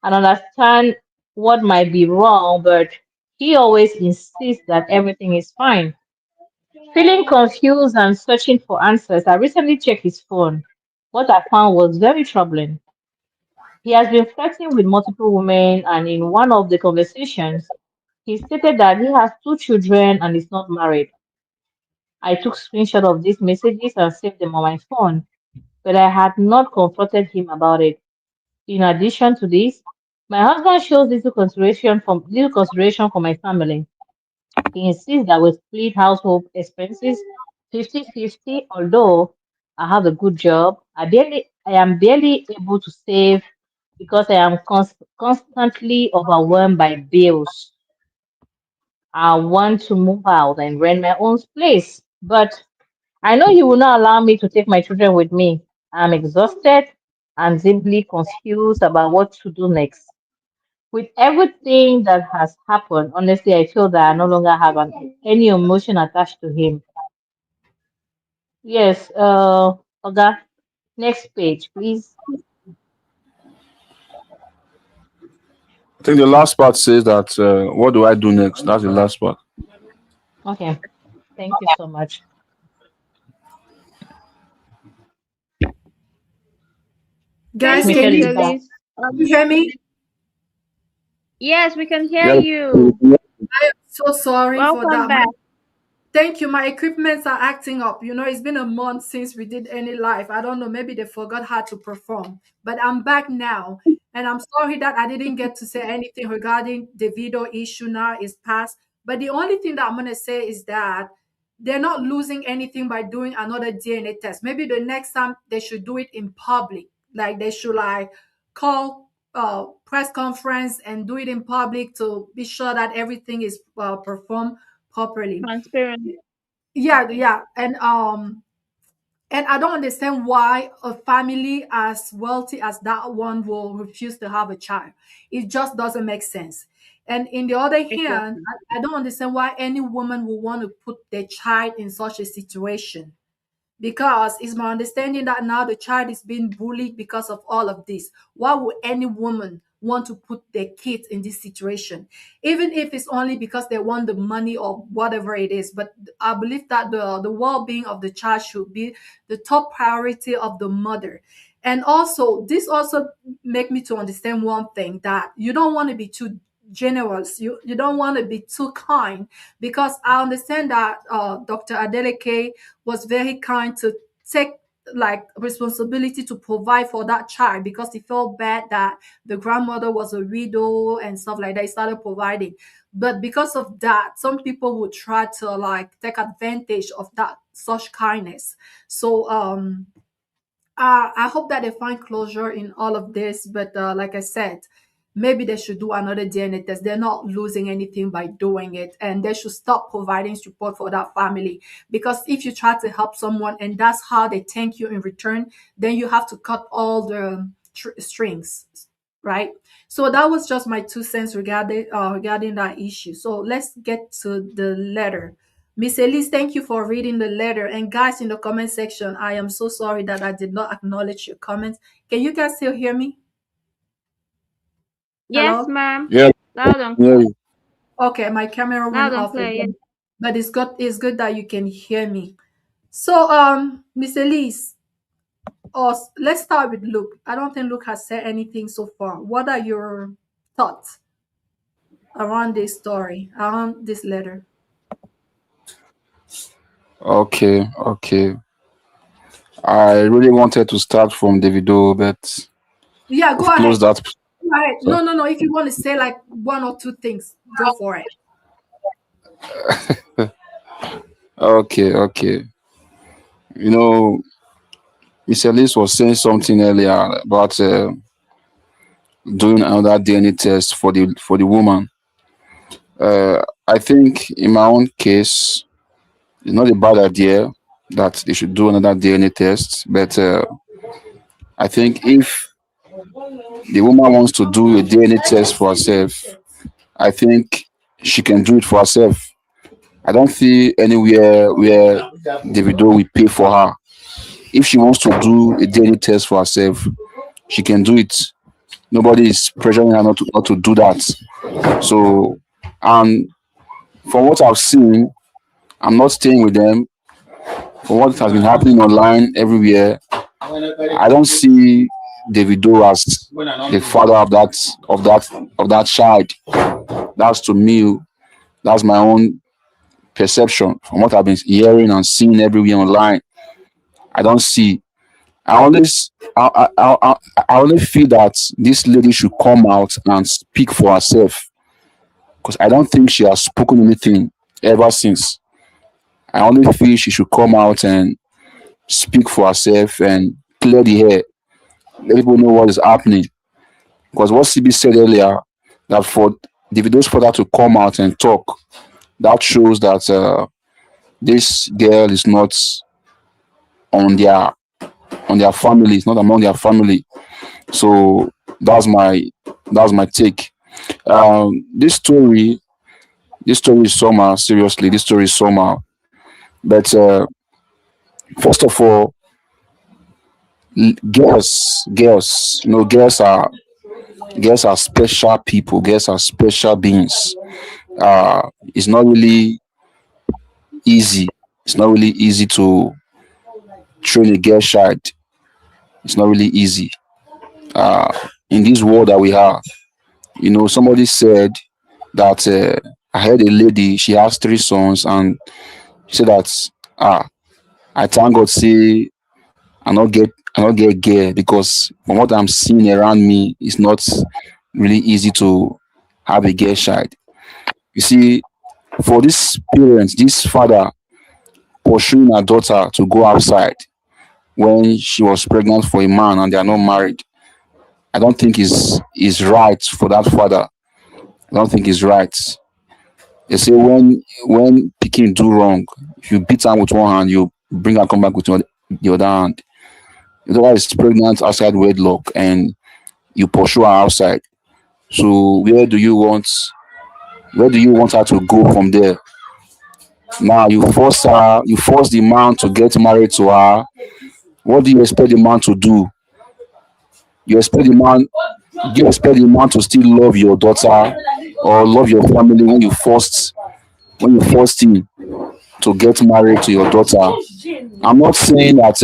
[SPEAKER 5] understand what might be wrong, but he always insists that everything is fine. Feeling confused and searching for answers, I recently checked his phone. What I found was very troubling. He has been flirting with multiple women, and in one of the conversations, he stated that he has two children and is not married. I took screenshot of these messages and saved them on my phone, but I had not confronted him about it. In addition to this, my husband shows little consideration for my family. He insists that we split household expenses 50-50. Although I have a good job, I am barely able to save because I am constantly overwhelmed by bills. I want to move out and rent my own place, but I know he will not allow me to take my children with me. I'm exhausted and simply confused about what to do next. With everything that has happened, honestly, I feel that I no longer have any emotion attached to him. Yes, Oga, next page, please.
[SPEAKER 6] I think the last part says that what do I do next? That's the last part.
[SPEAKER 5] Okay, thank you so much. Coach
[SPEAKER 3] Thank
[SPEAKER 1] Guys,
[SPEAKER 3] you,
[SPEAKER 1] can
[SPEAKER 5] Michelle is
[SPEAKER 3] Mr.
[SPEAKER 5] back.
[SPEAKER 3] Liz.
[SPEAKER 1] you hear me?
[SPEAKER 3] Yes, we can hear
[SPEAKER 6] Yeah,
[SPEAKER 3] you.
[SPEAKER 1] So sorry for
[SPEAKER 3] Welcome
[SPEAKER 1] that.
[SPEAKER 3] back.
[SPEAKER 1] Thank you. My equipments are acting up. It's been a month since we did any live. I don't know. Maybe they forgot how to perform. But I'm back now. And I'm sorry that I didn't get to say anything regarding the video issue now is past. But the only thing that I'm going to say is that they're not losing anything by doing another DNA test. Maybe the next time they should do it in public. Like they should call press conference and do it in public to be sure that everything is performed properly.
[SPEAKER 3] Transparent.
[SPEAKER 1] Yeah,
[SPEAKER 3] Okay.
[SPEAKER 1] yeah. And I don't understand why a family as wealthy as that one will refuse to have a child. It just doesn't make sense. And in the other hand,
[SPEAKER 3] Exactly.
[SPEAKER 1] I don't understand why any woman would want to put their child in such a situation. Because it's my understanding that now the child is being bullied because of all of this. Why would any woman want to put their kids in this situation, even if it's only because they want the money or whatever it is. But I believe that the well-being of the child should be the top priority of the mother. And also, this also make me to understand one thing, that you don't want to be too generous, you don't want to be too kind, because I understand that Dr. Adeleke was very kind to take like responsibility to provide for that child, because he felt bad that the grandmother was a widow and stuff like that. He started providing, but because of that, some people would try to like take advantage of that such kindness. So I hope that they find closure in all of this. But like I said, maybe they should do another DNA test. They're not losing anything by doing it, and they should stop providing support for that family. Because if you try to help someone and that's how they thank you in return, then you have to cut all the strings, right? So that was just my 2 cents regarding that issue. So let's get to the letter. Miss Elise, thank you for reading the letter. And guys, in the comment section, I am so sorry that I did not acknowledge your comments. Can you guys still hear me?
[SPEAKER 3] Yes,
[SPEAKER 1] Hello?
[SPEAKER 3] ma'am.
[SPEAKER 6] Yeah,
[SPEAKER 3] Loud and
[SPEAKER 6] yeah.
[SPEAKER 3] clear.
[SPEAKER 1] Okay, my camera went
[SPEAKER 3] Loud and
[SPEAKER 1] off
[SPEAKER 3] clear, yes.
[SPEAKER 1] again. But it's good that you can hear me. So Miss Elise, let's start with Luke. I don't think Luke has said anything so far. What are your thoughts around this story, around this letter?
[SPEAKER 6] Okay, okay. I really wanted to start from Davido, but
[SPEAKER 1] Yeah, go
[SPEAKER 6] we've
[SPEAKER 1] ahead.
[SPEAKER 6] closed that.
[SPEAKER 1] Go ahead.
[SPEAKER 6] So,
[SPEAKER 1] No, no, no. If you want to say like one or two things, go for it.
[SPEAKER 6] okay, okay. You know, Miss Elise was saying something earlier about doing another DNA test for the woman. I think in my own case, it's not a bad idea that they should do another DNA test, but I think if the woman wants to do a DNA test for herself, I think she can do it for herself. I don't see anywhere where Davido will pay for her. If she wants to do a DNA test for herself, she can do it. Nobody is pressuring her not to do that. So, and from what I've seen, I'm not staying with them. For what has been happening online everywhere, I don't see Davido as the father of that child. That's to me. That's my own perception from what I've been hearing and seeing everywhere online. I don't see. I always, I only feel that this lady should come out and speak for herself because I don't think she has spoken anything ever since. I only feel she should come out and speak for herself and clear the air, let people know what is happening. Because what CB said earlier, that for Davido's father to come out and talk, that shows that this girl is not on their family, it's not among their family. So that's my take. This story is somehow seriously. This story is somehow, but first of all, girls, you know, girls are special people. Girls are special beings. It's not really easy. It's not really easy to train a girl child. It's not really easy in this world that we have. You know, somebody said that I heard a lady. She has three sons, and she said that ah, I thank God say I not get girl because from what I'm seeing around me, it's not really easy to have a girl child. You see, for this parents, this father pursuing her daughter to go outside when she was pregnant for a man and they are not married, I don't think is right for that father. I don't think it's right. They say when picking do wrong, if you beat her with one hand, you bring her come back with the other hand. The daughter is pregnant outside wedlock and you pursue her outside. So where do you want her to go from there? Now you force the man to get married to her. What do you expect the man to do? You expect the man Do you expect the man to still love your daughter or love your family when you forced him to get married to your daughter? I'm not saying that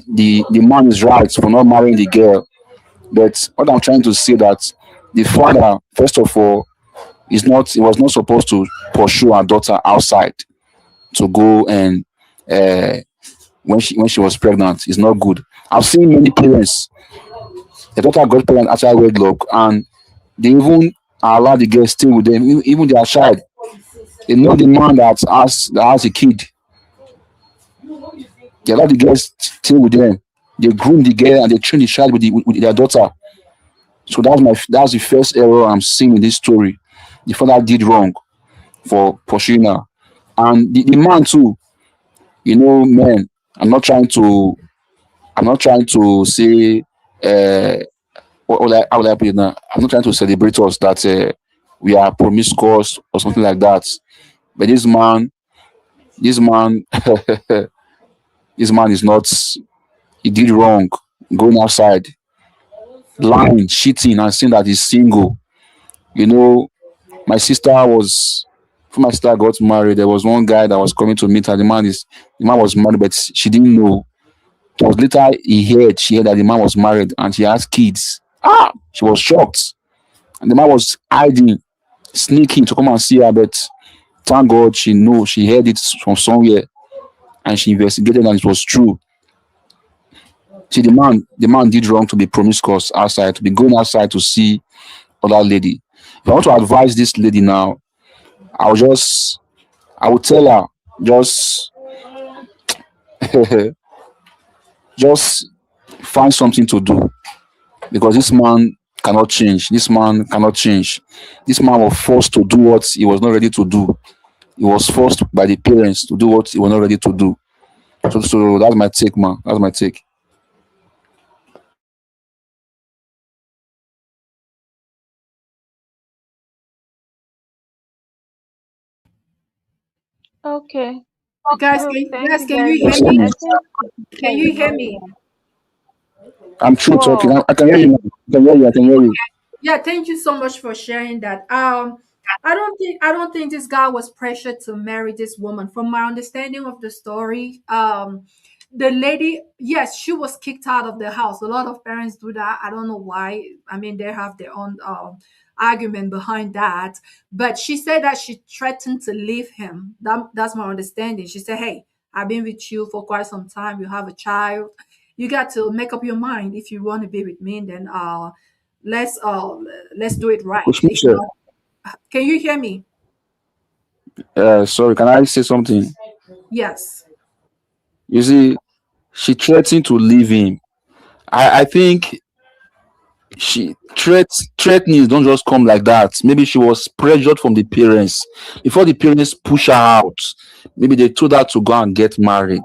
[SPEAKER 6] the man is right for not marrying the girl, but what I'm trying to say that the father, first of all, he was not supposed to pursue our daughter outside to go and uh, when she was pregnant. It's not good. I've seen many parents, the daughter got pregnant outside wedlock, and they even allow the girl stay with them, even their child. They know the man that has a kid. They allow the girl stay with them. They groom the girl and they train the child with their daughter. So that's the first error I'm seeing in this story. The father did wrong for pursuing her, and the man too. You know, man. I'm not trying to say how will I put it now? I'm not trying to celebrate us that we are promiscuous or something like that. But this man, this man is not. He did wrong, going outside, lying, cheating, and saying that he's single. You know, my sister was. Before my sister got married, there was one guy that was coming to meet her. The man was married, but she didn't know. It was later she heard that the man was married and she has kids. She was shocked. And the man was hiding, sneaking to come and see her, but thank God she heard it from somewhere and she investigated and it was true. See, the man did wrong to be promiscuous outside, to be going outside to see other lady. If I want to advise this lady now, I'll just I will tell her just just find something to do because this man cannot change. This man cannot change. This man was forced to do what he was not ready to do. He was forced by the parents to do what he was not ready to do. So that's my take, man. That's my take.
[SPEAKER 3] Okay.
[SPEAKER 1] Guys,
[SPEAKER 3] Oh, thank
[SPEAKER 1] guys,
[SPEAKER 3] you
[SPEAKER 1] can
[SPEAKER 3] very
[SPEAKER 1] you hear
[SPEAKER 3] much.
[SPEAKER 6] Listen,
[SPEAKER 1] me?
[SPEAKER 3] I think
[SPEAKER 1] Can
[SPEAKER 3] Peter is
[SPEAKER 1] you hear
[SPEAKER 3] not
[SPEAKER 1] me?
[SPEAKER 3] here.
[SPEAKER 6] I'm true talking.
[SPEAKER 3] Wow.
[SPEAKER 6] I can hear you. Now. I can hear you. I can hear you.
[SPEAKER 1] Yeah, thank you so much for sharing that. I don't think this guy was pressured to marry this woman. From my understanding of the story, the lady, yes, she was kicked out of the house. A lot of parents do that. I don't know why. I mean, they have their own argument behind that. But she said that she threatened to leave him. That's my understanding. She said, "Hey, I've been with you for quite some time. You have a child. You got to make up your mind if you want to be with me. Then let's uh let's do it right.
[SPEAKER 6] Coach
[SPEAKER 1] If
[SPEAKER 6] Michelle,
[SPEAKER 1] not, can you hear me?
[SPEAKER 6] sorry, can I say something?
[SPEAKER 1] Yes.
[SPEAKER 6] You see, she threatened to leave him. I think threatening don't just come like that. Maybe she was pressured from the parents. Before the parents push her out, maybe they told her to go and get married.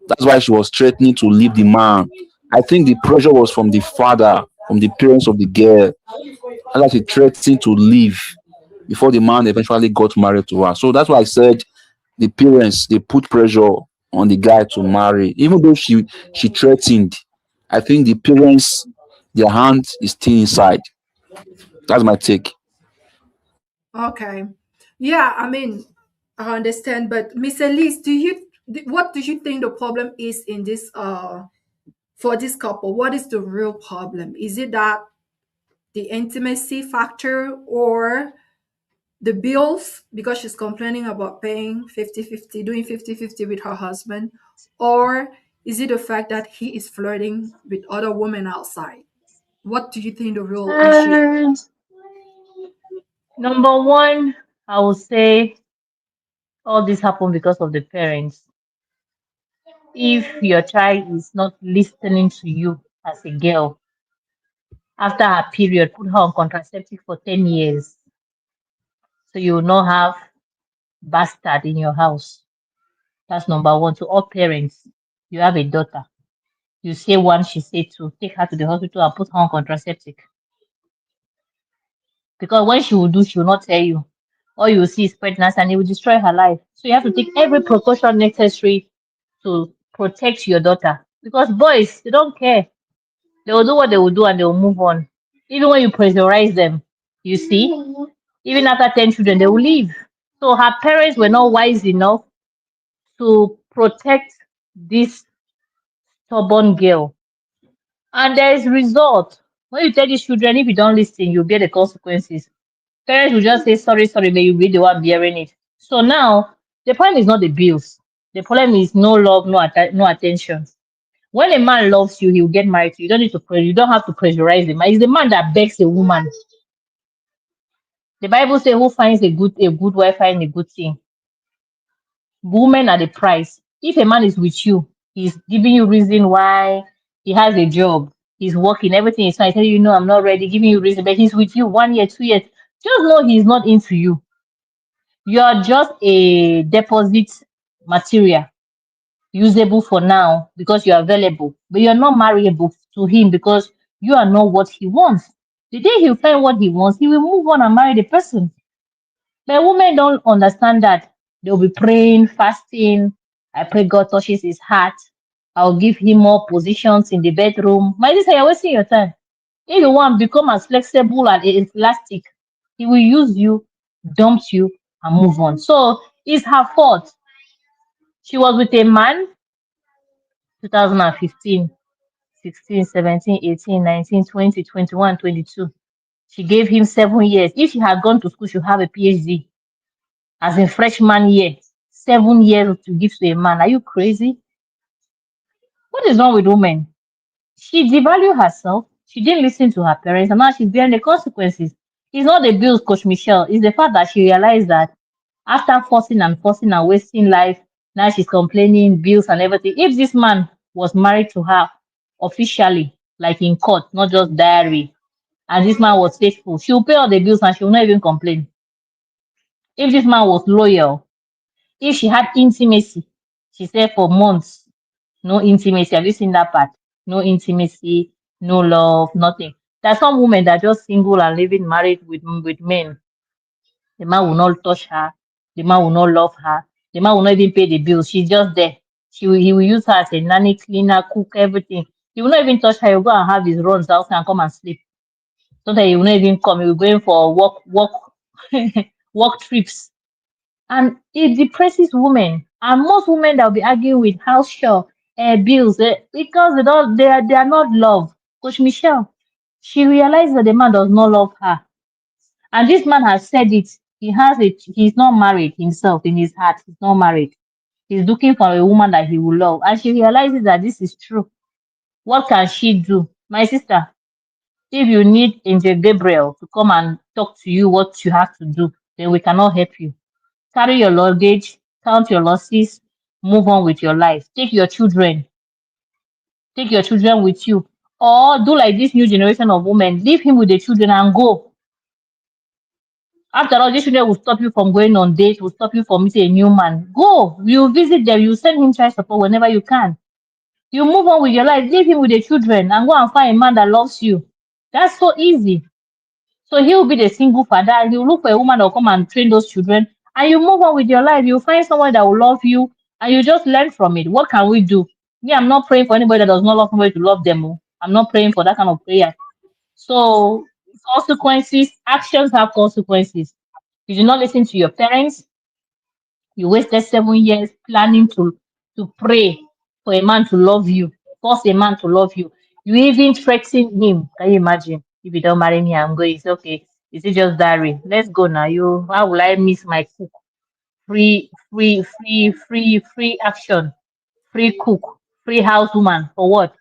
[SPEAKER 6] That's why she was threatening to leave the man. I think the pressure was from the father, from the parents of the girl. That's why she threatened to leave before the man eventually got married to her. So that's why I said the parents they put pressure on the guy to marry, even though she threatened. I think the parents, their hand is still inside. That's my take.
[SPEAKER 1] Okay. Yeah, I mean, I understand, but Miss Elise, what do you think the problem is in this for this couple? What is the real problem? Is it that the intimacy factor or the bills because she's complaining about paying 50-50, doing 50-50 with her husband? Or is it the fact that he is flirting with other women outside? What do you think the real issue?
[SPEAKER 5] Um, Number one, I would say all this happened because of the parents. If your child is not listening to you as a girl, after her period, put her on contraceptive for 10 years. So you will not have bastard in your house. That's number one. To all parents, you have a daughter. You say one, she say two. Take her to the hospital and put her on contraceptive. Because when she will do, she will not tell you. All you will see is pregnancy and it will destroy her life. So you have to take every precaution necessary to protect your daughter. Because boys, they don't care. They will do what they will do and they will move on. Even when you pressurize them, you see, even after 10 children, they will leave. So her parents were not wise enough to protect this stubborn girl. And there is result. When you tell these children, if you don't listen, you'll bear the consequences. Parents will just say, sorry, sorry, but you'll be the one bearing it. So now, the problem is not the bills. The problem is no love, no attention. When a man loves you, he will get married to you. You don't need to you don't have to pressurize him. It's the man that begs a woman. The Bible says, "Who finds a good wife finds a good thing." Women are the price. If a man is with you, he's giving you reason why he has a job, he's working, everything is fine. Tell you, I'm not ready, giving you reason, but he's with you 1 year, 2 years. Just know he's not into you. You're just a deposit material, usable for now because you're available, but you're not marriable to him because you are not what he wants. The day he'll find what he wants, he will move on and marry the person. But women don't understand that. They'll be praying, fasting. I pray God touches his heart. I'll give him more positions in the bedroom. My sister, you're wasting your time. If you want to become as flexible and elastic, he will use you, dump you, and move on. So it's her fault. She was with a man 2015, 16, 17, 18, 19, 20, 21, 22. She gave him 7 years. If she had gone to school, she'd have a PhD. As a freshman year, 7 years to give to a man. Are you crazy? What is wrong with women? She devalued herself. She didn't listen to her parents, and now she's bearing the consequences. It's not the bills, Coach Michelle. It's the fact that she realized that after forcing and wasting life, now she's complaining, bills and everything. If this man was married to her officially, like in court, not just diary, and this man was faithful, she'll pay all the bills and she'll not even complain. If this man was loyal, if she had intimacy, she said for months, no intimacy. Have you seen that part? No intimacy, no love, nothing. There's some women that are just single and living married with men. The man will not touch her. The man will not love her. The man will not even pay the bills. She's just there. He will use her as a nanny, cleaner, cook, everything. He will not even touch her. He'll go and have his runs out and come and sleep. Sometimes he will not even come. He will go in for work trips, and it depresses women. And most women that will be arguing with house share, bills, because they are not loved. Coach Michelle, she realized that the man does not love her, and this man has said it. He's not married himself in his heart. He's not married. He's looking for a woman that he will love, and she realizes that this is true. What can she do, my sister? If you need Angel Gabriel to come and talk to you what you have to do, then we cannot help you. Carry your luggage, count your losses, move on with your life. Take your children with you. Or do like this new generation of women, leave him with the children and go. After all, these children will stop you from going on dates, will stop you from meeting a new man. Go. You visit them, you send him child support whenever you can. You move on with your life, leave him with the children and go and find a man that loves you. That's so easy. So he'll be the single father. He'll look for a woman that will come and train those children. And you move on with your life. You find someone that will love you and you just learn from it. What can we do? Me, I'm not praying for anybody that does not love somebody to love them. Oh. I'm not praying for that kind of prayer. So consequences, actions have consequences. You do not listen to your parents. You wasted 7 years planning to pray for a man to love you, force a man to love you. You even threaten him. Can you imagine? If you don't marry me, I'm going. It's okay. Is it just diary? Let's go now. You, how will I miss my cook? Free action, free cook, free housewoman. For what?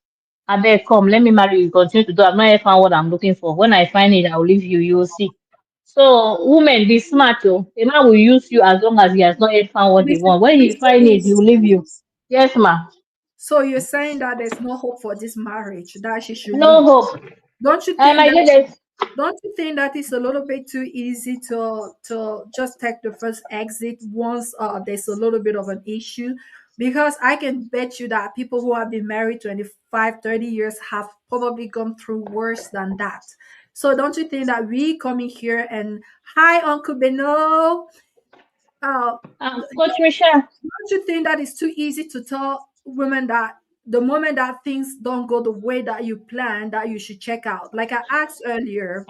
[SPEAKER 5] I beg, come, let me marry you. Continue to do. I've not yet found what I'm looking for. When I find it, I'll leave you. You will see. So, women, be smart. Oh. A man will use you as long as he has not yet found what he
[SPEAKER 1] Mr.
[SPEAKER 5] wants. When he
[SPEAKER 1] Mr.
[SPEAKER 5] find it, he
[SPEAKER 1] Liz,
[SPEAKER 5] will leave you. Yes, ma.
[SPEAKER 1] so you're saying that there's no hope for this marriage, that she should
[SPEAKER 5] No
[SPEAKER 1] leave.
[SPEAKER 5] hope.
[SPEAKER 1] Don't you
[SPEAKER 5] And
[SPEAKER 1] think
[SPEAKER 5] I
[SPEAKER 1] that
[SPEAKER 5] did it.
[SPEAKER 1] don't you think that it's a little bit too easy to just take the first exit once there's a little bit of an issue? Because I can bet you that people who have been married 25, 30 years have probably gone through worse than that. So don't you think that we coming here and hi Uncle Beno, uh
[SPEAKER 5] Coach Michelle.
[SPEAKER 1] don't you think that it's too easy to tell women that the moment that things don't go the way that you plan, that you should check out. Like I asked earlier,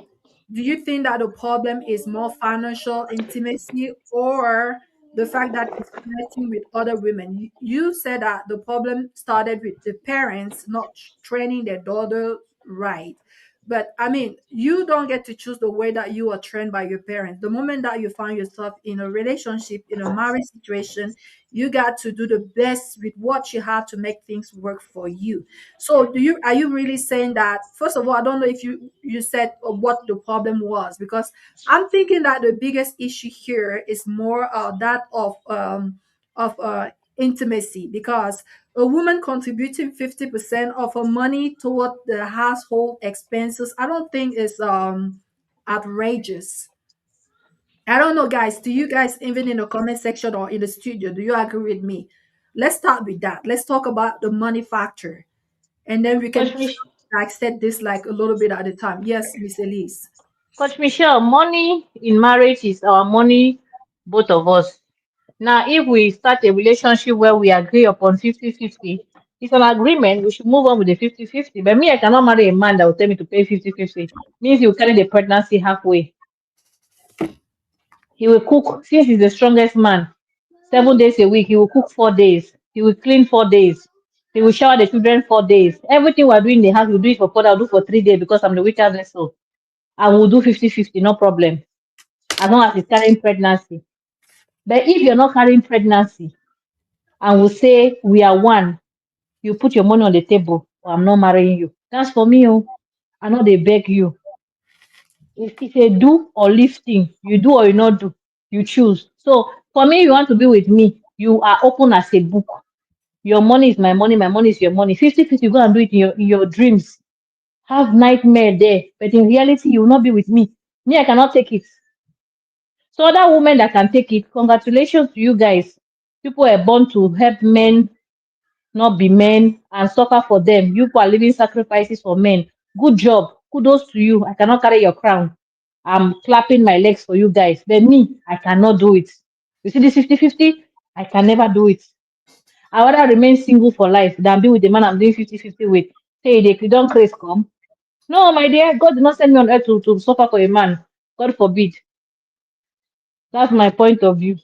[SPEAKER 1] do you think that the problem is more financial intimacy or the fact that he's flirting with other women? You said that the problem started with the parents not training their daughter right. But I mean, you don't get to choose the way that you are trained by your parents. The moment that you find yourself in a relationship, in a marriage situation, you got to do the best with what you have to make things work for you. So do you are you really saying that, first of all, I don't know if you said what the problem was, because I'm thinking that the biggest issue here is more that of intimacy, because a woman contributing 50% of her money toward the household expenses, I don't think is outrageous. I don't know, guys. Do you guys, even in the comment section or in the studio, do you agree with me? Let's start with that. Let's talk about the money factor, and then we
[SPEAKER 5] Coach
[SPEAKER 1] can
[SPEAKER 5] Mich-
[SPEAKER 1] like set this like a little bit at a time. Yes, Miss Elise.
[SPEAKER 5] Coach Michelle, money in marriage is our money, both of us. Now, if we start a relationship where we agree upon 50-50, it's an agreement, we should move on with the 50-50. But me, I cannot marry a man that will tell me to pay 50-50. Means you carry the pregnancy halfway. He will cook, since he's the strongest man, 7 days a week, he will cook 4 days. He will clean 4 days. He will shower the children 4 days. Everything we're doing in the house, we'll do it for 4 days, I'll do for 3 days because I'm the weaker vessel. I will do 50-50, no problem. As long as he's carrying pregnancy. But if you're not carrying pregnancy and we say we are one, you put your money on the table, or I'm not marrying you. That's for me. Oh. I know they beg you. It's a do or leave thing. You do or you not do. You choose. So for me, you want to be with me, you are open as a book. Your money is my money is your money. 50-50, go and do it in your dreams. Have nightmare there. But in reality, you will not be with me. Me, I cannot take it. So other women that can take it, congratulations to you guys. People are born to help men not be men and suffer for them. You people are living sacrifices for men. Good job. Kudos to you. I cannot carry your crown. I'm clapping my legs for you guys. But me, I cannot do it. You see this 50-50? I can never do it. I rather remain single for life than be with the man I'm doing 50-50 with. Say, they don't craze come. No, my dear, God did not send me on earth to suffer for a man. God forbid. That's my point of view.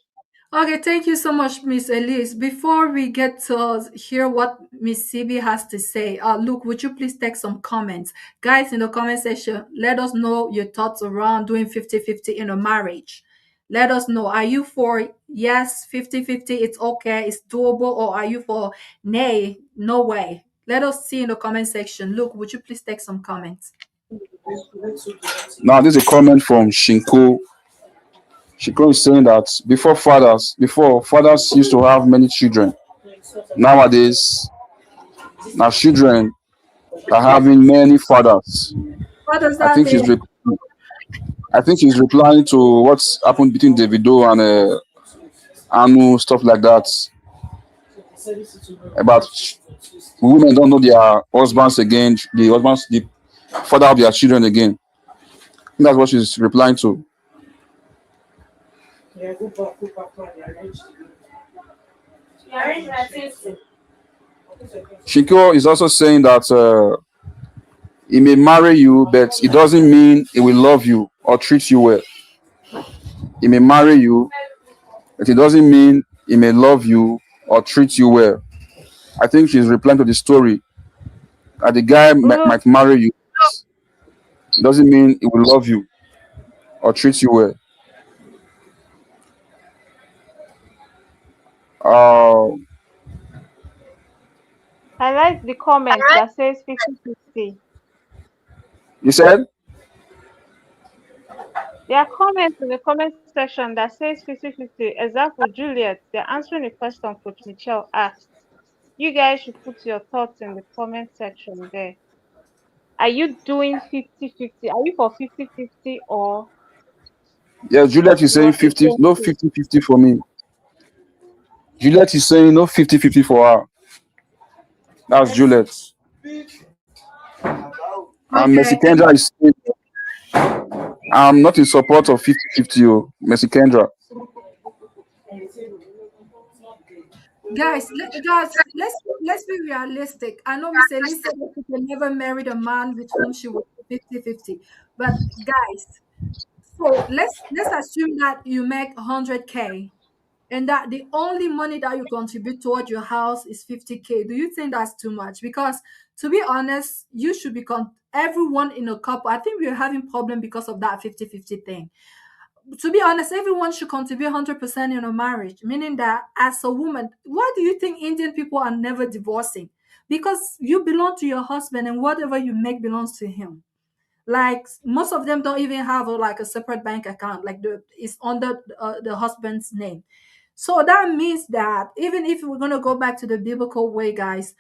[SPEAKER 1] Okay, thank you so much, Miss Elise. Before we get to hear what Miss CB has to say, Luke, would you please take some comments? Guys, in the comment section, let us know your thoughts around doing 50-50 in a marriage. Let us know. Are you for yes, 50-50, it's okay, it's doable, or are you for nay, no way? Let us see in the comment section. Luke, would you please take some comments?
[SPEAKER 6] Now, this is a comment from Shinko. Shinko is saying that before fathers used to have many children. Nowadays, now children are having many fathers.
[SPEAKER 1] What does
[SPEAKER 6] I
[SPEAKER 1] that
[SPEAKER 6] think
[SPEAKER 1] mean?
[SPEAKER 6] she's I think she's replying to what's happened between Davido and Anu, stuff like that. About women don't know their husbands again, the father of their children again. That's what she's replying to. Shiko is also saying that he may marry you, but it doesn't mean he will love you or treat you well. He may marry you, but it doesn't mean he may love you or treat you well. I think she's replying to the story that the guy
[SPEAKER 3] Look,
[SPEAKER 6] might marry you. It doesn't mean he will love you or treat you well. Uh,
[SPEAKER 3] I like the comment that says 50-50.
[SPEAKER 6] you said?
[SPEAKER 3] There are comments in the comment section that says 50-50. Example, Juliet, they're answering a question Coach Michelle asked. You guys should put your thoughts in the comment section there. Are you doing 50-50? Are you for 50-50 or
[SPEAKER 6] Yes, Juliet is saying
[SPEAKER 3] you're
[SPEAKER 6] 50, no
[SPEAKER 3] against it?
[SPEAKER 6] 50-50 for me. Juliet is saying no 50-50 for her. That's Juliet. And Mercy
[SPEAKER 1] Okay.
[SPEAKER 6] Kendra is saying, I'm not in support of 50-50. Oh, Mercy Kendra.
[SPEAKER 1] Guys, let's be realistic. I know Miss Elise said that she can never married a man with whom she was 50-50. But guys, so let's assume that you make 100K and that the only money that you contribute toward your house is 50K. Do you think that's too much? Because to be honest, you should be everyone in a couple. I think we're having problem because of that 50-50 thing. To be honest, everyone should contribute 100% in a marriage, meaning that as a woman, why do you think Indian people are never divorcing? Because you belong to your husband and whatever you make belongs to him. Like most of them don't even have like a separate bank account, like it's under the husband's name. So that means that even if we're going to go back to the biblical way, guys,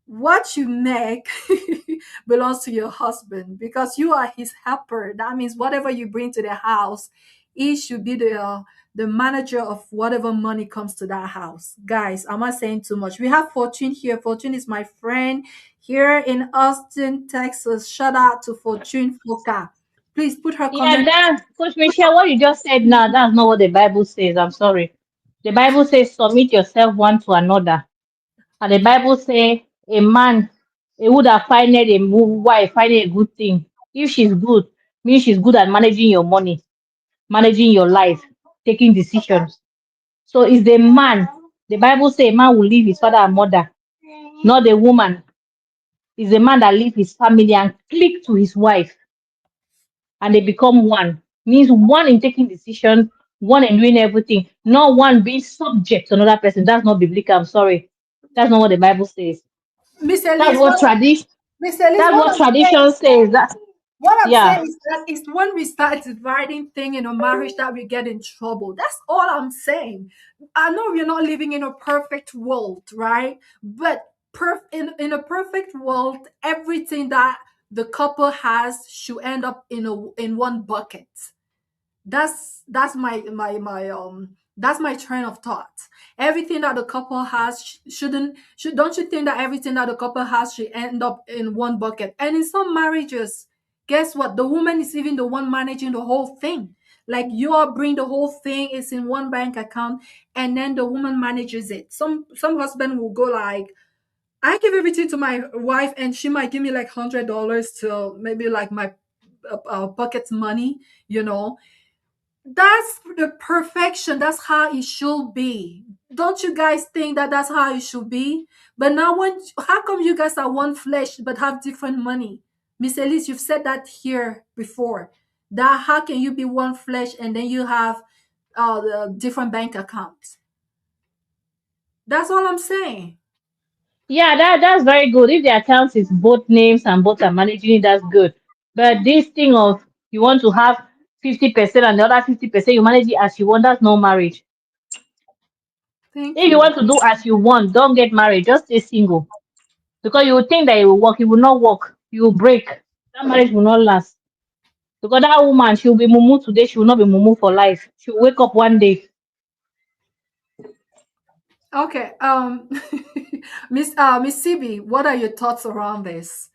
[SPEAKER 1] what you make belongs to your husband because you are his helper. That means whatever you bring to the house, he should be the manager of whatever money comes to that house. Guys, I'm not saying too much. We have Fortune here. Fortune is my friend here in Austin, Texas. Shout out to Fortune Foka. Please put her
[SPEAKER 5] Yeah,
[SPEAKER 1] comment.
[SPEAKER 5] that Coach Michelle, what you just said now, that's not what the Bible says. I'm sorry. The Bible says submit yourself one to another. And the Bible says a man he would have finded a wife, finding a good thing. If she's good, means she's good at managing your money, managing your life, taking decisions. So it's the man. The Bible says a man will leave his father and mother, not the woman. It's the man that leave his family and click to his wife, and they become one. Means one in taking decisions, one in doing everything, not one being subject to another person. That's not biblical. I'm sorry. That's not what the Bible says.
[SPEAKER 1] Miss
[SPEAKER 5] That's
[SPEAKER 1] Elise,
[SPEAKER 5] what tradition.
[SPEAKER 1] Miss Elise,
[SPEAKER 5] That's
[SPEAKER 1] what
[SPEAKER 5] what
[SPEAKER 1] I'm saying
[SPEAKER 5] tradition
[SPEAKER 1] is that
[SPEAKER 5] says. That
[SPEAKER 1] what I'm
[SPEAKER 5] yeah,
[SPEAKER 1] saying is that it's when we start dividing thing in a marriage that we get in trouble. That's all I'm saying. I know we're not living in a perfect world, right? But in a perfect world, everything that the couple has should end up in one bucket. That's that's my train of thought. Everything that the couple has shouldn't should don't you think that everything that the couple has should end up in one bucket? And in some marriages, guess what, the woman is even the one managing the whole thing. Like you all bring the whole thing, it's in one bank account, and then the woman manages it. Some husband will go like, I give everything to my wife and she might give me like $100 to maybe like my pocket money, you know. That's the perfection. That's how it should be. Don't you guys think that that's how it should be? But now, how come you guys are one flesh but have different money? Miss Elise, you've said that here before. That how can you be one flesh and then you have the different bank accounts? That's all I'm saying.
[SPEAKER 5] yeah, that's very good. If the account is both names and both are managing it, that's good. But this thing of you want to have 50% and the other 50% you manage it as you want, that's no marriage.
[SPEAKER 1] Thank
[SPEAKER 5] If you
[SPEAKER 1] you.
[SPEAKER 5] want to do as you want, don't get married. Just stay single. Because you will think that it will work, it will not work. You will break. That marriage will not last. Because that woman, she will be mumu today, she will not be mumu for life. She will wake up one day.
[SPEAKER 1] Okay. Miss CB, what are your thoughts around this?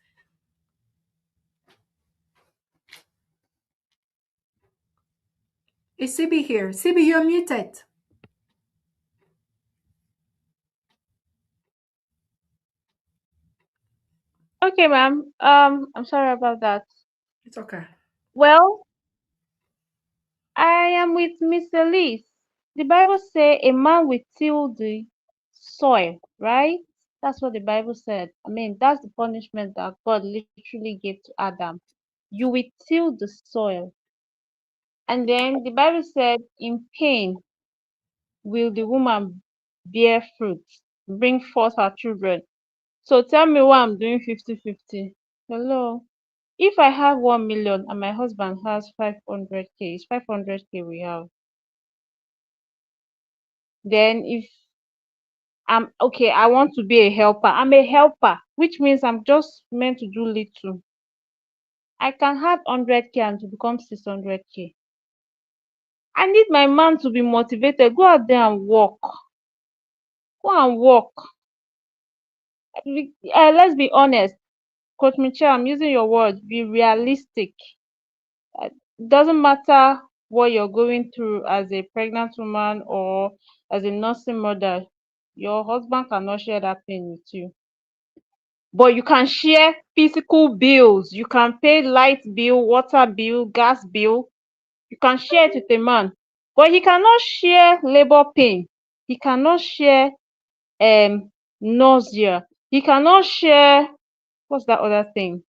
[SPEAKER 1] Is CB here? CB, you're muted.
[SPEAKER 3] Okay, ma'am. I'm sorry about that.
[SPEAKER 1] It's okay.
[SPEAKER 3] Well, I am with Miss Elise. The Bible say a man will till the soil, right? That's what the Bible said. I mean, that's the punishment that God literally gave to Adam. You will till the soil. And then the Bible said, in pain will the woman bear fruit, bring forth her children. So tell me why I'm doing 50-50. Hello. If I have 1 million and my husband has 500K, it's 500K we have. Then if I'm okay, I want to be a helper. I'm a helper, which means I'm just meant to do little. I can have 100K and to become 600K. I need my man to be motivated. Go out there and work. Go and work. Let's be honest. Coach Michelle, I'm using your words. Be realistic. It doesn't matter what you're going through as a pregnant woman or as a nursing mother. Your husband cannot share that pain with you. But you can share physical bills. You can pay light bill, water bill, gas bill. You can share it with a man. But he cannot share labor pain. He cannot share nausea. He cannot share, what's that other thing?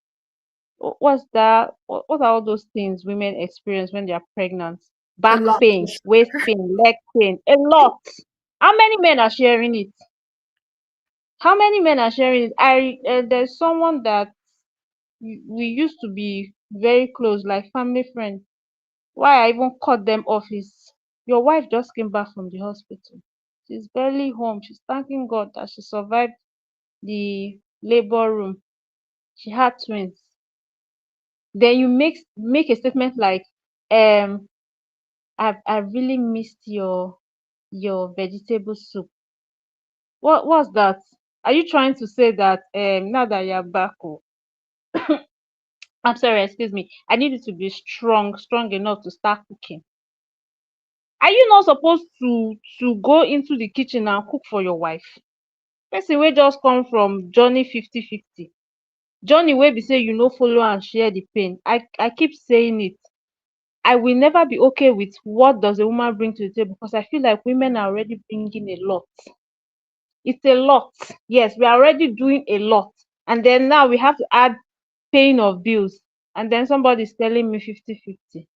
[SPEAKER 3] What's that? What are all those things women experience when they are pregnant?
[SPEAKER 1] A
[SPEAKER 3] Back
[SPEAKER 1] lot.
[SPEAKER 3] pain, waist pain, leg pain, a lot. How many men are sharing it? How many men are sharing it? There's someone that we used to be very close, like family friends. Why I even cut them off is your wife just came back from the hospital. She's barely home. She's thanking God that she survived the labor room. She had twins. Then you make a statement like, um, I really missed your vegetable soup. What's that? Are you trying to say that now that you're back, oh, I'm sorry, excuse me, I need you to be strong enough to start cooking? Are you not supposed to go into the kitchen and cook for your wife? Person wey just come from journey 50-50, journey wey be say you no follow and share the pain. I keep saying it. I will never be okay with what does a woman bring to the table, because I feel like women are already bringing a lot. It's a lot. Yes, we are already doing a lot. And then now we have to add paying of bills. And then somebody's telling me 50-50.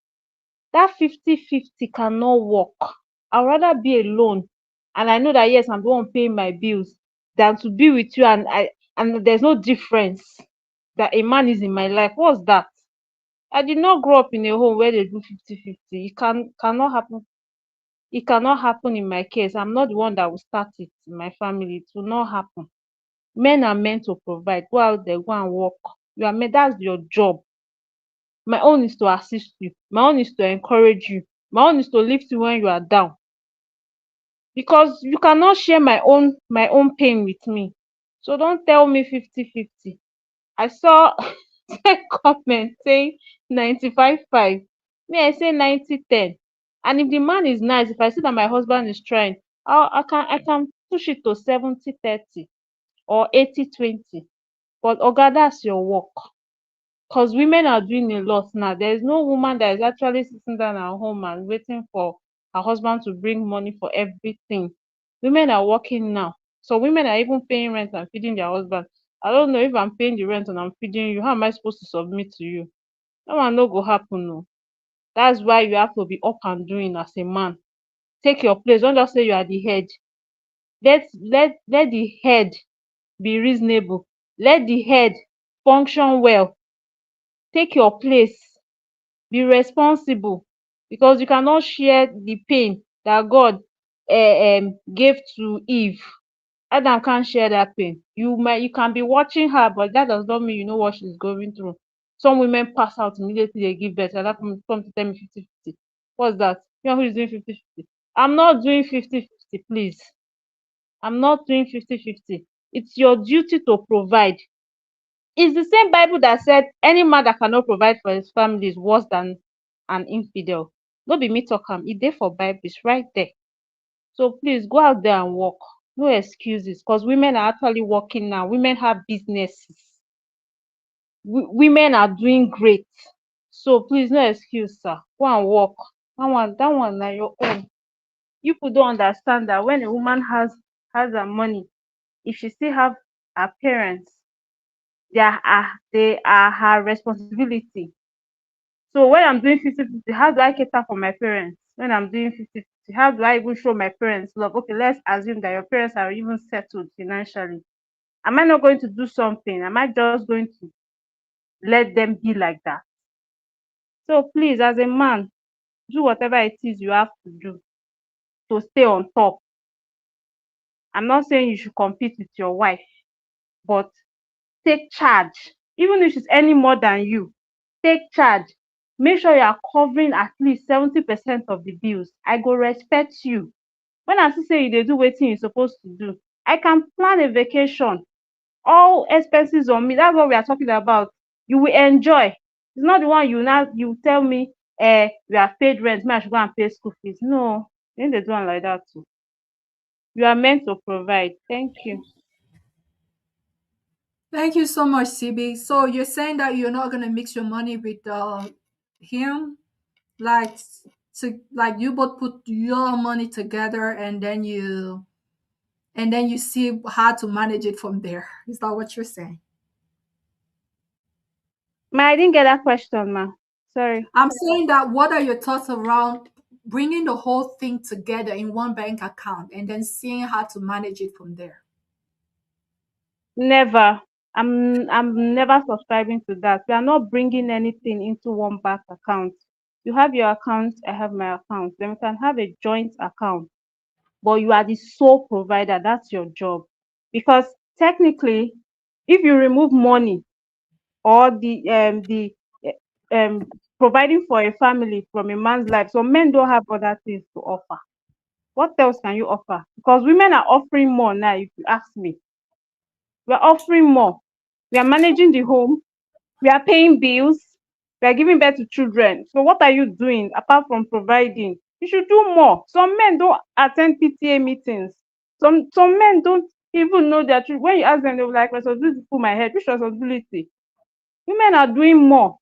[SPEAKER 3] That 50-50 cannot work. I'd rather be alone. And I know that yes, I'm the one paying my bills than to be with you and there's no difference that a man is in my life. What's that? I did not grow up in a home where they do 50-50. Cannot happen. It cannot happen in my case. I'm not the one that will start it in my family. It will not happen. Men are meant to provide. Go out there, go and work. You are meant, that's your job. My own is to assist you. My own is to encourage you. My own is to lift you when you are down. Because you cannot share my own pain with me. So don't tell me 50-50. I saw a comment saying 95-5. Me, I say 90-10. And if the man is nice, if I see that my husband is trying, I can push it to 70-30 or 80-20. But oga, that's your work. Because women are doing a lot now. There is no woman that is actually sitting down at home and waiting for her husband to bring money for everything. Women are working now. So women are even paying rent and feeding their husband. I don't know, if I'm paying the rent and I'm feeding you, how am I supposed to submit to you? That one no go happen. No. That's why you have to be up and doing as a man. Take your place. Don't just say you are the head. Let the head be reasonable. Let the head function well. Take your place. Be responsible, because you cannot share the pain that God gave to Eve. Adam can't share that pain. You can be watching her, but that does not mean you know what she's going through. Some women pass out immediately they give birth, and that come to tell me 50-50. What's that? You know who is doing 50-50? I'm not doing 50-50, please. I'm not doing 50-50. It's your duty to provide. It's the same Bible that said any man that cannot provide for his family is worse than an infidel. No be me talk am, e dey for Bible, it's right there. So please go out there and work. No excuses, because women are actually working now. Women have businesses. Women are doing great. So please, no excuse, sir. Go and work. That one na your own. You people don't understand that when a woman has her money, if she still have her parents, they are her responsibility. So when I'm doing 50-50, how do I cater for my parents? When I'm doing 50-50, how do I even show my parents love? Okay, let's assume that your parents are even settled financially. Am I not going to do something? Am I just going to let them be like that? So please, as a man, do whatever it is you have to do to stay on top. I'm not saying you should compete with your wife, but take charge. Even if she's earning more than you, take charge. Make sure you are covering at least 70% of the bills. I go respect you. When I see say you dey do wetin you suppose to do, I can plan a vacation. All expenses on me. That's what we are talking about. You will enjoy. It's not the one you tell me we have paid rent, me I should go and pay school fees. No, you no dey do am like that too. You are meant to provide. Thank you.
[SPEAKER 1] Thank you so much, CB. So you're saying that you're not gonna mix your money with him, like like you both put your money together and then you see how to manage it from there. Is that what you're saying?
[SPEAKER 3] Ma, I didn't get that question, ma. Sorry.
[SPEAKER 1] I'm saying that what are your thoughts around bringing the whole thing together in one bank account and then seeing how to manage it from there?
[SPEAKER 3] Never. I'm never subscribing to that. We are not bringing anything into one bank account. You have your account, I have my account. Then we can have a joint account, but you are the sole provider. That's your job. Because technically, if you remove money or the eh, providing for a family from a man's life, so men don't have other things to offer. What else can you offer? Because women are offering more now, if you ask me. We're offering more. We are managing the home, we are paying bills, we are giving birth to children. So what are you doing apart from providing? You should do more. Some men don't attend PTA meetings. Some men don't even know their children. When you ask them, they'll be like, responsibility put my head. Which responsibility? Women are doing more.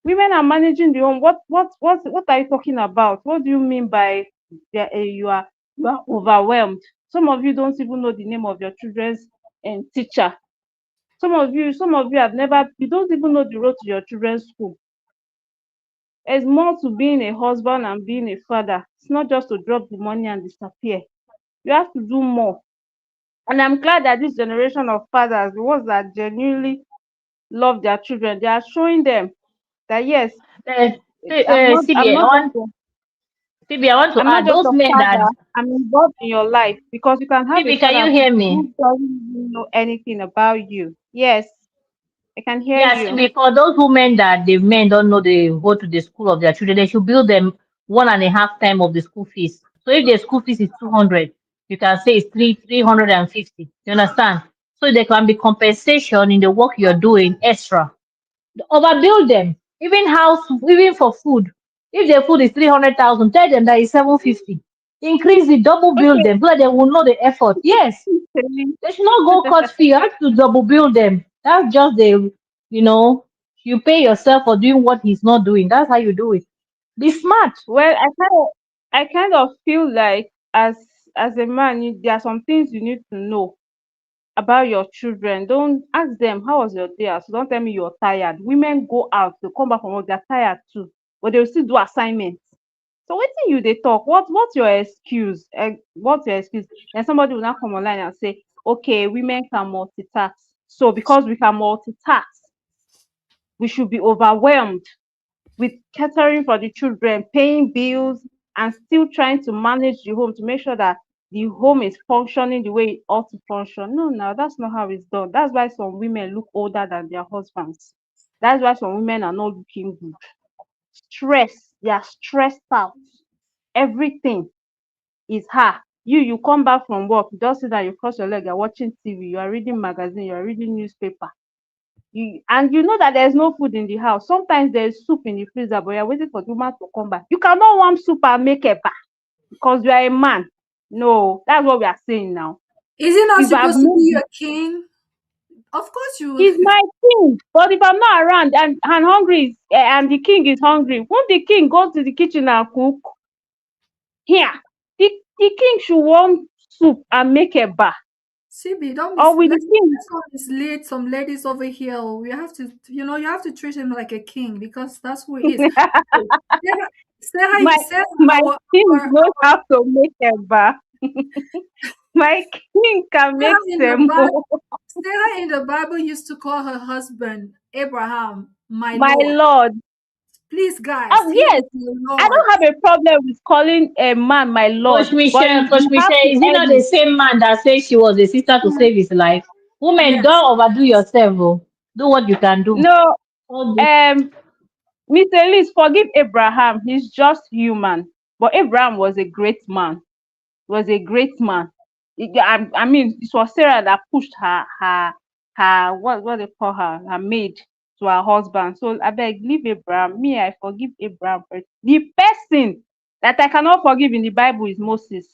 [SPEAKER 3] Women are managing the home. What are you talking about? What do you mean by you are overwhelmed? Some of you don't even know the name of your children's teacher. Some of you have never, you don't even know the road to your children's school. There's more to being a husband and being a father. It's not just to drop the money and disappear. You have to do more. And I'm glad that this generation of fathers, the ones that genuinely love their children, they are showing them that yes,
[SPEAKER 5] Uh,
[SPEAKER 3] I'm not I'm
[SPEAKER 5] CBA,
[SPEAKER 3] not just a,
[SPEAKER 5] CBA, I want to
[SPEAKER 3] I'm not
[SPEAKER 5] add
[SPEAKER 3] just
[SPEAKER 5] those
[SPEAKER 3] a
[SPEAKER 5] men that
[SPEAKER 3] father. I'm involved in your life because you can have a
[SPEAKER 5] CB, can you
[SPEAKER 3] father
[SPEAKER 5] hear me?
[SPEAKER 3] who doesn't even know anything about you. Yes, I can hear
[SPEAKER 5] Yeah,
[SPEAKER 3] you.
[SPEAKER 5] CB, for those women that the men don't know they go to the school of their children, they should bill them 1.5 times of the school fees. So if the school fees is 200, you can say it's 350. You understand? So there can be compensation in the work you're doing extra. Overbill them. Even house, even for food. If their food is 300,000, tell them that it's 750. Increase the double bill
[SPEAKER 3] Okay.
[SPEAKER 5] them so that they will know the effort. Yes, they should not go cut fee. You have to double bill them. That's just you know, you pay yourself for doing what he's not doing. That's how you do it. Be smart.
[SPEAKER 3] Well, I kind of feel like as a man, there are some things you need to know about your children. Don't ask them how was your day. So don't tell me you're tired. Women go out, they come back from work, they're tired too, but they'll still do assignments. So what do you they talk? What's your excuse? What's your excuse? And somebody will now come online and say, okay, women can multitask. So because we can multitask, we should be overwhelmed with catering for the children, paying bills, and still trying to manage the home to make sure that the home is functioning the way it ought to function. No, no, that's not how it's done. That's why some women look older than their husbands. That's why some women are not looking good. Stress, they are stressed out. Everything is her. You come back from work, you just sit down, you cross your leg, you're watching TV, you are reading magazine, you are reading newspaper. And you know that there's no food in the house. Sometimes there's soup in the freezer, but you're waiting for the woman to come back. You cannot warm soup and make a bath because you are a man. No, that's what we are saying now.
[SPEAKER 1] Is he not
[SPEAKER 3] If I've
[SPEAKER 1] supposed to be
[SPEAKER 3] known
[SPEAKER 1] your king? Of course you.
[SPEAKER 3] he's my king, but if I'm not around and hungry and the king is hungry, won't the king go to the kitchen and cook? Here, the king should warm soup and make a bath.
[SPEAKER 1] CB, don't
[SPEAKER 3] Or with the king,
[SPEAKER 1] let's not mislead some ladies over here. We have to, you have to treat him like a king because that's who he is. Sarah,
[SPEAKER 3] my
[SPEAKER 1] Sarah,
[SPEAKER 3] my king
[SPEAKER 1] our
[SPEAKER 3] knows how to make a bath. My king can
[SPEAKER 1] Sarah
[SPEAKER 3] make
[SPEAKER 1] in the Bible,
[SPEAKER 3] semo.
[SPEAKER 1] Sarah in the Bible used to call her husband Abraham, my
[SPEAKER 3] My
[SPEAKER 1] Lord.
[SPEAKER 3] lord.
[SPEAKER 1] Please, guys, he
[SPEAKER 3] Yes,
[SPEAKER 1] is the
[SPEAKER 3] I
[SPEAKER 1] Lord.
[SPEAKER 3] don't have a problem with calling a man my lord, but
[SPEAKER 5] Coach
[SPEAKER 3] you have
[SPEAKER 5] Michelle,
[SPEAKER 3] to
[SPEAKER 5] is it not
[SPEAKER 3] earn
[SPEAKER 5] the
[SPEAKER 3] it.
[SPEAKER 5] same man that said she was a sister to save his life? Women,
[SPEAKER 1] Yes.
[SPEAKER 5] don't overdo yourself. Oh. Do what you can do.
[SPEAKER 3] No,
[SPEAKER 5] All this.
[SPEAKER 3] um, Mr. Elise, forgive Abraham. He's just human. But Abraham was a great man. Was a great man. I mean, it was Sarah that pushed her what they call her maid to her husband. So I beg, leave Abraham. Me, I forgive Abraham. The person that I cannot forgive in the Bible is Moses.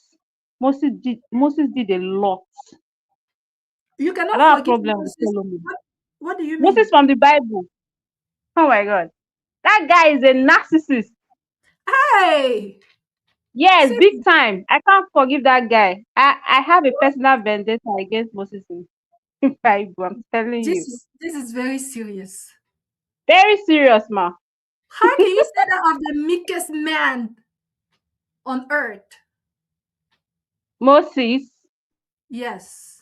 [SPEAKER 3] Moses did a lot.
[SPEAKER 1] You
[SPEAKER 3] I
[SPEAKER 1] cannot
[SPEAKER 3] don't have
[SPEAKER 1] forgive
[SPEAKER 3] problem with
[SPEAKER 1] Moses.
[SPEAKER 3] Solomon.
[SPEAKER 1] What do you
[SPEAKER 3] Moses
[SPEAKER 1] mean?
[SPEAKER 3] from the Bible. Oh my God, that guy is a narcissist.
[SPEAKER 1] Hey,
[SPEAKER 3] Yes, big
[SPEAKER 1] see,
[SPEAKER 3] time. I can't forgive that guy. I have a personal vendetta against Moses in Bible. I'm telling you,
[SPEAKER 1] this is very serious.
[SPEAKER 3] very serious, ma.
[SPEAKER 1] How can you say that of the meekest man on earth?
[SPEAKER 3] Moses,
[SPEAKER 1] Yes,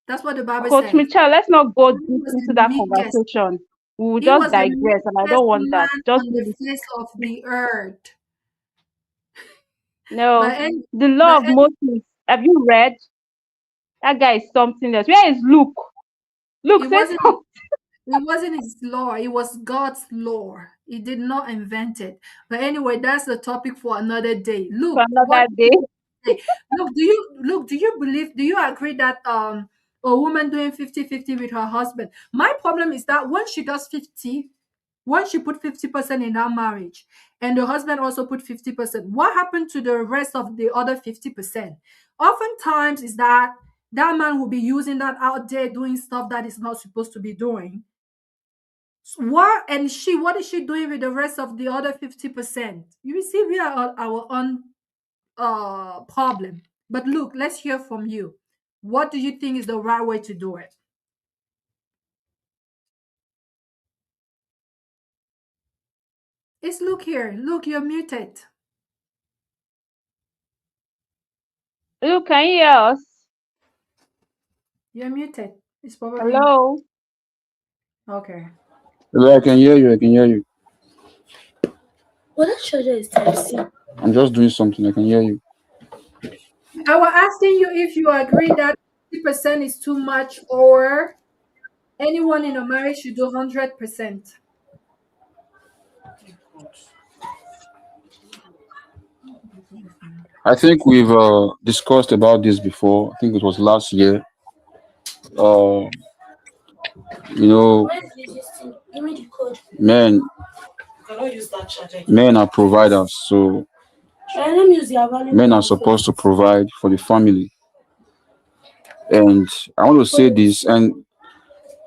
[SPEAKER 1] that's what the Bible
[SPEAKER 3] Coach
[SPEAKER 1] says.
[SPEAKER 3] Michelle, let's not go
[SPEAKER 1] He
[SPEAKER 3] deep
[SPEAKER 1] was the
[SPEAKER 3] into that
[SPEAKER 1] meekest.
[SPEAKER 3] conversation. We will
[SPEAKER 1] He
[SPEAKER 3] just
[SPEAKER 1] was the
[SPEAKER 3] digress, and I
[SPEAKER 1] meekest
[SPEAKER 3] don't want that.
[SPEAKER 1] man
[SPEAKER 3] Just
[SPEAKER 1] on
[SPEAKER 3] leave
[SPEAKER 1] the
[SPEAKER 3] it.
[SPEAKER 1] face of the earth.
[SPEAKER 3] No,
[SPEAKER 1] But any,
[SPEAKER 3] the law
[SPEAKER 1] but
[SPEAKER 3] of Moses. Have you read? That guy is something else. Where is Luke? Luke,
[SPEAKER 1] it
[SPEAKER 3] say
[SPEAKER 1] wasn't
[SPEAKER 3] something
[SPEAKER 1] it wasn't his law. It was God's law. He did not invent it. But anyway, that's the topic for another day.
[SPEAKER 3] for
[SPEAKER 1] Look, what
[SPEAKER 3] another day.
[SPEAKER 1] say. Do you agree that a woman doing 50-50 with her husband? My problem is that when she does 50, once she put 50% in her marriage and the husband also put 50%, what happened to the rest of the other 50%? Oftentimes is that man will be using that out there doing stuff that is not supposed to be doing. What is she doing with the rest of the other 50%? You see, we are on our own problem. But look, let's hear from you. What do you think is the right way to do it? It's Luke here. Look, you're muted.
[SPEAKER 3] Luke, can you hear us?
[SPEAKER 1] You're muted. It's probably
[SPEAKER 3] Hello.
[SPEAKER 1] okay.
[SPEAKER 6] Hello, I can hear you. I can hear you.
[SPEAKER 2] Well, that charger is type C.
[SPEAKER 6] I'm just doing something. I can hear you.
[SPEAKER 1] I was asking you if you agree that 50% is too much or anyone in a marriage should do 100%.
[SPEAKER 6] I think we've discussed about this before. I think it was last year. Uh, you know,
[SPEAKER 2] Where's this thing? Give me the code.
[SPEAKER 6] men men are providers, so
[SPEAKER 2] Let me use the available
[SPEAKER 6] men are
[SPEAKER 2] one
[SPEAKER 6] supposed to
[SPEAKER 2] first.
[SPEAKER 6] provide for the family. And I want to say this. And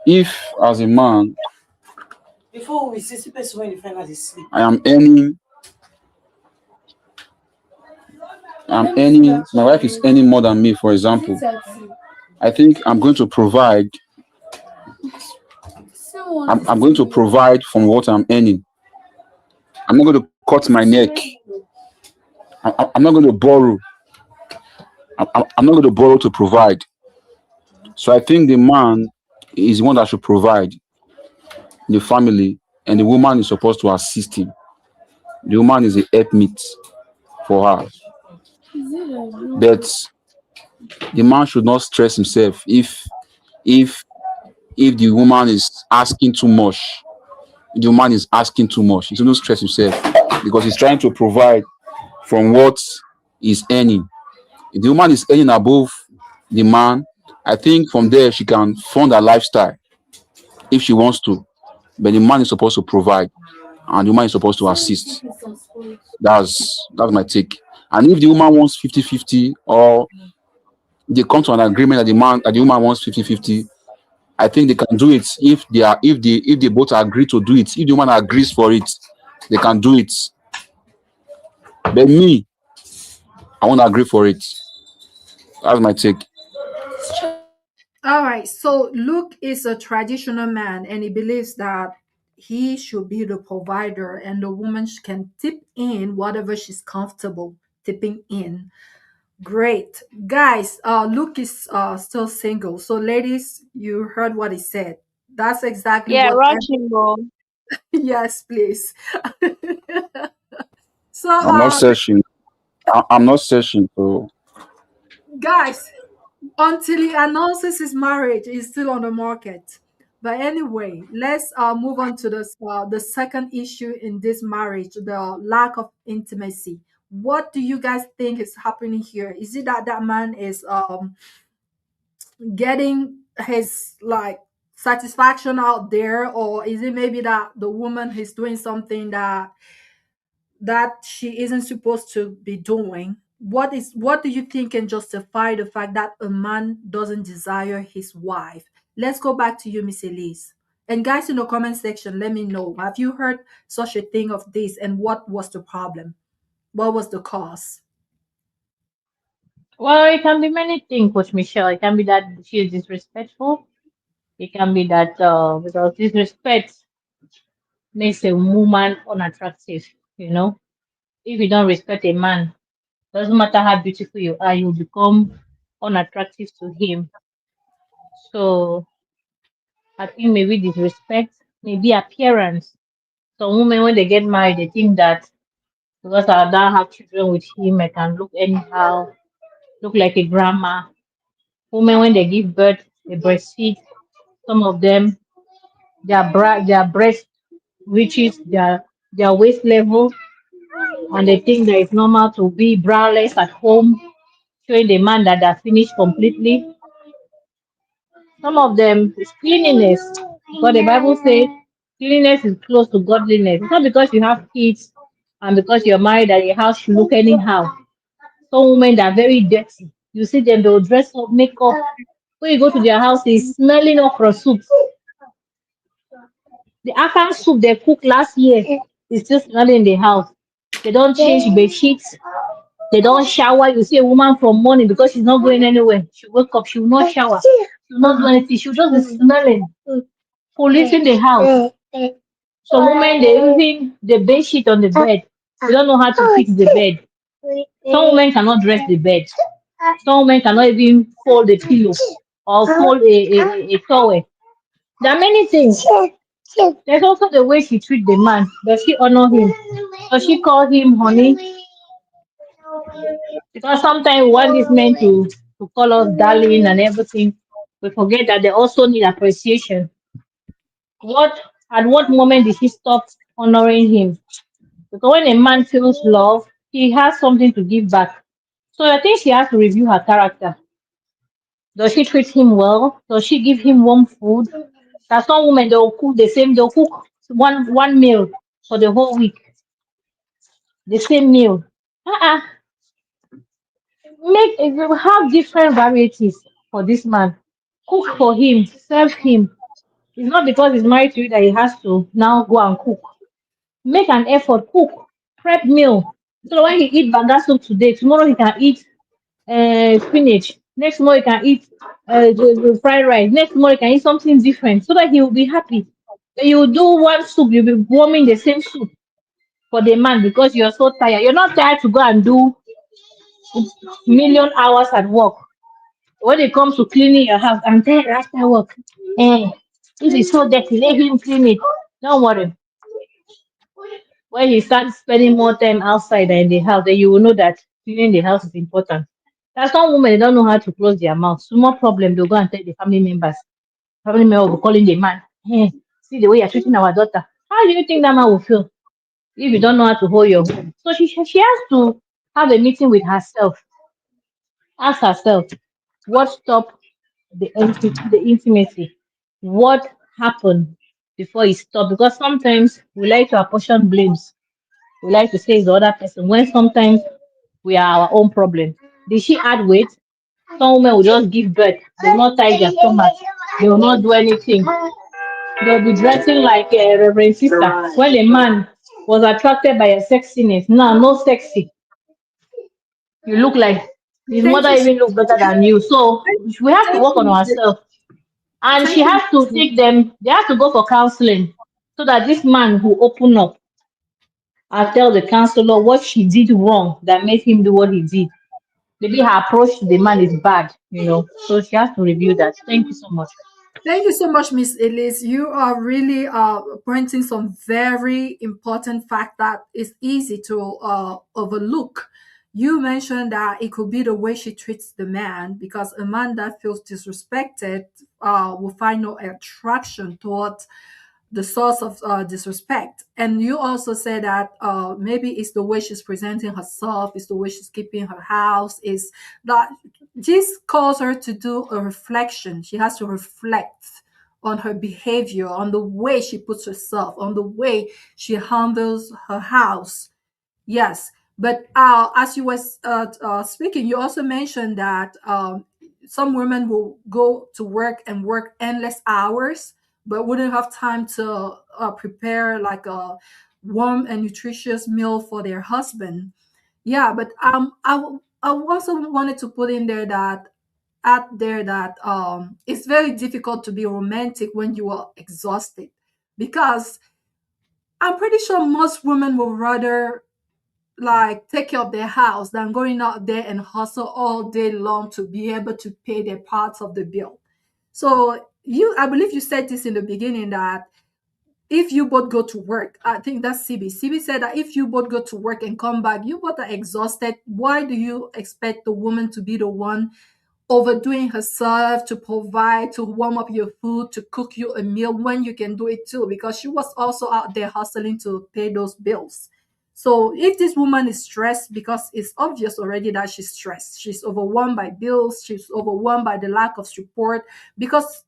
[SPEAKER 6] if, as a man,
[SPEAKER 2] Before we see person when you find out is sleep.
[SPEAKER 6] I am earning, my wife is earning more than me, for example, I think I'm going to provide. I'm going to provide from what I'm earning. I'm not going to cut my neck. I'm not going to borrow. I'm not going to borrow to provide. So I think the man is the one that should provide the family, and the woman is supposed to assist him. The woman is a helpmeet for her. But the man should not stress himself if if the woman is asking too much. The woman is asking too much. He shouldn't stress himself because he's trying to provide from what he's earning. If the woman is earning above the man, I think from there she can fund her lifestyle if she wants to. But the man is supposed to provide and the woman is supposed to assist. That's my take. And if the woman wants 50-50, or they come to an agreement that the woman wants 50-50, I think they can do it if they both agree to do it. If the woman agrees for it, they can do it. But me, I won't agree for it. That's my take.
[SPEAKER 1] All right. So Luke is a traditional man and he believes that he should be the provider and the woman can tip in whatever she's comfortable tipping in. Great. Guys, Luke is still single. So ladies, you heard what he said. That's exactly
[SPEAKER 3] Yeah,
[SPEAKER 1] what
[SPEAKER 3] rush him, bro.
[SPEAKER 1] yes, please. So
[SPEAKER 6] I'm not searching. I'm not searching. So
[SPEAKER 1] guys, until he announces his marriage, he's still on the market. But anyway, let's move on to the second issue in this marriage, the lack of intimacy. What do you guys think is happening here? Is it that that man is getting his like satisfaction out there, or is it maybe that the woman is doing something that she isn't supposed to be doing? what do you think can justify the fact that a man doesn't desire his wife? Let's go back to you, Miss Elise. And guys in the comment section, let me know. Have you heard such a thing of this, and what was the problem? What was the cause?
[SPEAKER 5] Well, it can be many things, Coach Michelle. It can be that she is disrespectful. It can be that because disrespect makes a woman unattractive. You know, if you don't respect a man, doesn't matter how beautiful you are, you become unattractive to him. So I think maybe disrespect, maybe appearance. Some women, when they get married, they think that because I don't have children with him, I can look anyhow, look like a grandma. Women, when they give birth, they breastfeed. Some of them, their breast reaches their waist level, and they think that it's normal to be braless at home, showing the man that they're finished completely. Some of them is cleanliness, because the Bible says cleanliness is close to godliness. It's not because you have kids and because you're married that your house should look anyhow. Some women that are very dirty. You see them, they'll dress up, make up. When you go to their house, it's smelling okra soup. The afang soup they cooked last year is still smelling in the house. They don't change bed sheets. They don't shower. You see a woman from morning because she's not going anywhere. She wake up, she will not shower. She will not do anything. She will just be smelling, polluting the house. So women they using the bed sheet on the bed. They don't know how to fix the bed. Some women cannot dress the bed. Some women cannot even fold the pillow or fold a towel. There are many things. There's also the way she treats the man. Does she honor him? Does she call him honey? Because sometimes we want these men to call us darling and everything. We forget that they also need appreciation. What at what moment did she stop honoring him? Because when a man feels love, he has something to give back. So I think she has to review her character. Does she treat him well? Does she give him warm food? There's some women they'll cook one meal for the whole week, the same meal. Uh-uh. Have different varieties for this man. Cook for him, serve him. It's not because he's married to you that he has to now go and cook. Make an effort, cook, prep meal. So when he eat banga soup today, tomorrow he can eat spinach. Next tomorrow he can eat the fried rice. Next tomorrow he can eat something different so that he will be happy. When you do one soup, you'll be warming the same soup for the man because you're so tired. You're not tired to go and do million hours at work. When it comes to cleaning your house, I'm tired after work. Eh, if it's so dirty, let him clean it. Don't worry. When you start spending more time outside than in the house, then you will know that cleaning the house is important. There's some women they don't know how to close their mouth. Small problem, they'll go and tell the family members. Family member will be calling the man. Hey, see the way you're treating our daughter. How do you think that man will feel if you don't know how to hold your home? So she has to have a meeting with herself. Ask herself, what stopped the intimacy? What happened before it stopped? Because sometimes we like to apportion blames. We like to say it's the other person when sometimes we are our own problem. Did she add weight? Some women will just give birth. They will not tie their stomach. They will not do anything. They'll be dressing like a reverend sister. When a man was attracted by a sexiness, now no sexy. You look like his
[SPEAKER 1] Thank
[SPEAKER 5] mother
[SPEAKER 1] you.
[SPEAKER 5] even look better than you. So we have to
[SPEAKER 1] Thank
[SPEAKER 5] work on
[SPEAKER 1] you, Miss.
[SPEAKER 5] ourselves. And she
[SPEAKER 1] Thank you,
[SPEAKER 5] has to
[SPEAKER 1] Miss.
[SPEAKER 5] take them, they have to go for counseling so that this man will open up and tell the counselor what she did wrong that made him do what he did. Maybe her approach to the man is bad. So she has to review that. Thank you so much.
[SPEAKER 1] Thank you so much, Miss Elise. You are really pointing some very important fact that is easy to overlook. You mentioned that it could be the way she treats the man, because a man that feels disrespected will find no attraction towards the source of disrespect. And you also said that maybe it's the way she's presenting herself, it's the way she's keeping her house, is that this calls her to do a reflection. She has to reflect on her behavior, on the way she puts herself, on the way she handles her house. Yes, But as you was speaking, you also mentioned that some women will go to work and work endless hours, but wouldn't have time to prepare like a warm and nutritious meal for their husband. Yeah, but I also wanted to put in there that it's very difficult to be romantic when you are exhausted, because I'm pretty sure most women will rather like take care of their house than going out there and hustle all day long to be able to pay their parts of the bill. So I believe you said this in the beginning, that if you both go to work, I think that's CB. CB said that if you both go to work and come back, you both are exhausted. Why do you expect the woman to be the one overdoing herself to provide, to warm up your food, to cook you a meal when you can do it too? Because she was also out there hustling to pay those bills. So if this woman is stressed, because it's obvious already that she's stressed, she's overwhelmed by bills, she's overwhelmed by the lack of support, because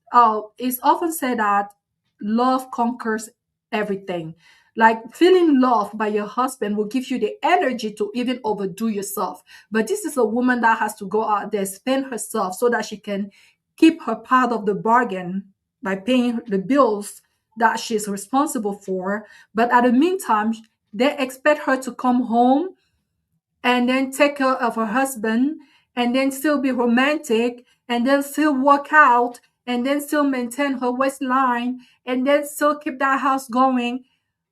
[SPEAKER 1] it's often said that love conquers everything. Like feeling loved by your husband will give you the energy to even overdo yourself. But this is a woman that has to go out there, spend herself so that she can keep her part of the bargain by paying the bills that she's responsible for. But at the meantime, they expect her to come home and then take care of her husband and then still be romantic and then still work out and then still maintain her waistline and then still keep that house going.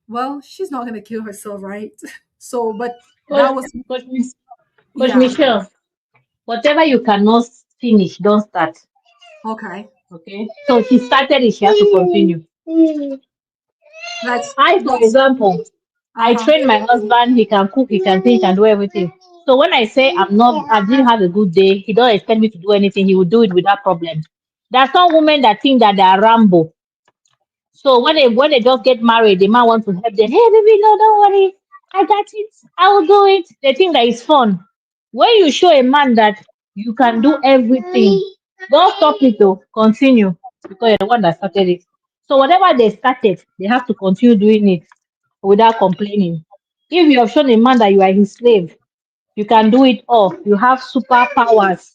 [SPEAKER 1] Well, she's not going to kill herself, right? So, but that
[SPEAKER 5] Coach,
[SPEAKER 1] was,
[SPEAKER 5] Coach, Mich- Coach
[SPEAKER 1] yeah,
[SPEAKER 5] Michelle, whatever you cannot finish, don't start.
[SPEAKER 1] okay.
[SPEAKER 5] Okay. So she started it, she has to continue.
[SPEAKER 1] Like,
[SPEAKER 5] I, for
[SPEAKER 1] but,
[SPEAKER 5] example, I
[SPEAKER 1] uh-huh.
[SPEAKER 5] train my husband, he can cook, he can clean, he can do everything. So when I say I didn't have a good day, he don't expect me to do anything, he will do it without problem. There are some women that think that they are Rambo. So when they just get married, the man wants to help them. Hey baby, no, don't worry. I got it. I will do it. They think that it's fun. When you show a man that you can do everything, don't stop it to continue because you're the one that started it. So whatever they started, they have to continue doing it without complaining. If you have shown a man that you are his slave, you can do it all. You have superpowers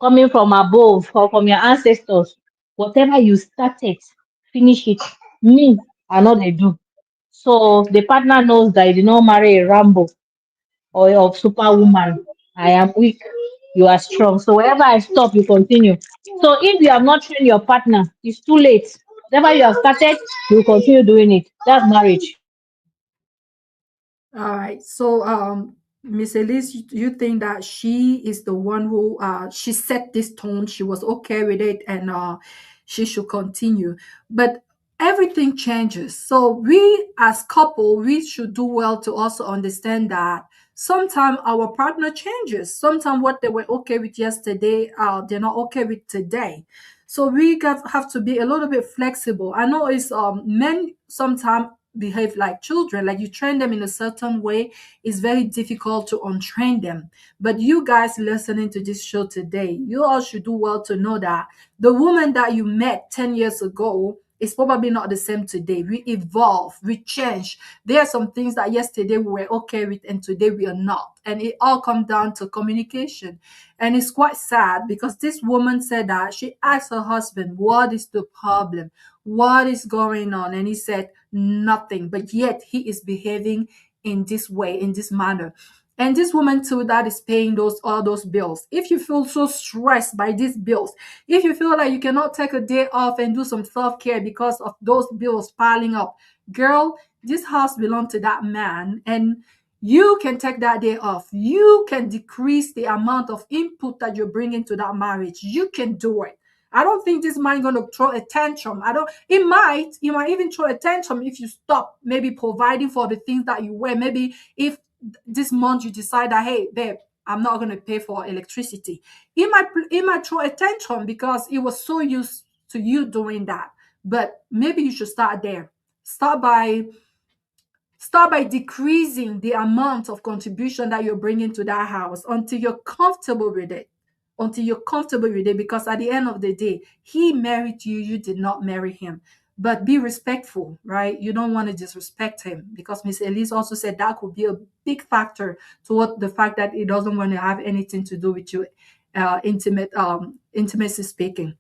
[SPEAKER 5] coming from above or from your ancestors. Whatever you started, finish it. Me, I know they do. So the partner knows that I did not marry a Rambo or a superwoman. I am weak. You are strong. So wherever I stop, you continue. So if you have not trained your partner, it's too late. Whatever you have started, you continue doing it. That's marriage.
[SPEAKER 1] All right. So, Miss Elise, you think that she is the one who she set this tone, she was okay with it, and she should continue. But everything changes. So we as couple, we should do well to also understand that sometimes our partner changes. Sometimes what they were okay with yesterday, they're not okay with today. So we have to be a little bit flexible. I know it's men sometimes behave like children, like you train them in a certain way. It's very difficult to untrain them. But you guys listening to this show today, you all should do well to know that the woman that you met 10 years ago is probably not the same today. We evolve, we change. There are some things that yesterday we were okay with and today we are not, and it all comes down to communication. And it's quite sad because this woman said that she asked her husband, what is the problem, what is going on, and he said nothing, but yet he is behaving in this way, in this manner. And this woman too that is paying those all those bills. If you feel so stressed by these bills, if you feel like you cannot take a day off and do some self-care because of those bills piling up, girl, this house belongs to that man, and you can take that day off. You can decrease the amount of input that you're bringing to that marriage. You can do it. I don't think this man gonna throw a tantrum. I don't. It might even throw a tantrum if you stop maybe providing for the things that you wear. Maybe if this month you decide that, hey babe, I'm not gonna pay for electricity. It might throw a tantrum because it was so used to you doing that. But maybe you should start there. Start by Start by decreasing the amount of contribution that you're bringing to that house until you're comfortable with it. Until you're comfortable with it, because at the end of the day, he married you, you did not marry him. but be respectful, right? You don't want to disrespect him, because Miss Elise also said that could be a big factor toward the fact that he doesn't want to have anything to do with you, intimacy speaking.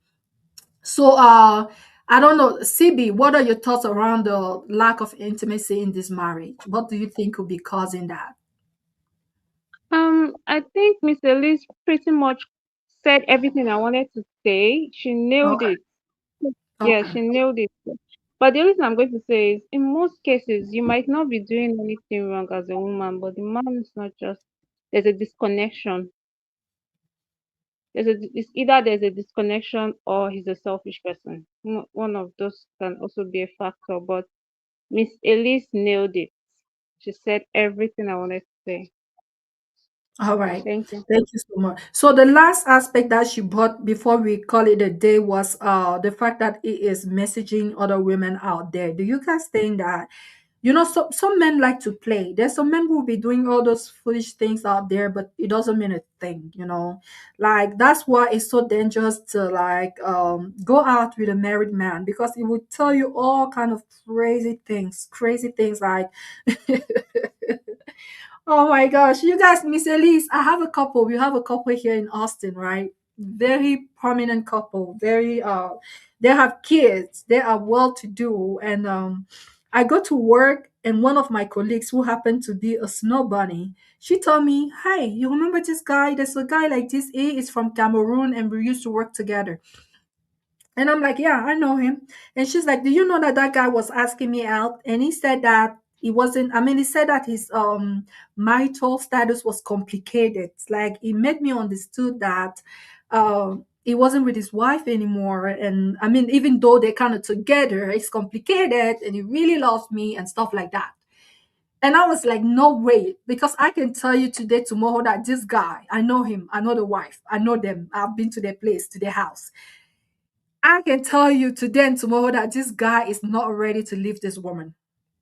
[SPEAKER 1] So I don't know, CB, what are your thoughts around the lack of intimacy in this marriage? What do you think could be causing that?
[SPEAKER 3] I think Miss Elise pretty much said everything I wanted to say. She nailed
[SPEAKER 1] Okay.
[SPEAKER 3] it. Yeah,
[SPEAKER 1] Okay.
[SPEAKER 3] she nailed it. But the only thing I'm going to say is, in most cases, you might not be doing anything wrong as a woman, but the man is not just. There's a disconnection. It's either there's a disconnection or he's a selfish person. One of those can also be a factor. But Miss Elise nailed it. She said everything I wanted to say.
[SPEAKER 1] All right.
[SPEAKER 3] Thank you.
[SPEAKER 1] Thank you so much. So the last aspect that she brought before we call it a day was the fact that he is messaging other women out there. Do you guys think that, some men like to play? There's some men who will be doing all those foolish things out there, but it doesn't mean a thing. Like that's why it's so dangerous to like go out with a married man, because he will tell you all kind of crazy things like oh my gosh, you guys, Miss Elise, I have a couple. We have a couple here in Austin, right? Very prominent couple. They have kids. They are well to do. And I go to work, and one of my colleagues who happened to be a snow bunny, she told me, "Hey, you remember this guy? There's a guy like this. He is from Cameroon, and we used to work together." And I'm like, yeah, I know him. And she's like, do you know that that guy was asking me out? And he said that he wasn't, I mean, he said that his marital status was complicated. Like, he made me understood that he wasn't with his wife anymore. And I mean, even though they're kind of together, it's complicated and he really loves me and stuff like that. And I was like, no way, because I can tell you today, tomorrow, that this guy, I know him, I know the wife, I know them, I've been to their place, to their house. I can tell you today and tomorrow that this guy is not ready to leave this woman.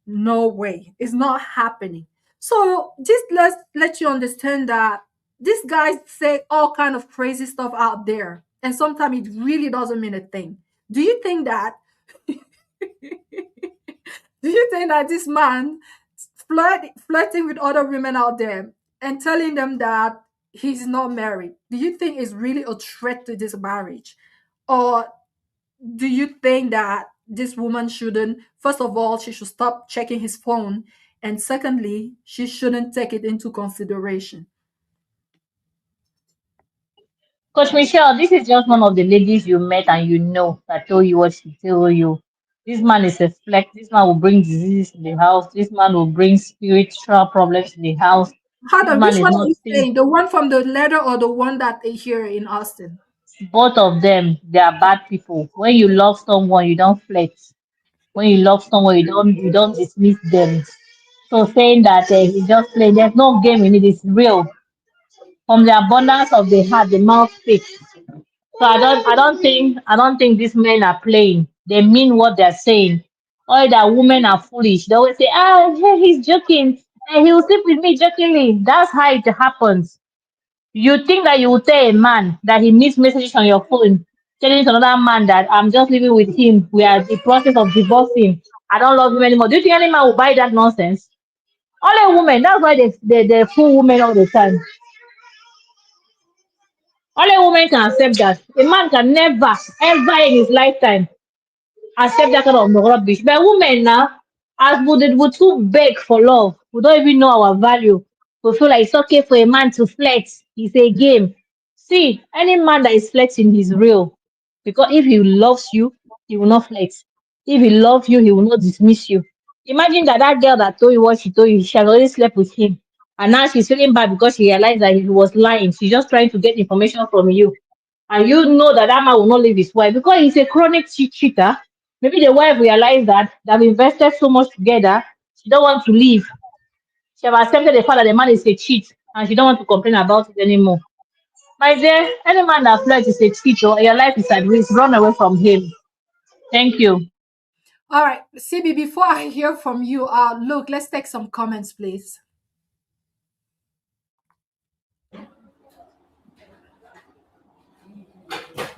[SPEAKER 1] No way. It's not happening. So just let's let you understand that these guys say all kind of crazy stuff out there. And sometimes it really doesn't mean a thing. Do you think that do you think that this man flirting with other women out there and telling them that he's not married, do you think is really a threat to this marriage? Or do you think that this woman shouldn't, first of all, she should stop checking his phone, and secondly, she shouldn't take it into consideration?
[SPEAKER 5] Coach Michelle, this is just one of the ladies you met and you know that told you what she told you. This man is a flex. This man will bring disease in the house. This man will bring spiritual problems in the house.
[SPEAKER 1] Hold
[SPEAKER 5] This
[SPEAKER 1] on,
[SPEAKER 5] man
[SPEAKER 1] which
[SPEAKER 5] is
[SPEAKER 1] one are
[SPEAKER 5] not
[SPEAKER 1] you
[SPEAKER 5] safe.
[SPEAKER 1] saying? The one from the letter or the one that is here in Austin?
[SPEAKER 5] Both of them, they are bad people. When you love someone, you don't flex. When you love someone, you don't dismiss them. So saying that it's just play, there's no game in it. It's real. From the abundance of the heart, the mouth speaks. So I don't think these men are playing. They mean what they're saying. Or that women are foolish. They always say, hey, he's joking. And he will sleep with me jokingly. That's how it happens. You think that you will tell a man that he missed messages on your phone, telling to another man that I'm just living with him. We are in the process of divorcing. I don't love him anymore. Do you think any man will buy that nonsense? Only women. That's why they fool women all the time. Only women can accept that. A man can never, ever in his lifetime accept that kind of rubbish. But women now, as we too beg for love, we don't even know our value. We feel like it's okay for a man to flex. It's a game. See, any man that is flexing is real. Because if he loves you, he will not flex. If he loves you, he will not dismiss you. Imagine that girl that told you what she told you, she has already slept with him. And now she's feeling bad because she realized that he was lying. She's just trying to get information from you. And you know that that man will not leave his wife because he's a chronic cheater. Maybe the wife realized that they've invested so much together, she don't want to leave. She have accepted the fact that the man is a cheat and she don't want to complain about it anymore. My dear, any man that flirts is a cheat or your life is at risk, run away from him. Thank you.
[SPEAKER 1] All right, CB, before I hear from you, look, let's take some comments, please.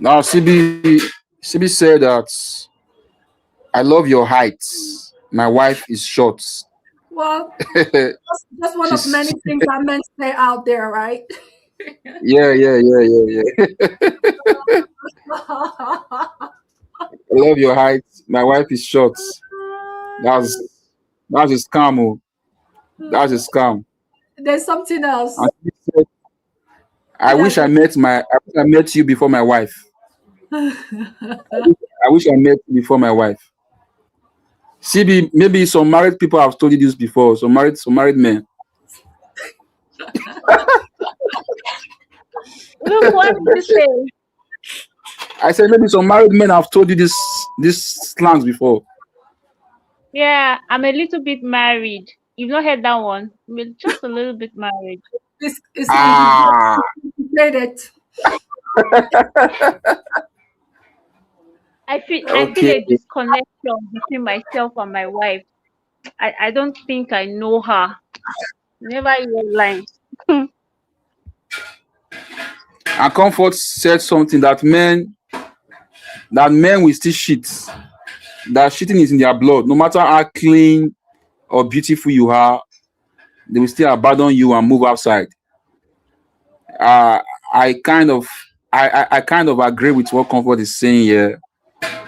[SPEAKER 6] Now, CB said that I love your height. My wife is short.
[SPEAKER 1] Well, that's one of many
[SPEAKER 6] She's
[SPEAKER 1] things that men say out there, right?
[SPEAKER 6] yeah, yeah, yeah, yeah, yeah. I love your height. My wife is short. That's that's a scam. Oh. That's a scam.
[SPEAKER 1] There's something else.
[SPEAKER 6] And she said,
[SPEAKER 1] Yes.
[SPEAKER 6] I wish I met you before my wife. I wish I met you before my wife. See, maybe some married people have told you this before. Some married men.
[SPEAKER 3] Look, what did you say?
[SPEAKER 6] I said maybe some married men have told you this slangs before.
[SPEAKER 3] Yeah, I'm a little bit married. You've not heard that one? Just a little bit married.
[SPEAKER 6] Ah,
[SPEAKER 1] You said it.
[SPEAKER 3] I feel
[SPEAKER 6] okay.
[SPEAKER 3] a disconnection between myself and my wife. I don't think I know her. Never even line.
[SPEAKER 6] And Comfort said something that men will still cheat. That cheating is in their blood. No matter how clean or beautiful you are, they will still abandon you and move outside. Uh, I kind of I kind of agree with what Comfort is saying here.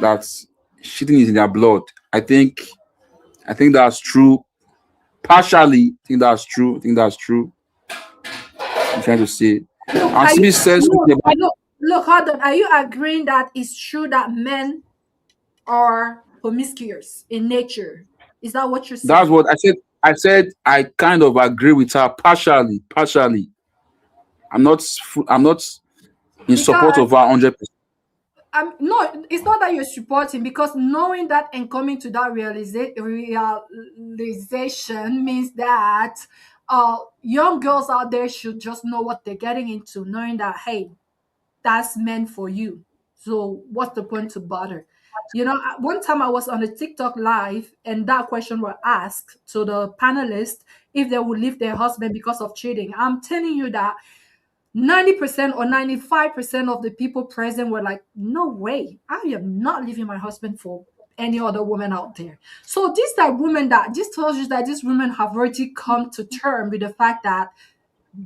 [SPEAKER 6] That cheating is in their blood. I think that's true. Partially, I think that's true. I think that's true. I'm trying to say.
[SPEAKER 1] Look,
[SPEAKER 6] And
[SPEAKER 1] are you
[SPEAKER 6] Simi says something about
[SPEAKER 1] look, hold on. Are you agreeing that it's true that men are promiscuous in nature? Is that what you're
[SPEAKER 6] that's
[SPEAKER 1] saying?
[SPEAKER 6] what I said. I said I kind of agree with her partially. Partially, I'm not in support
[SPEAKER 1] Because
[SPEAKER 6] of her 100%.
[SPEAKER 1] no, it's not that you're supporting, because knowing that and coming to that realization means that young girls out there should just know what they're getting into, knowing that, hey, that's meant for you. So what's the point to bother? You know, one time I was on a TikTok live and that question was asked to the panelists if they would leave their husband because of cheating. I'm telling you that 90% or 95% of the people present were like, no way, I am not leaving my husband for any other woman out there. So this tells you that these women have already come to term with the fact that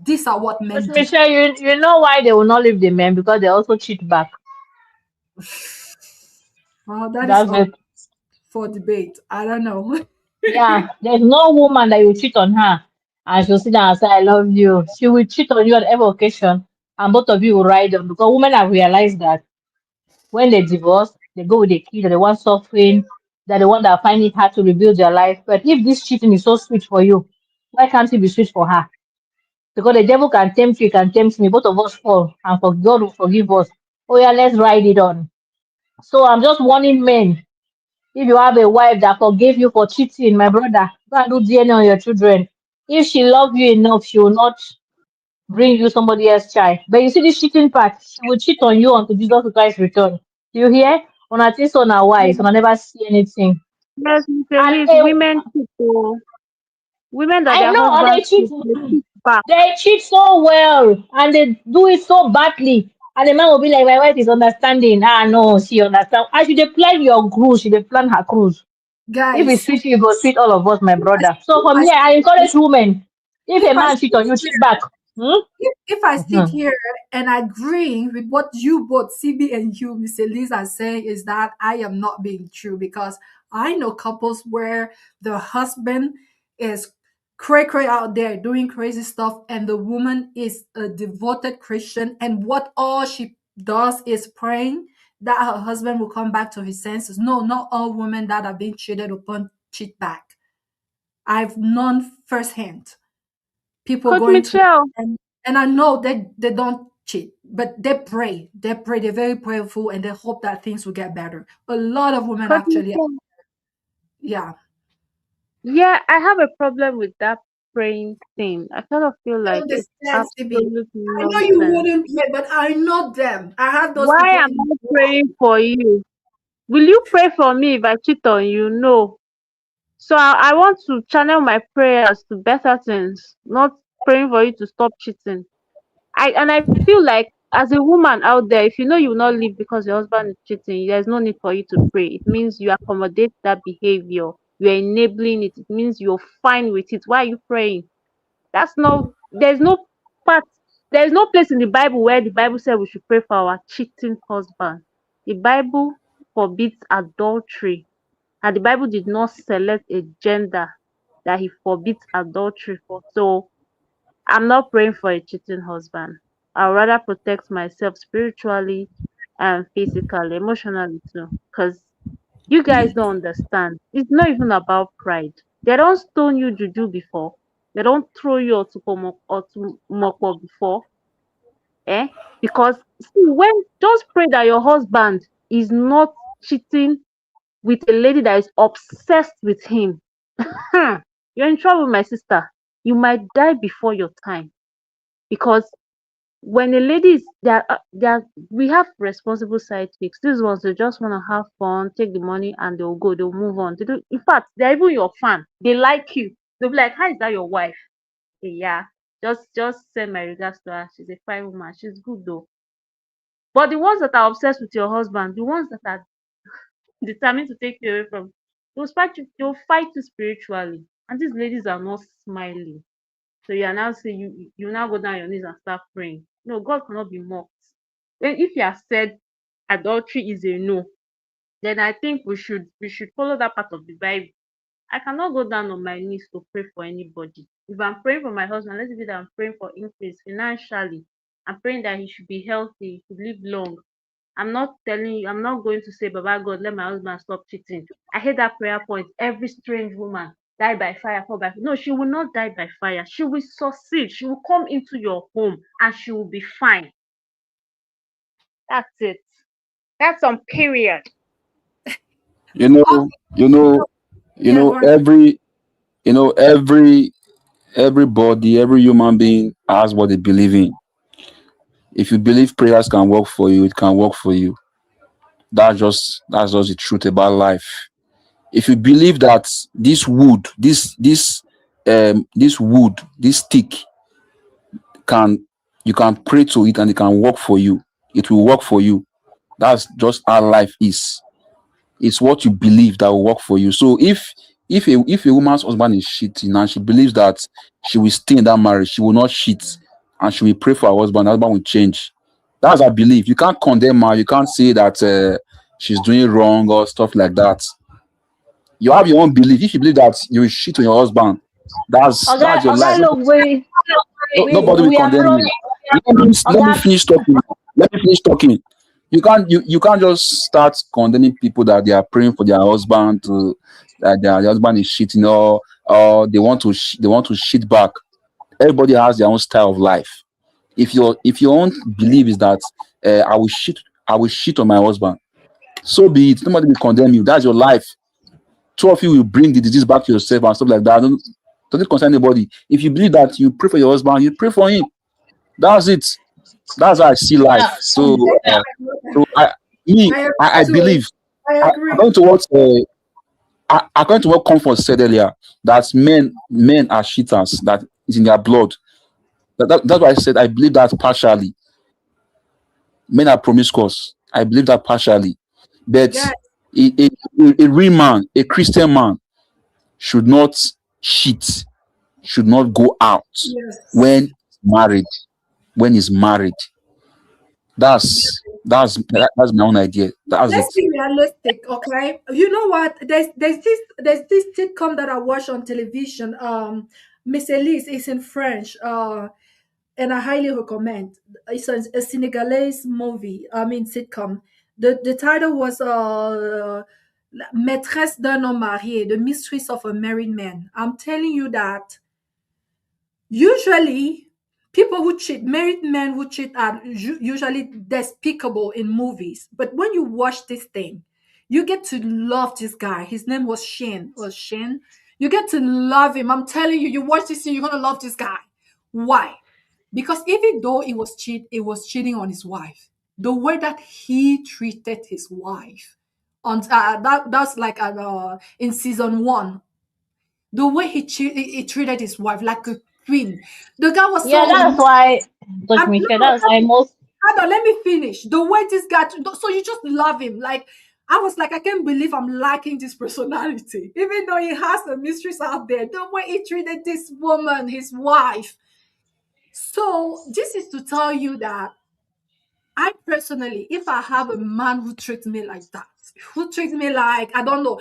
[SPEAKER 1] these are what
[SPEAKER 5] But
[SPEAKER 1] men do.
[SPEAKER 5] Michelle, you know why they will not leave the men? Because they also cheat back.
[SPEAKER 1] Well, that is
[SPEAKER 5] That's
[SPEAKER 1] up
[SPEAKER 5] it.
[SPEAKER 1] for debate. I don't know.
[SPEAKER 5] Yeah, there's no woman that you cheat on her and she'll sit down and say, I love you. She will cheat on you on every occasion and both of you will ride on because women have realized that when they divorce, they go with the kid, they're the one suffering, they're the one that find it hard to rebuild their life. But if this cheating is so sweet for you, why can't it be sweet for her? Because the devil can tempt you, can tempt me, both of us fall, and for God will forgive us. Oh yeah, let's ride it on. So I'm just warning men. If you have a wife that forgave you for cheating, my brother, go and do DNA on your children. If she loves you enough, she will not bring you somebody else's child. But you see this cheating part, she will cheat on you until Jesus Christ return. You hear? On a things on her wise, on I never see anything.
[SPEAKER 3] Yes, Mr.
[SPEAKER 5] And
[SPEAKER 3] Liz, women people, women that
[SPEAKER 5] I
[SPEAKER 3] their
[SPEAKER 5] know, and
[SPEAKER 3] husbands cheat, they cheat back.
[SPEAKER 5] they cheat so well, and they do it so badly. And the man will be like, my wife is understanding. Ah, no, she understand. And she dey plan your cruise, she dey plan her cruise. If it's
[SPEAKER 1] Guys,
[SPEAKER 5] sweet, you go sweet all of us, my
[SPEAKER 1] if I,
[SPEAKER 5] brother. So
[SPEAKER 1] if
[SPEAKER 5] for
[SPEAKER 1] I
[SPEAKER 5] me, I
[SPEAKER 1] sit
[SPEAKER 5] encourage women. If a
[SPEAKER 1] if I
[SPEAKER 5] man cheat
[SPEAKER 1] sit
[SPEAKER 5] on you,
[SPEAKER 1] here
[SPEAKER 5] cheat back. Hmm?
[SPEAKER 1] if I sit
[SPEAKER 5] Mhm.
[SPEAKER 1] here and agree with what you both, CB and you, Mr. Liz, are saying, is that I am not being true, because I know couples where the husband is cray cray out there doing crazy stuff and the woman is a devoted Christian, and what all she does is praying that her husband will come back to his senses. No, not all women that are being cheated upon cheat back. I've known firsthand people
[SPEAKER 3] Coach
[SPEAKER 1] going to,
[SPEAKER 3] Michelle,
[SPEAKER 1] and I know they don't cheat, but they pray, they're very prayerful, and they hope that things will get better. A lot of women
[SPEAKER 3] Coach
[SPEAKER 1] actually,
[SPEAKER 3] Michelle.
[SPEAKER 1] yeah.
[SPEAKER 3] Yeah, I have a problem with that praying thing. I kind of feel
[SPEAKER 1] I
[SPEAKER 3] like it's
[SPEAKER 1] understand, CB.
[SPEAKER 3] absolute
[SPEAKER 1] I know you
[SPEAKER 3] nonsense.
[SPEAKER 1] wouldn't pray, but I know them. I have those
[SPEAKER 3] Why
[SPEAKER 1] people
[SPEAKER 3] am
[SPEAKER 1] in
[SPEAKER 3] I praying for you? Will you pray for me if I cheat on you? No. So I want to channel my prayers to better things, not praying for you to stop cheating. I feel like As a woman out there, if you know you will not leave because your husband is cheating, there's no need for you to pray. It means you accommodate that behavior. You're enabling it. It means you're fine with it. Why are you praying? That's no. There's no part. There's no place in the Bible where the Bible said we should pray for our cheating husband. The Bible forbids adultery, and the Bible did not select a gender that he forbids adultery for. So I'm not praying for a cheating husband. I'd rather protect myself spiritually and physically, emotionally too. Because you guys don't understand. It's not even about pride. They don't stone you juju before. They don't throw you or to moko before. Eh? Because see, when just pray that your husband is not cheating with a lady that is obsessed with him. You're in trouble, my sister. You might die before your time. Because when a lady is there, we have responsible side chicks. These ones they just want to have fun, take the money, and they'll go, they'll move on. They do, in fact, they're even your fan. They like you. They'll be like, "How is that your wife?" "Eh, yeah, just send my regards to her. She's a fine woman. She's good though." But the ones that are obsessed with your husband, the ones that are determined to take you away from, they'll fight you spiritually. And these ladies are not smiling. So you are now saying you now go down your knees and start praying. No, God cannot be mocked. Then if you have said adultery is a no, then I think we should follow that part of the Bible. I cannot go down on my knees to pray for anybody. If I'm praying for my husband, let's say that I'm praying for increase financially. I'm praying that he should be healthy, he should live long. I'm not going to say, Baba God, let my husband stop cheating. I hate that prayer point. Every strange woman die by fire, fall by fire. No, she will not die by fire. She will succeed. She will come into your home and she will be fine. That's it. That's on period.
[SPEAKER 6] You
[SPEAKER 1] Oh,
[SPEAKER 6] know, you know, you
[SPEAKER 1] yeah,
[SPEAKER 6] know,
[SPEAKER 1] go on.
[SPEAKER 6] every, everybody, every human being has what they believe in. If you believe prayers can work for you, it can work for you. That's just the truth about life. If you believe that this wood, this stick can you can pray to it and it can work for you, it will work for you. That's just how life is. It's what you believe that will work for you. So if a woman's husband is cheating and she believes that she will stay in that marriage, she will not cheat, and she will pray for her husband will change. That's her belief. You can't condemn her. You can't say that she's doing wrong or stuff like that. You have your own belief. If you believe that you will cheat on your husband, that's your
[SPEAKER 5] Oga,
[SPEAKER 6] life.
[SPEAKER 5] look,
[SPEAKER 6] Nobody will
[SPEAKER 5] we are
[SPEAKER 6] condemn
[SPEAKER 5] from
[SPEAKER 6] you. Let me
[SPEAKER 5] Oga.
[SPEAKER 6] finish talking. Let me finish talking. You can't just start condemning people that they are praying for their husband to that their husband is cheating, or they want to cheat back. Everybody has their own style of life. If your own belief is that I will cheat on my husband, so be it. Nobody will condemn you. That's your life. Two of you will bring the disease back to yourself and stuff like that. Doesn't concern anybody. If you believe that you pray for your husband, you pray for him. That's it. That's how I see
[SPEAKER 5] Yeah,
[SPEAKER 6] life. So
[SPEAKER 1] I agree
[SPEAKER 6] I
[SPEAKER 1] too.
[SPEAKER 6] believe,
[SPEAKER 1] I agree.
[SPEAKER 6] according to what according to what Comfort said earlier, that men are cheaters. That is in their blood. That's why I said I believe that partially. Men are promiscuous. I believe that partially, but
[SPEAKER 1] Guys,
[SPEAKER 6] a real man, a Christian man, should not cheat. Should not go out
[SPEAKER 1] yes.
[SPEAKER 6] when married. When he's married, that's my own idea. That's
[SPEAKER 1] Let's
[SPEAKER 6] it.
[SPEAKER 1] be realistic, okay? You know what? There's this sitcom that I watch on television. Miss Elise is in French. And I highly recommend. It's a Senegalese movie. I mean sitcom. The title was Maîtresse d'un homme marié, the mistress of a married man. I'm telling you that usually people who cheat, married men who cheat, are usually despicable in movies. But when you watch this thing, you get to love this guy. His name was Shin. Was Shin? You get to love him. I'm telling you, you watch this thing, you're gonna love this guy. Why? Because even though it was cheating on his wife, the way that he treated his wife, on that's like in season one, the way he treated his wife like a queen. The guy was
[SPEAKER 5] yeah,
[SPEAKER 1] so
[SPEAKER 5] that's
[SPEAKER 1] romantic.
[SPEAKER 5] why, Coach
[SPEAKER 1] I'm
[SPEAKER 5] Michelle,
[SPEAKER 1] no,
[SPEAKER 5] that's why most.
[SPEAKER 1] hold on, let me finish. The way this guy, so you just love him. Like, I was like, I can't believe I'm liking this personality. Even though he has a mistress out there, the way he treated this woman, his wife. So, this is to tell you that I personally, if I have a man who treats me like that, who treats me like, I don't know.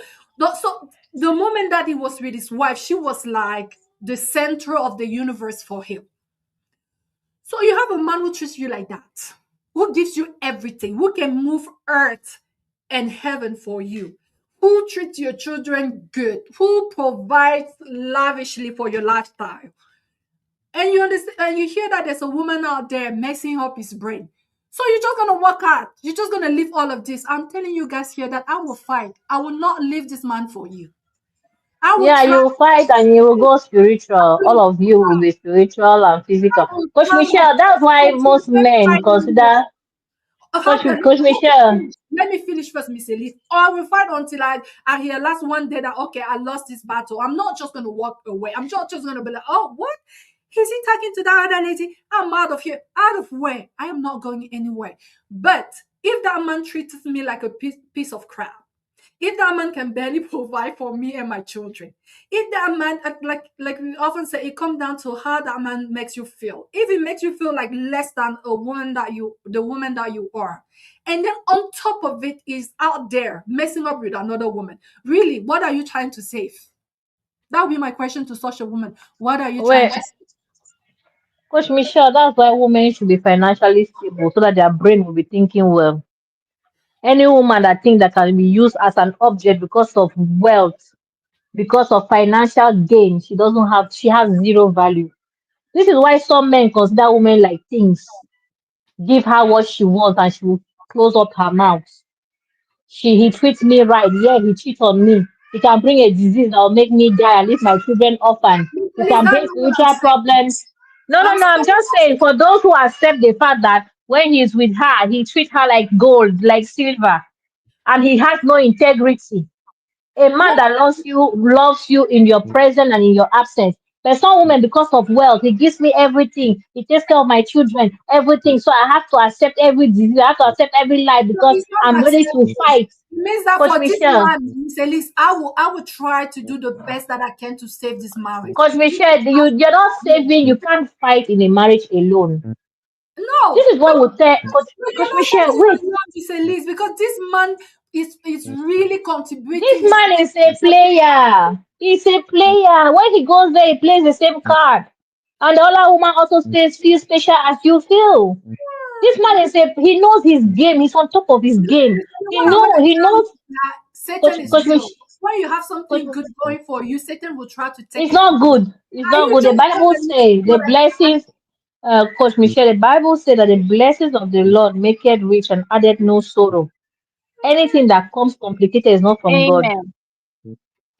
[SPEAKER 1] So, the moment that he was with his wife, she was like the center of the universe for him. So you have a man who treats you like that, who gives you everything, who can move earth and heaven for you, who treats your children good, who provides lavishly for your lifestyle. And you understand, and you hear that there's a woman out there messing up his brain. So you're just gonna work hard. You're just gonna leave all of this. I'm telling you guys here that I will fight. I will not leave this man for you. I will
[SPEAKER 5] Yeah,
[SPEAKER 1] try.
[SPEAKER 5] you will fight and you will go
[SPEAKER 1] I
[SPEAKER 5] spiritual. All
[SPEAKER 1] will
[SPEAKER 5] of you will be spiritual and
[SPEAKER 1] I
[SPEAKER 5] physical.
[SPEAKER 1] will
[SPEAKER 5] Coach
[SPEAKER 1] try my
[SPEAKER 5] Michelle, that's
[SPEAKER 1] best
[SPEAKER 5] why
[SPEAKER 1] until
[SPEAKER 5] most
[SPEAKER 1] the day
[SPEAKER 5] men
[SPEAKER 1] I know you.
[SPEAKER 5] consider
[SPEAKER 1] Hold on,
[SPEAKER 5] Coach Michelle.
[SPEAKER 1] let me finish first, Miss Elise. Or I will fight until I realize one day that okay, I lost this battle. I'm not just gonna walk away. I'm not just gonna be like, oh, what? Is he talking to that other lady? I'm out of here. Out of where? I am not going anywhere. But if that man treats me like a piece of crap, if that man can barely provide for me and my children, if that man, like we often say, it comes down to how that man makes you feel. If it makes you feel like less than the woman that you are, and then on top of it is out there messing up with another woman, really, what are you trying to save? That would be my question to such a woman. What are you trying
[SPEAKER 5] Where
[SPEAKER 1] to save?
[SPEAKER 5] Coach Michelle, that's why women should be financially stable so that their brain will be thinking well. Any woman that thinks that can be used as an object because of wealth, because of financial gain, she has zero value. This is why some men consider women like things. Give her what she wants and she will close up her mouth. He treats me right. Yeah, he cheats on me. He can bring a disease that will make me die and leave my children orphan. He
[SPEAKER 1] Is
[SPEAKER 5] can
[SPEAKER 1] that
[SPEAKER 5] bring
[SPEAKER 1] not what I'm
[SPEAKER 5] spiritual
[SPEAKER 1] saying?
[SPEAKER 5] problems. No, no,
[SPEAKER 1] I'm
[SPEAKER 5] no. I'm
[SPEAKER 1] saying,
[SPEAKER 5] just saying for those who accept the fact that when he's with her, he treats her like gold, like silver, and he has no integrity. A man
[SPEAKER 1] no,
[SPEAKER 5] that loves you in your presence and in your absence. But some women, because of wealth, he gives me everything. He takes care of my children, everything. So I have to accept every disease. I have to accept every lie
[SPEAKER 1] no,
[SPEAKER 5] because
[SPEAKER 1] it's not
[SPEAKER 5] I'm ready to
[SPEAKER 1] accepting.
[SPEAKER 5] fight.
[SPEAKER 1] It means that
[SPEAKER 5] Coach
[SPEAKER 1] for this
[SPEAKER 5] Michelle,
[SPEAKER 1] man, Miss Elise, I will try to do the best that I can to save this marriage.
[SPEAKER 5] Coach Michelle, you're not saving. You can't fight in a marriage alone. This
[SPEAKER 1] No,
[SPEAKER 5] is what we tell
[SPEAKER 1] you're
[SPEAKER 5] Coach
[SPEAKER 1] not
[SPEAKER 5] Michelle.
[SPEAKER 1] fighting
[SPEAKER 5] Wait,
[SPEAKER 1] alone, Miss Elise, because this man is really
[SPEAKER 5] this
[SPEAKER 1] contributing to
[SPEAKER 5] man is a player. He's a player. When he goes there, he plays the same card. And the other woman also stays feel special as you feel. This man is a he knows his game. He's on top of his game.
[SPEAKER 1] what I
[SPEAKER 5] He
[SPEAKER 1] tell you
[SPEAKER 5] knows
[SPEAKER 1] is that Satan is
[SPEAKER 5] Coach
[SPEAKER 1] real.
[SPEAKER 5] Mich-
[SPEAKER 1] When you have
[SPEAKER 5] Coach
[SPEAKER 1] something good going for you, Satan will try to take
[SPEAKER 5] it's
[SPEAKER 1] it
[SPEAKER 5] not
[SPEAKER 1] from you.
[SPEAKER 5] good. It's
[SPEAKER 1] And
[SPEAKER 5] not
[SPEAKER 1] you
[SPEAKER 5] good. The
[SPEAKER 1] just have
[SPEAKER 5] Bible
[SPEAKER 1] a little
[SPEAKER 5] say the
[SPEAKER 1] good
[SPEAKER 5] blessings Coach Michelle, the Bible said that the blessings of the Lord make it rich and added no sorrow. Anything that comes complicated is not from God.
[SPEAKER 3] Amen.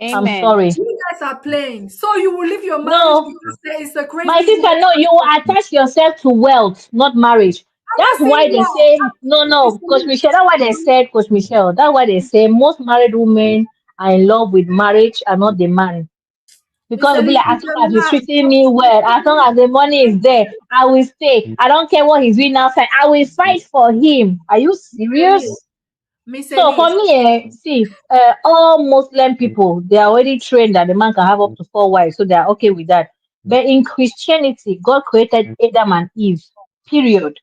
[SPEAKER 5] I'm
[SPEAKER 3] Amen.
[SPEAKER 5] sorry.
[SPEAKER 1] you guys are playing. So you will leave your marriage
[SPEAKER 5] No,
[SPEAKER 1] because there is a
[SPEAKER 5] my
[SPEAKER 1] crazy
[SPEAKER 5] sister,
[SPEAKER 1] woman
[SPEAKER 5] no, you
[SPEAKER 1] out there.
[SPEAKER 5] attach yourself to wealth, not marriage.
[SPEAKER 1] I'm not
[SPEAKER 5] That's
[SPEAKER 1] saying
[SPEAKER 5] why they
[SPEAKER 1] no.
[SPEAKER 5] say no, no,
[SPEAKER 1] It's a
[SPEAKER 5] Coach Michelle. That's why they said, Coach Michelle. That's why they say most married women are in love with marriage and not the man.
[SPEAKER 1] it's
[SPEAKER 5] Because
[SPEAKER 1] a
[SPEAKER 5] it'll be like, as
[SPEAKER 1] it's
[SPEAKER 5] long
[SPEAKER 1] a
[SPEAKER 5] as he's
[SPEAKER 1] lie.
[SPEAKER 5] treating me well, as long as the money is there, I will stay. I don't care what he's doing outside. I will fight for him. Are you
[SPEAKER 1] Miss Elise,
[SPEAKER 5] serious?
[SPEAKER 1] Miss
[SPEAKER 5] So for
[SPEAKER 1] Elise,
[SPEAKER 5] me, see, all Muslim people, they are already trained that the man can have up to four wives, so they are okay with that. But in Christianity, God created Adam and Eve, period.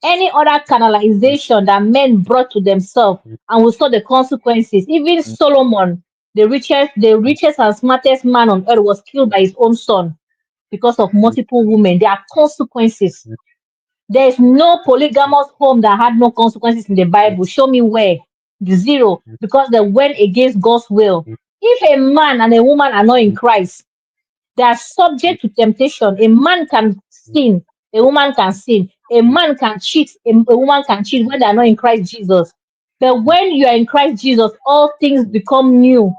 [SPEAKER 5] Any other canalization that men brought to themselves and we saw the consequences. Even Solomon, the richest and smartest man on earth, was killed by his own son because of multiple women. There are consequences. There is no polygamous home that had no consequences in the Bible. Show me where. The zero. Because they went against God's will. If a man and a woman are not in Christ, they are subject to temptation. A man can sin, a woman can sin. A man can cheat, a woman can cheat when they are not in Christ Jesus. But when you are in Christ Jesus, all things become new.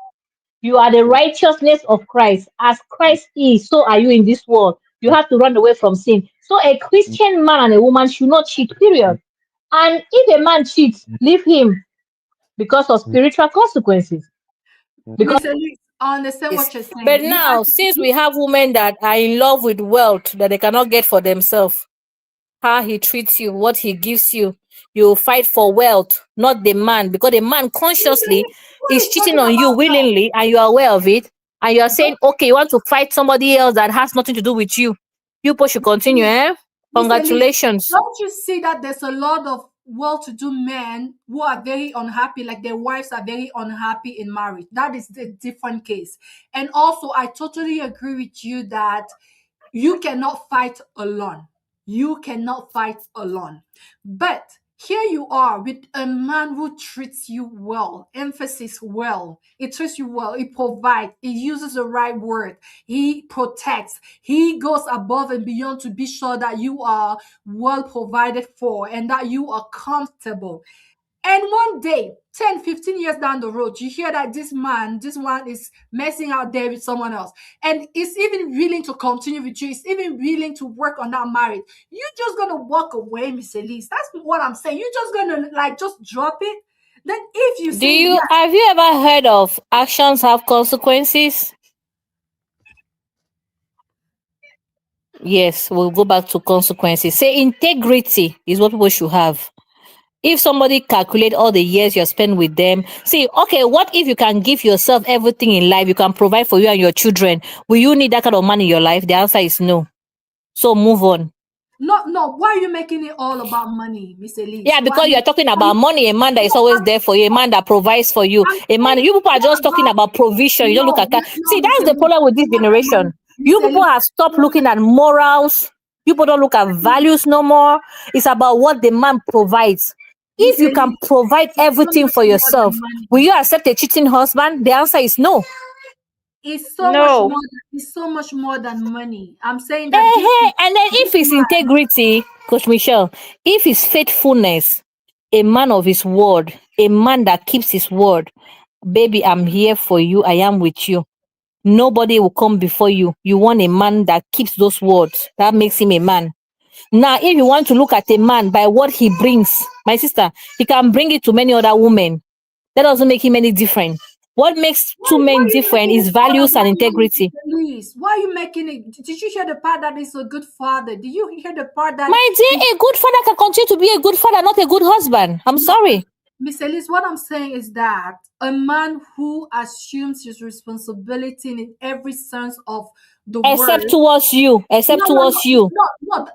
[SPEAKER 5] You are the righteousness of Christ. As Christ is, so are you in this world. You have to run away from sin. So a Christian man and a woman should not cheat, period. And if a man cheats, leave him because of spiritual consequences. Because
[SPEAKER 1] Miss Elise, I understand what you're
[SPEAKER 5] but
[SPEAKER 1] saying. Me,
[SPEAKER 5] now, since we have women that are in love with wealth that they cannot get for themselves, how he treats you, what he gives you. You fight for wealth, not the man, because the man consciously
[SPEAKER 1] Who
[SPEAKER 5] is
[SPEAKER 1] is
[SPEAKER 5] cheating
[SPEAKER 1] talking
[SPEAKER 5] on you
[SPEAKER 1] about wealth?
[SPEAKER 5] willingly, and you are aware of it. And you are saying,
[SPEAKER 1] Don't
[SPEAKER 5] okay, you want to fight somebody else that has nothing to do with you. You both should continue, eh?
[SPEAKER 1] Miss Elise,
[SPEAKER 5] Congratulations.
[SPEAKER 1] don't you see that there's a lot of well-to-do men who are very unhappy, like their wives are very unhappy in marriage? That is the different case. And also, I totally agree with you that you cannot fight alone. You cannot fight alone. But here you are with a man who treats you well, emphasis well. He treats you well. He provides. He uses the right word. He protects. He goes above and beyond to be sure that you are well provided for and that you are comfortable. And one day, 10, 15 years down the road, you hear that this one is messing out there with someone else. And is even willing to continue with you, is even willing to work on that marriage. You're just gonna walk away, Miss Elise. That's what I'm saying. You're just gonna like just drop it. Then if you
[SPEAKER 5] Do
[SPEAKER 1] say
[SPEAKER 5] you
[SPEAKER 1] yes,
[SPEAKER 5] have you ever heard of actions have consequences? Yes, we'll go back to consequences. Say integrity is what people should have. If somebody calculate all the years you spent with them, see, okay, what if you can give yourself everything in life, you can provide for you and your children? Will you need that kind of money in your life? The answer is no. So move on.
[SPEAKER 1] no, why are you making it all about money, Miss Elise?
[SPEAKER 5] Yeah,
[SPEAKER 1] Why
[SPEAKER 5] because you are talking
[SPEAKER 1] are
[SPEAKER 5] about
[SPEAKER 1] you
[SPEAKER 5] money, a man that is
[SPEAKER 1] no,
[SPEAKER 5] always there for you, a man that provides for you,
[SPEAKER 1] I'm
[SPEAKER 5] a man.
[SPEAKER 1] saying
[SPEAKER 5] You people are
[SPEAKER 1] it's
[SPEAKER 5] just
[SPEAKER 1] not
[SPEAKER 5] talking
[SPEAKER 1] about
[SPEAKER 5] about provision. You don't look at that.
[SPEAKER 1] no,
[SPEAKER 5] See,
[SPEAKER 1] Miss
[SPEAKER 5] that's the
[SPEAKER 1] Elise.
[SPEAKER 5] problem with
[SPEAKER 1] It's
[SPEAKER 5] this
[SPEAKER 1] not about money.
[SPEAKER 5] generation.
[SPEAKER 1] Miss
[SPEAKER 5] You people
[SPEAKER 1] Elise.
[SPEAKER 5] have stopped looking at morals. You people don't look at values no more. It's about what the man provides. If
[SPEAKER 1] Miss
[SPEAKER 5] you can
[SPEAKER 1] Elise,
[SPEAKER 5] provide
[SPEAKER 1] it's so
[SPEAKER 5] everything
[SPEAKER 1] much
[SPEAKER 5] for
[SPEAKER 1] more
[SPEAKER 5] yourself,
[SPEAKER 1] than money.
[SPEAKER 5] will you accept a cheating husband? The answer is no.
[SPEAKER 1] It's so much more
[SPEAKER 3] No.
[SPEAKER 1] it's so much more than money. I'm saying that
[SPEAKER 5] And then
[SPEAKER 1] this
[SPEAKER 5] if it's
[SPEAKER 1] man,
[SPEAKER 5] integrity, Coach Michelle, if it's faithfulness, a man of his word, a man that keeps his word, baby, I'm here for you. I am with you. Nobody will come before you. You want a man that keeps those words. That makes him a man. Now, if you want to look at a man by what he brings, my sister, he can bring it to many other women. That doesn't make him any different. What makes two
[SPEAKER 1] why
[SPEAKER 5] men
[SPEAKER 1] are you
[SPEAKER 5] different
[SPEAKER 1] making
[SPEAKER 5] is
[SPEAKER 1] it all
[SPEAKER 5] values and
[SPEAKER 1] about money,
[SPEAKER 5] integrity.
[SPEAKER 1] Elise? Why are you making it? Did you hear the part that he's a good father? Did you hear the part that
[SPEAKER 5] My
[SPEAKER 1] he,
[SPEAKER 5] dear, a good father can continue to be a good father, not a good husband. I'm
[SPEAKER 1] no,
[SPEAKER 5] sorry.
[SPEAKER 1] Miss Elise, what I'm saying is that a man who assumes his responsibility in every sense of the
[SPEAKER 5] Except
[SPEAKER 1] word.
[SPEAKER 5] towards you. Except towards you.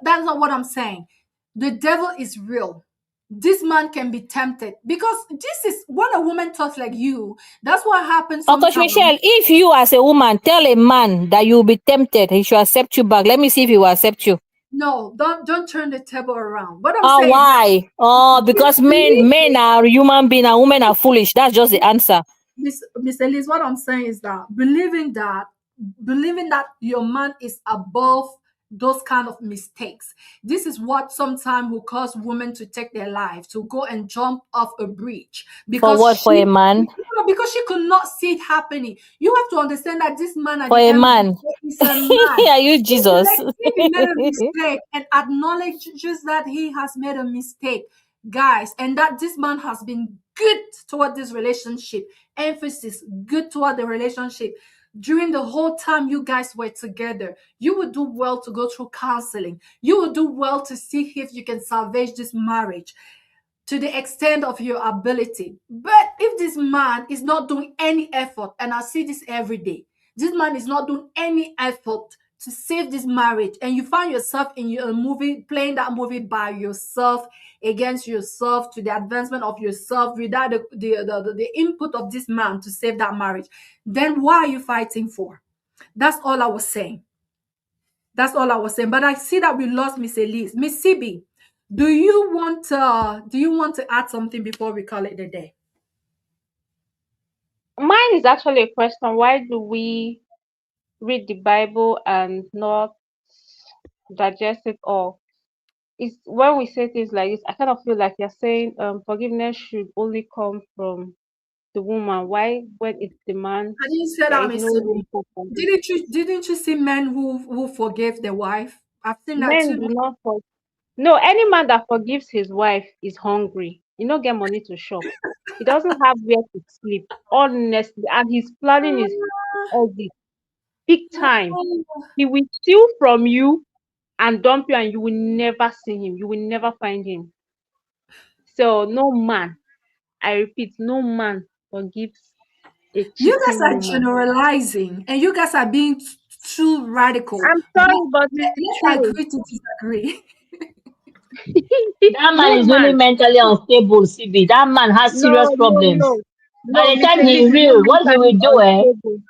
[SPEAKER 1] That's not what I'm saying. The devil is real. This man can be tempted because this is when a woman talks like you. That's what happens
[SPEAKER 5] Coach
[SPEAKER 1] sometimes.
[SPEAKER 5] Michelle, if you as a woman tell a man that you will be tempted, he should accept you back. Let me see if he will accept you.
[SPEAKER 1] No, don't turn the table around. What I'm
[SPEAKER 5] Oh,
[SPEAKER 1] saying is that
[SPEAKER 5] why? Oh, because men
[SPEAKER 1] believe
[SPEAKER 5] are human being and women are foolish. That's just the answer.
[SPEAKER 1] Miss Elise, what I'm saying is that believing that your man is above those kind of mistakes. This is what sometimes will cause women to take their life, to go and jump off a bridge
[SPEAKER 5] For
[SPEAKER 1] because
[SPEAKER 5] what? For a man?
[SPEAKER 1] because she could not see it happening. You have to understand that this man at
[SPEAKER 5] For
[SPEAKER 1] the
[SPEAKER 5] a
[SPEAKER 1] end of the
[SPEAKER 5] man.
[SPEAKER 1] day is a man.
[SPEAKER 5] Are you Jesus?
[SPEAKER 1] If he made a mistake and acknowledges that he has made a mistake, guys, and that this man has been good toward this relationship, emphasis good toward the relationship during the whole time you guys were together, you would do well to go through counseling. You would do well to see if you can salvage this marriage to the extent of your ability. But if this man is not doing any effort, and I see this every day, this man is not doing any effort to save this marriage, and you find yourself in your movie, playing that movie by yourself, against yourself, to the advancement of yourself, without the input of this man to save that marriage, then why are you fighting for? That's all I was saying. That's all I was saying. But I see that we lost Miss Elise. Miss CB, do you want to add something before we call it a day?
[SPEAKER 3] Mine is actually a question. Why do we read the Bible and not digest it all? It's when we say things like this, I kind of feel like you're saying forgiveness should only come from the woman. Why, when it's the man,
[SPEAKER 1] I didn't say
[SPEAKER 3] there
[SPEAKER 1] that,
[SPEAKER 3] is
[SPEAKER 1] Miss
[SPEAKER 3] no
[SPEAKER 1] CB.
[SPEAKER 3] room for forgiveness?
[SPEAKER 1] Didn't you see men who forgave their wife? I've seen that
[SPEAKER 3] Men
[SPEAKER 1] too.
[SPEAKER 3] do not forgive. No, any man that forgives his wife is hungry. He no get money to shop. He doesn't have where to sleep, honestly, and he's planning his exit big time. He will steal from you. and dump you, and you will never see him. You will never find him. So no man, I repeat, no man forgives a
[SPEAKER 1] You guys
[SPEAKER 3] cheating
[SPEAKER 1] are
[SPEAKER 3] woman.
[SPEAKER 1] generalizing and you guys are being too radical.
[SPEAKER 3] I'm
[SPEAKER 1] But
[SPEAKER 3] sorry, but it's
[SPEAKER 1] let's
[SPEAKER 3] true.
[SPEAKER 1] agree to disagree.
[SPEAKER 5] That man
[SPEAKER 3] No
[SPEAKER 5] is really
[SPEAKER 3] man.
[SPEAKER 5] mentally unstable, CB. That man has serious
[SPEAKER 3] No, no,
[SPEAKER 5] problems.
[SPEAKER 3] no.
[SPEAKER 5] By
[SPEAKER 3] No,
[SPEAKER 5] the time
[SPEAKER 3] Mr. Liz
[SPEAKER 5] he
[SPEAKER 3] is not
[SPEAKER 5] real, what he will
[SPEAKER 3] mentally
[SPEAKER 5] do, eh?
[SPEAKER 3] unstable.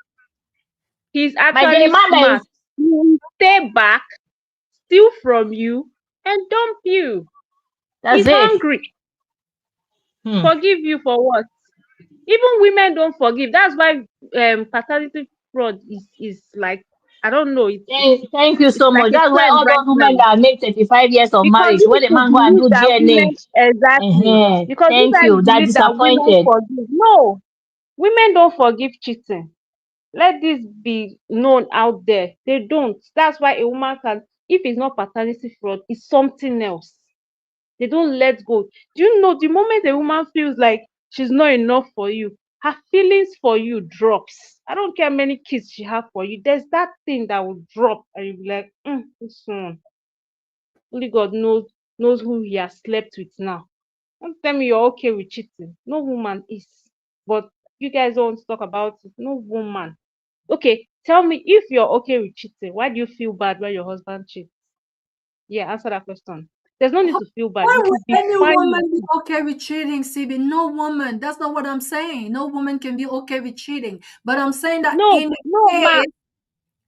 [SPEAKER 3] He's
[SPEAKER 5] My dear,
[SPEAKER 3] actually
[SPEAKER 5] my man
[SPEAKER 3] smart.
[SPEAKER 5] is,
[SPEAKER 3] He will stay back, steal from you, and dump you.
[SPEAKER 5] that's
[SPEAKER 3] He's
[SPEAKER 5] it.
[SPEAKER 3] hungry.
[SPEAKER 5] Hmm.
[SPEAKER 3] Forgive you for what? Even women don't forgive. That's why paternity fraud is like, I don't know.
[SPEAKER 5] Thank you
[SPEAKER 3] It's
[SPEAKER 5] so
[SPEAKER 3] like
[SPEAKER 5] much.
[SPEAKER 3] a
[SPEAKER 5] That's why
[SPEAKER 3] trend
[SPEAKER 5] all those
[SPEAKER 3] right
[SPEAKER 5] women
[SPEAKER 3] now,
[SPEAKER 5] that make 35 years of
[SPEAKER 3] because
[SPEAKER 5] marriage,
[SPEAKER 3] you
[SPEAKER 5] when the
[SPEAKER 3] people
[SPEAKER 5] man go and
[SPEAKER 3] believe
[SPEAKER 5] do
[SPEAKER 3] that women,
[SPEAKER 5] DNA,
[SPEAKER 3] exactly, because you
[SPEAKER 5] thank
[SPEAKER 3] guys
[SPEAKER 5] you, they're
[SPEAKER 3] believe that women
[SPEAKER 5] disappointed.
[SPEAKER 3] forgive. No, women don't forgive cheating. Let this be known out there. They don't. That's why a woman can, if it's not paternity fraud, it's something else. They don't let go. Do you know the moment a woman feels like she's not enough for you, her feelings for you drops. I don't care how many kids she have for you. There's that thing that will drop, and you'll be like, this one. Only God knows who he has slept with now. Don't tell me you're okay with cheating. No woman is. But you guys don't want to talk about it. No woman. Okay, tell me, if you're okay with cheating, why do you feel bad when your husband cheats? Yeah, answer that question. There's no need to feel bad.
[SPEAKER 1] Why
[SPEAKER 3] You
[SPEAKER 1] would
[SPEAKER 3] should be
[SPEAKER 1] any
[SPEAKER 3] fine
[SPEAKER 1] woman
[SPEAKER 3] with
[SPEAKER 1] be
[SPEAKER 3] it.
[SPEAKER 1] okay with cheating, CB? No woman. That's not what I'm saying. No woman can be okay with cheating. But I'm saying that
[SPEAKER 3] No,
[SPEAKER 1] in
[SPEAKER 3] no, ma.
[SPEAKER 1] case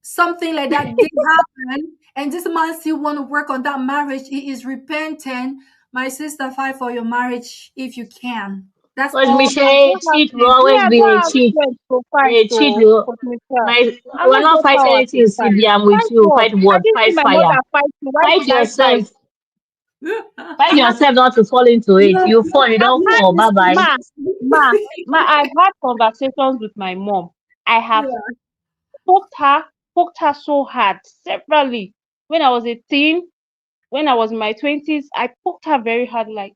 [SPEAKER 1] something like that did happen and this man still want to work on that marriage, he is repentant. My sister, fight for your marriage if you can. That's
[SPEAKER 5] Because
[SPEAKER 1] all.
[SPEAKER 3] I
[SPEAKER 5] Michelle,
[SPEAKER 3] don't have
[SPEAKER 5] cheat will
[SPEAKER 3] strength. Me,
[SPEAKER 5] always
[SPEAKER 3] I
[SPEAKER 5] be
[SPEAKER 3] don't
[SPEAKER 5] a
[SPEAKER 3] have
[SPEAKER 5] cheat.
[SPEAKER 3] strength to fight,
[SPEAKER 5] A cheat
[SPEAKER 3] so
[SPEAKER 5] will,
[SPEAKER 3] for myself.
[SPEAKER 5] my,
[SPEAKER 3] I
[SPEAKER 5] we're
[SPEAKER 3] don't
[SPEAKER 5] not
[SPEAKER 3] get
[SPEAKER 5] fight
[SPEAKER 3] power
[SPEAKER 5] anything,
[SPEAKER 3] to fight.
[SPEAKER 5] CB. I'm with
[SPEAKER 3] Fight
[SPEAKER 5] you.
[SPEAKER 3] what?
[SPEAKER 5] Fight
[SPEAKER 3] I
[SPEAKER 5] what?
[SPEAKER 3] didn't see
[SPEAKER 5] Fight
[SPEAKER 3] my
[SPEAKER 5] fire.
[SPEAKER 3] mother fight you. Why
[SPEAKER 5] Fight
[SPEAKER 3] should I fight?
[SPEAKER 5] yourself. Fight yourself not to fall into it. You fall, you
[SPEAKER 3] I've
[SPEAKER 5] don't
[SPEAKER 3] had
[SPEAKER 5] fall. Bye bye.
[SPEAKER 3] I've had conversations with my mom. I have
[SPEAKER 1] Yeah.
[SPEAKER 3] poked her, poked her so hard severally. When I was a teen, when I was in my 20s, I poked her very hard, like,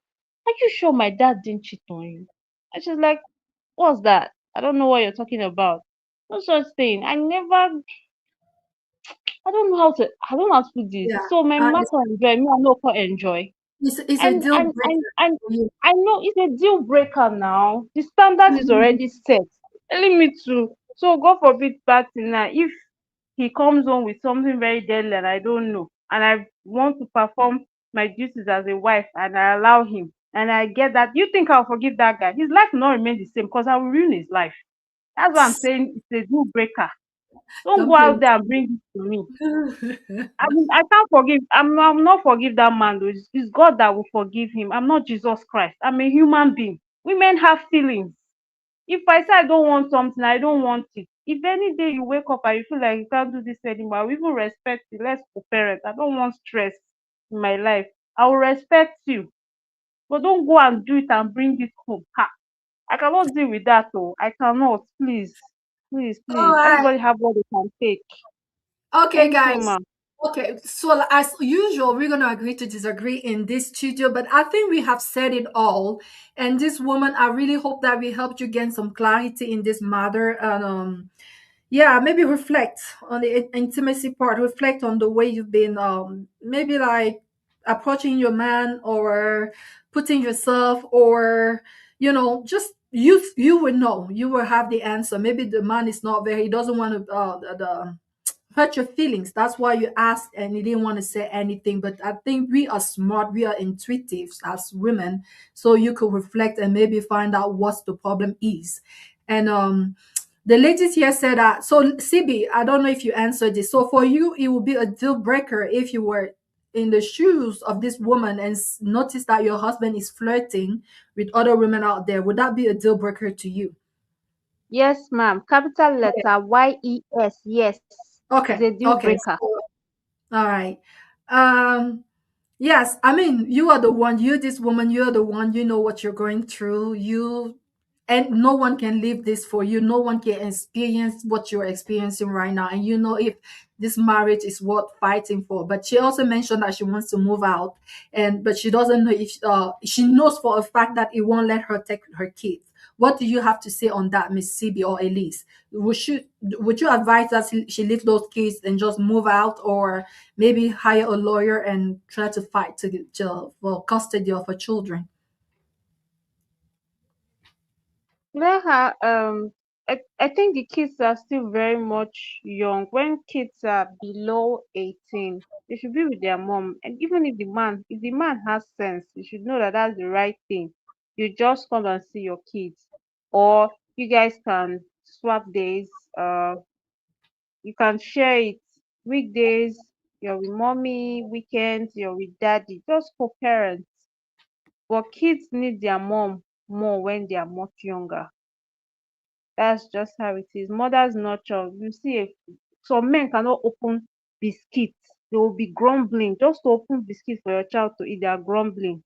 [SPEAKER 3] are you sure my dad didn't cheat on you? And she's like, what's that? I don't know what you're talking about. No such thing. I don't know how to, I don't know how to put this.
[SPEAKER 1] Yeah.
[SPEAKER 3] So my mama
[SPEAKER 1] It's,
[SPEAKER 3] can enjoy, me, I know can enjoy.
[SPEAKER 1] it's a
[SPEAKER 3] And
[SPEAKER 1] deal
[SPEAKER 3] and and
[SPEAKER 1] breaker
[SPEAKER 3] and
[SPEAKER 1] for you.
[SPEAKER 3] I know it's a deal breaker now. The standard is
[SPEAKER 1] Mhm.
[SPEAKER 3] already set. Telling me to. So God forbid bad thing now. If he comes home with something very deadly and I don't know, and I want to perform my duties as a wife, and I allow him, and I get that, you think I'll forgive that guy? His life will not remain the same because I will ruin his life. That's why I'm saying it's a deal breaker. Don't
[SPEAKER 1] Don't
[SPEAKER 3] go
[SPEAKER 1] play
[SPEAKER 3] out
[SPEAKER 1] with
[SPEAKER 3] there and bring it to me.
[SPEAKER 1] me.
[SPEAKER 3] I mean, I can't forgive. I'm not forgive that man though. It's God that will forgive him. I'm not Jesus Christ. I'm a human being. Women have feelings. If I say I don't want something, I don't want it. If any day you wake up and you feel like you can't do this anymore, I will even respect you. Let's co-parent. I don't want stress in my life. I will respect you. But don't go and do it and bring it home. Ha. I cannot deal with that though. I cannot. Please. Please,
[SPEAKER 1] All
[SPEAKER 3] please.
[SPEAKER 1] right.
[SPEAKER 3] Everybody have what they can take.
[SPEAKER 1] Okay,
[SPEAKER 3] Thank you,
[SPEAKER 1] guys.
[SPEAKER 3] ma'am.
[SPEAKER 1] Okay, so as usual, we're gonna agree to disagree in this studio, but I think we have said it all. And this woman, I really hope that we helped you gain some clarity in this matter. And yeah, maybe reflect on the intimacy part. Reflect on the way you've been, maybe like approaching your man or putting yourself, or just you will know. You will have the answer. Maybe the man is not there. He doesn't want to the hurt your feelings. That's why you asked and you didn't want to say anything. But I think we are smart, we are intuitive as women. So you could reflect and maybe find out what the problem is. And the ladies here said that, so CB, I don't know if you answered this. So for you, it would be a deal breaker if you were in the shoes of this woman and notice that your husband is flirting with other women out there. Would that be a deal breaker to you?
[SPEAKER 3] Yes, ma'am. Capital letter YES. Yes. Is
[SPEAKER 1] Okay.
[SPEAKER 3] a deal
[SPEAKER 1] Okay.
[SPEAKER 3] breaker.
[SPEAKER 1] All right. Um, yes, I mean, you are the one, you're this woman, you're the one, you know what you're going through. You and no one can live this for you. No one can experience what you're experiencing right now, and you know if this marriage is worth fighting for. But she also mentioned that she wants to move out, and but she doesn't know if she knows for a fact that it won't let her take her kids. What do you have to say on that, Miss CB or Elise? Would you advise that she leave those kids and just move out, or maybe hire a lawyer and try to fight for custody of her children?
[SPEAKER 3] Let her I think the kids are still very much young. When kids are below 18, they should be with their mom. And even if the man has sense, you should know that that's the right thing. You just come and see your kids, or you guys can swap days. You can share it. Weekdays you're with mommy, weekends you're with daddy. Just co-parents. But kids need their mom more when they are much younger. That's just how it is. Mother's nurture. You see, some men cannot open biscuits. They will be grumbling. Just to open biscuits for your child to eat, they are grumbling.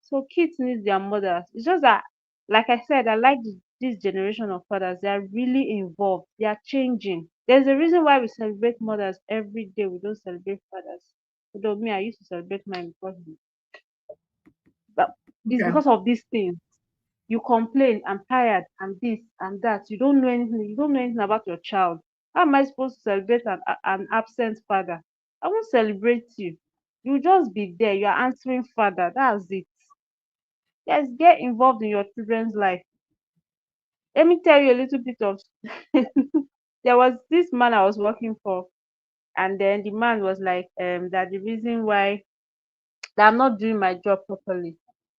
[SPEAKER 3] So kids need their mothers. It's just that, like I said, I like this generation of fathers. They are really involved. They are changing. There's a reason why we celebrate mothers every day. We don't celebrate fathers. Although me, I used to celebrate mine because, but it's
[SPEAKER 1] Okay.
[SPEAKER 3] because of these things. You complain, I'm tired, I'm this, I'm that. You don't know anything. You don't know anything about your child. How am I supposed to celebrate an absent father? I won't celebrate you. You just be there. You are answering father. That's it. Yes, get involved in your children's life. Let me tell you a little bit of. There was this man I was working for, and then the man was like, that the reason why that I'm not doing my job properly.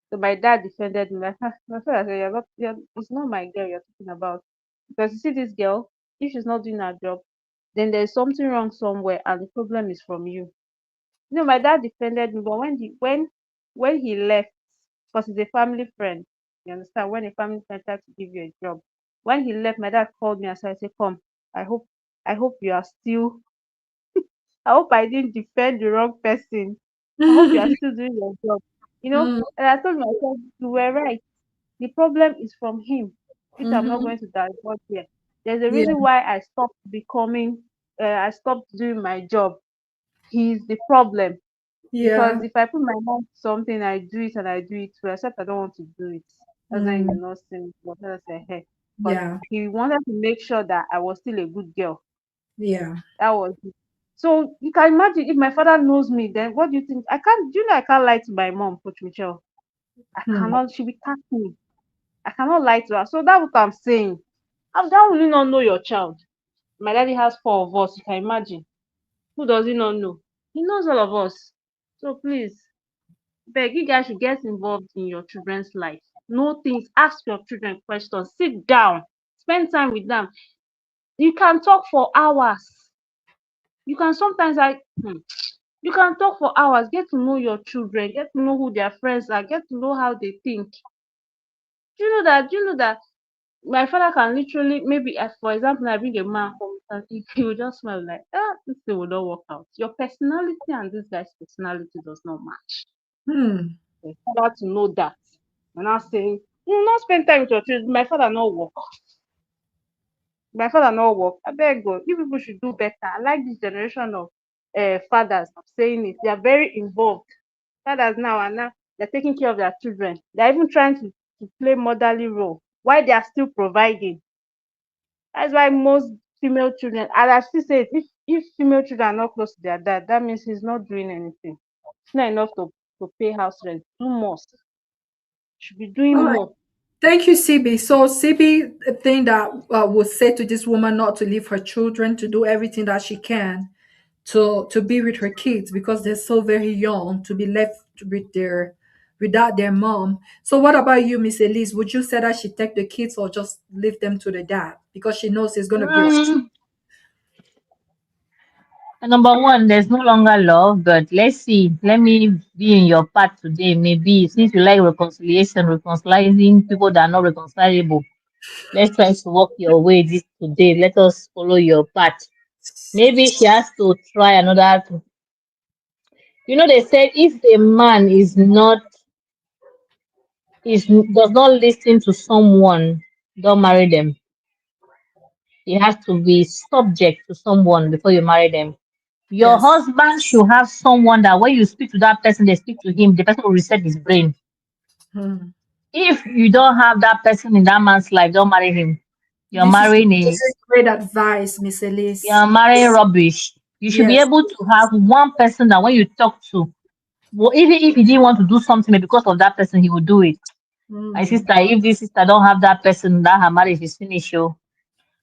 [SPEAKER 3] So my dad defended me. Like, "Ah," my father said, it's not my girl you're talking about. Because you see this girl, if she's not doing her job, then there's something wrong somewhere and the problem is from you. My dad defended me, but when he left, because he's a family friend, you understand, when a family friend tries to give you a job. When he left, my dad called me and said, come, I hope I hope you are still I hope I didn't defend the wrong person. I hope you are still doing your job.
[SPEAKER 1] Mm,
[SPEAKER 3] And I told myself, you were right. The problem is from him, which I'm not
[SPEAKER 1] mhm.
[SPEAKER 3] going to divulge here. There's a
[SPEAKER 1] Yeah,
[SPEAKER 3] reason why I stopped doing my job. He's the problem. Because
[SPEAKER 1] yeah.
[SPEAKER 3] if I put my mind to something, I do it and I do it well, except I don't want to do it. That's when you
[SPEAKER 1] Mm,
[SPEAKER 3] know, sin, whatever say, hey. Because
[SPEAKER 1] yeah,
[SPEAKER 3] he wanted to make sure that I was still a good girl.
[SPEAKER 1] yeah.
[SPEAKER 3] That was it. So you can imagine if my father knows me, then what do you think? I can't, do you know I can't lie to my mom, Coach Michelle? I
[SPEAKER 1] Hmm.
[SPEAKER 3] cannot, she will catch me. I cannot lie to her. So that's what I'm saying. How will you not know your child? My daddy has four of us. You can imagine. Who does he not know? He knows all of us. So please, beg you guys should get involved in your children's life. Know things. Ask your children questions. Sit down. Spend time with them. You can talk for hours. You can sometimes you can talk for hours. Get to know your children. Get to know who their friends are. Get to know how they think. Do you know that my father can literally, maybe as for example, I bring a man home and he will just smile like, this thing will not work out. Your personality and this guy's personality does not match.
[SPEAKER 1] Hmm.
[SPEAKER 3] My father to know that. And I'm saying, you not spend time with your children. My father not work. My father not work. I beg God, you people should do better. I like this generation of fathers. I'm saying it. They are very involved. Fathers now are now they're taking care of their children. They're even trying to play motherly role while they are still providing. That's why most female children, and I still say it, if female children are not close to their dad, that means he's not doing anything. It's not enough to pay house rent. Do more. Should be doing
[SPEAKER 1] All right.
[SPEAKER 3] more.
[SPEAKER 1] Thank you, CB. So CB thing that would say to this woman not to leave her children, to do everything that she can to be with her kids because they're so very young to be left with their without their mom. So what about you, Miss Elise? Would you say that she take the kids or just leave them to the dad because she knows it's gonna be a
[SPEAKER 5] Mm, number one, there's no longer love, but let's see. Let me be in your part today. Maybe since you like reconciliation, reconciling people that are not reconcilable, let's try to walk your way this today. Let us follow your path. Maybe she has to try another. They said if a man is not is does not listen to someone, don't marry them. You have to be subject to someone before you marry them. Your
[SPEAKER 1] Yes.
[SPEAKER 5] husband should have someone that when you speak to that person, they speak to him, the person will reset his brain.
[SPEAKER 1] Hmm.
[SPEAKER 5] If you don't have that person in that man's life, don't marry him. You're
[SPEAKER 1] This is
[SPEAKER 5] marrying a
[SPEAKER 1] great advice, Miss Elise.
[SPEAKER 5] you're marrying rubbish. You should be
[SPEAKER 1] Yes.
[SPEAKER 5] able to have one person that when you talk to, well, even if he didn't want to do something, maybe because of that person, he would do it. My
[SPEAKER 1] Hmm.
[SPEAKER 5] sister, if this sister don't have that person, that her marriage is finished. Oh.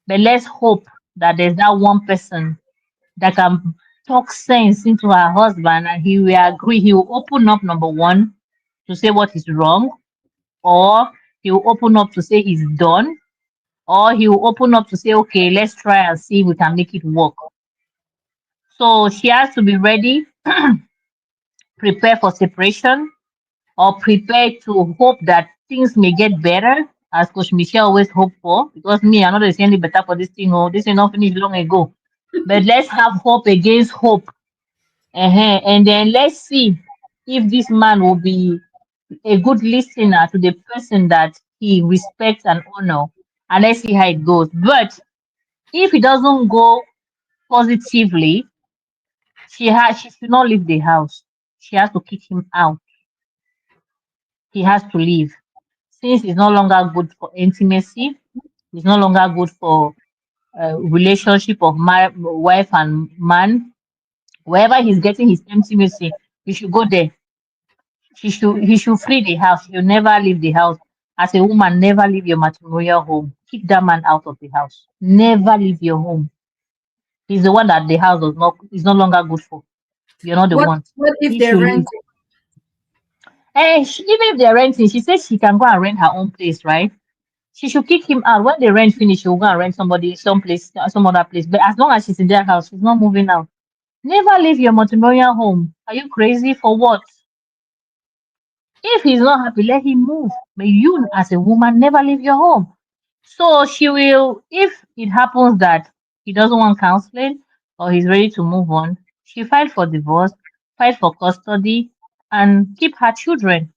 [SPEAKER 5] But let's hope that there's that one person that can talk sense into her husband and he will agree. He will open up, number one, to say what is wrong, or he will open up to say he's done, or he will open up to say, okay, let's try and see if we can make it work. So she has to be ready, prepare for separation, or prepare to hope that things may get better, as Coach Michelle always hope for. Because me, I know there's any better for this thing. Oh, this is not finished long ago. But let's have hope against hope. And then let's see if this man will be a good listener to the person that he respects and honor. And let's see how it goes. But if it doesn't go positively, she should not leave the house. She has to kick him out. He has to leave. Since it's no longer good for intimacy, it's no longer good for relationship of my wife and man. Wherever he's getting his intimacy, he should go there. He should flee the house. You never leave the house. As a woman, never leave your matrimonial home. Kick that man out of the house. Never leave your home. He's the one that the house does not is no longer good for. You're not the
[SPEAKER 1] What
[SPEAKER 5] one.
[SPEAKER 1] what if
[SPEAKER 5] He
[SPEAKER 1] they
[SPEAKER 5] should
[SPEAKER 1] rent
[SPEAKER 5] leave. And even if they're renting, she says she can go and rent her own place, right? She should kick him out. When the rent finish, she'll go and rent somebody, some place, some other place. But as long as she's in their house, she's not moving out. Never leave your matrimonial home. Are you crazy for what? If he's not happy, let him move. But you, as a woman, never leave your home. So she will, if it happens that he doesn't want counseling or he's ready to move on, she fight for divorce, fight for custody, and keep her children.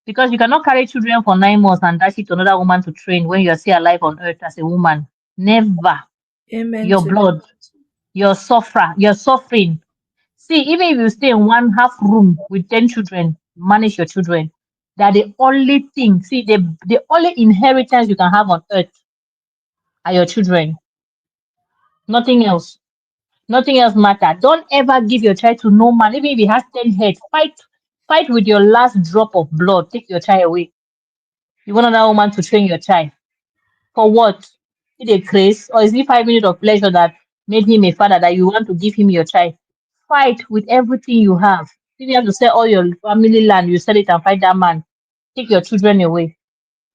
[SPEAKER 5] Because you cannot carry children for 9 months and dash it to another woman to train when you are still alive on earth as a woman. Never.
[SPEAKER 1] amen
[SPEAKER 5] Your
[SPEAKER 1] to that?
[SPEAKER 5] blood, your suffering. See, even if you stay in one half room with 10 children, manage your children. That the only thing, see, the only inheritance you can have on earth are your children. Nothing else. Nothing else matter. Don't ever give your child to no man, even if he has 10 heads. Fight with your last drop of blood. Take your child away. You want another woman to train your child. For what? Is it a craze? Or is it 5 minutes of pleasure that made him a father that you want to give him your child? Fight with everything you have. If you have to sell all your family land, you sell it and fight that man. Take your children away.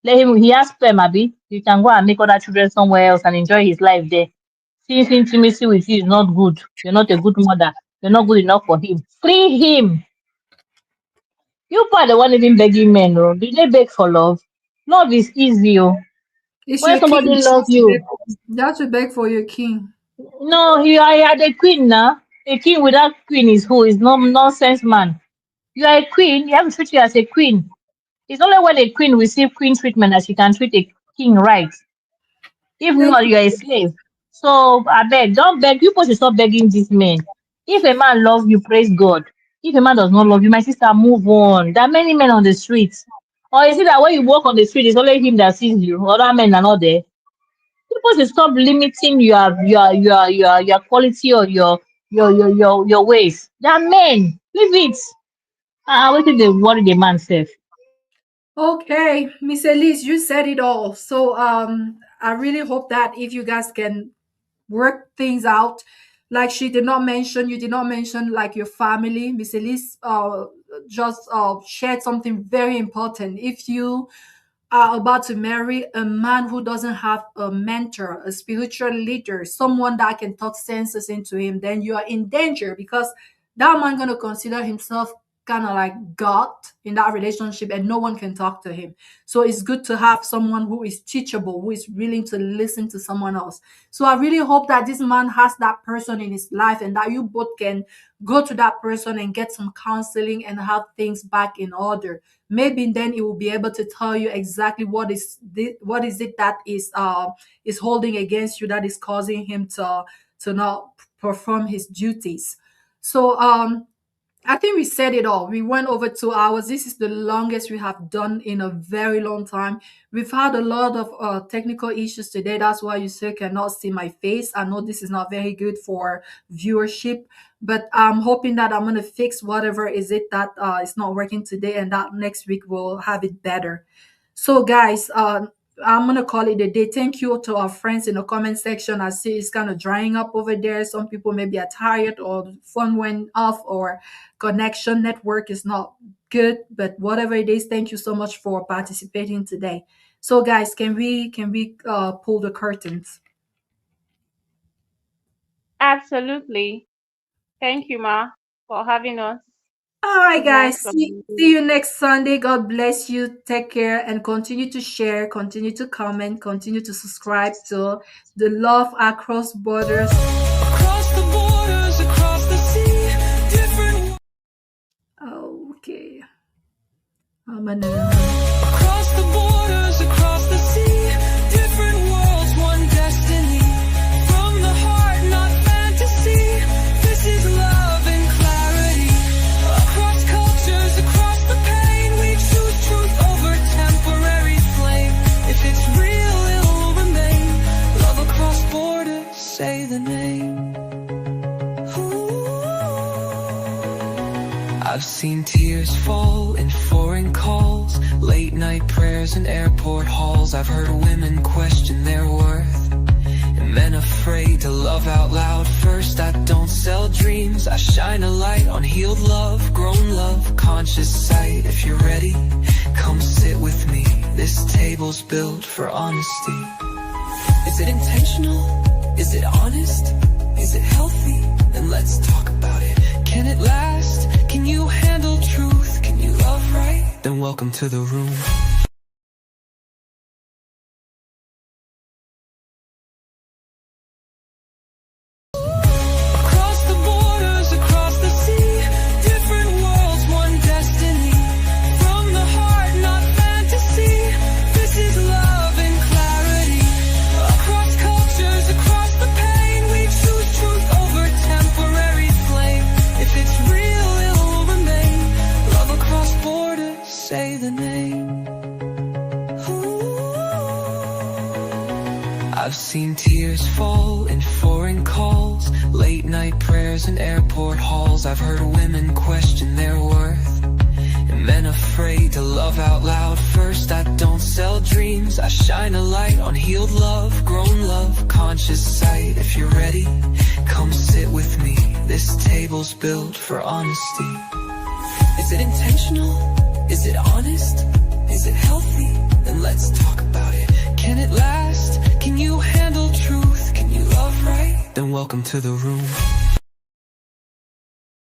[SPEAKER 5] Let him, he has sperm, Abby. You can go and make other children somewhere else and enjoy his life there. Since intimacy with you is not good, you're not a good mother, you're not good enough for him. Free him. You are the one even begging men, oh. Did they beg for love? Love is easy, oh.
[SPEAKER 1] It's
[SPEAKER 5] When
[SPEAKER 1] your king.
[SPEAKER 5] somebody loves you,
[SPEAKER 1] You have to beg for your king.
[SPEAKER 5] no, you are the queen now. A king without queen is who? Is no nonsense man. You are a queen, you have to treat you as a queen. It's only when a queen receive queen treatment that she can treat a king right. If
[SPEAKER 1] Thank
[SPEAKER 5] not,
[SPEAKER 1] you.
[SPEAKER 5] you're a slave. So I beg, don't beg. People should stop begging these men. If a man loves you, praise God. If a man does not love you, my sister, move on. There are many men on the streets. Or is it that when you walk on the street, it's only him that sees you? Other men are not there. People should stop limiting your quality or your ways. There are men. Leave it. What did they worry the man self?
[SPEAKER 1] Okay, Miss Elise, you said it all. So I really hope that if you guys can work things out, like she did not mention, you did not mention like your family. Miss Elise just shared something very important. If you are about to marry a man who doesn't have a mentor, a spiritual leader, someone that can talk senses into him, then you are in danger because that man gonna consider himself kind of like God in that relationship, and no one can talk to him. So it's good to have someone who is teachable, who is willing to listen to someone else. So I really hope that this man has that person in his life, and that you both can go to that person and get some counseling and have things back in order. Maybe then he will be able to tell you exactly what is it that is holding against you, that is causing him to not perform his duties. So I think we said it all. We went over 2 hours. This is the longest we have done in a very long time. We've had a lot of technical issues today. That's why you still cannot see my face. I know this is not very good for viewership, but I'm hoping that I'm going to fix whatever is it that is not working today, and that next week we'll have it better. So, guys, I'm gonna call it a day. Thank you to our friends in the comment section. I see it's kind of drying up over there. Some people maybe are tired, or the phone went off, or connection network is not good. But whatever it is, thank you so much for participating today. So, guys, can we pull the curtains?
[SPEAKER 3] Absolutely. Thank you, Ma, for having us.
[SPEAKER 1] All right,
[SPEAKER 3] It was nice
[SPEAKER 1] guys.
[SPEAKER 3] talking to
[SPEAKER 1] See
[SPEAKER 3] you.
[SPEAKER 1] you next Sunday. God bless you. Take care, and continue to share, continue to comment, continue to subscribe to the Love Across Borders.
[SPEAKER 2] Across the borders, across the sea, different.
[SPEAKER 1] Okay. I'm gonna.
[SPEAKER 2] Across the borders, across the sea, different worlds, one destiny. From the heart, not fantasy. This is love and clarity. Across cultures, across the pain, we choose truth over temporary flame. If it's real, it'll remain. Love across borders, say the name. I've seen tears fall in foreign calls, late night prayers in airport halls. I've heard women question their worth, and men afraid to love out loud first. I don't sell dreams, I shine a light on healed love, grown love, conscious sight. If you're ready, come sit with me. This table's built for honesty. Is it intentional? Is it honest? Is it healthy? Then let's talk about it. Can it last? Can you handle truth? Can you love right? Then welcome to the room. Across the borders, across the sea, different worlds, one destiny. From the heart, not fantasy. This is love and clarity. Across cultures, across the pain, we choose truth over temporary flame. If it's real, it'll remain. Love across borders, say the name. I've seen tears fall in foreign calls, late night prayers in airport halls. I've heard women question their worth, and men afraid to love out loud first. I don't sell dreams, I shine a light on healed love, grown love, conscious sight. If you're ready, come sit with me. This table's built for honesty. Is it intentional? Is it honest? Is it healthy? Then let's talk about it. Can it last? Can you handle truth? Can you love right? Then welcome to the room.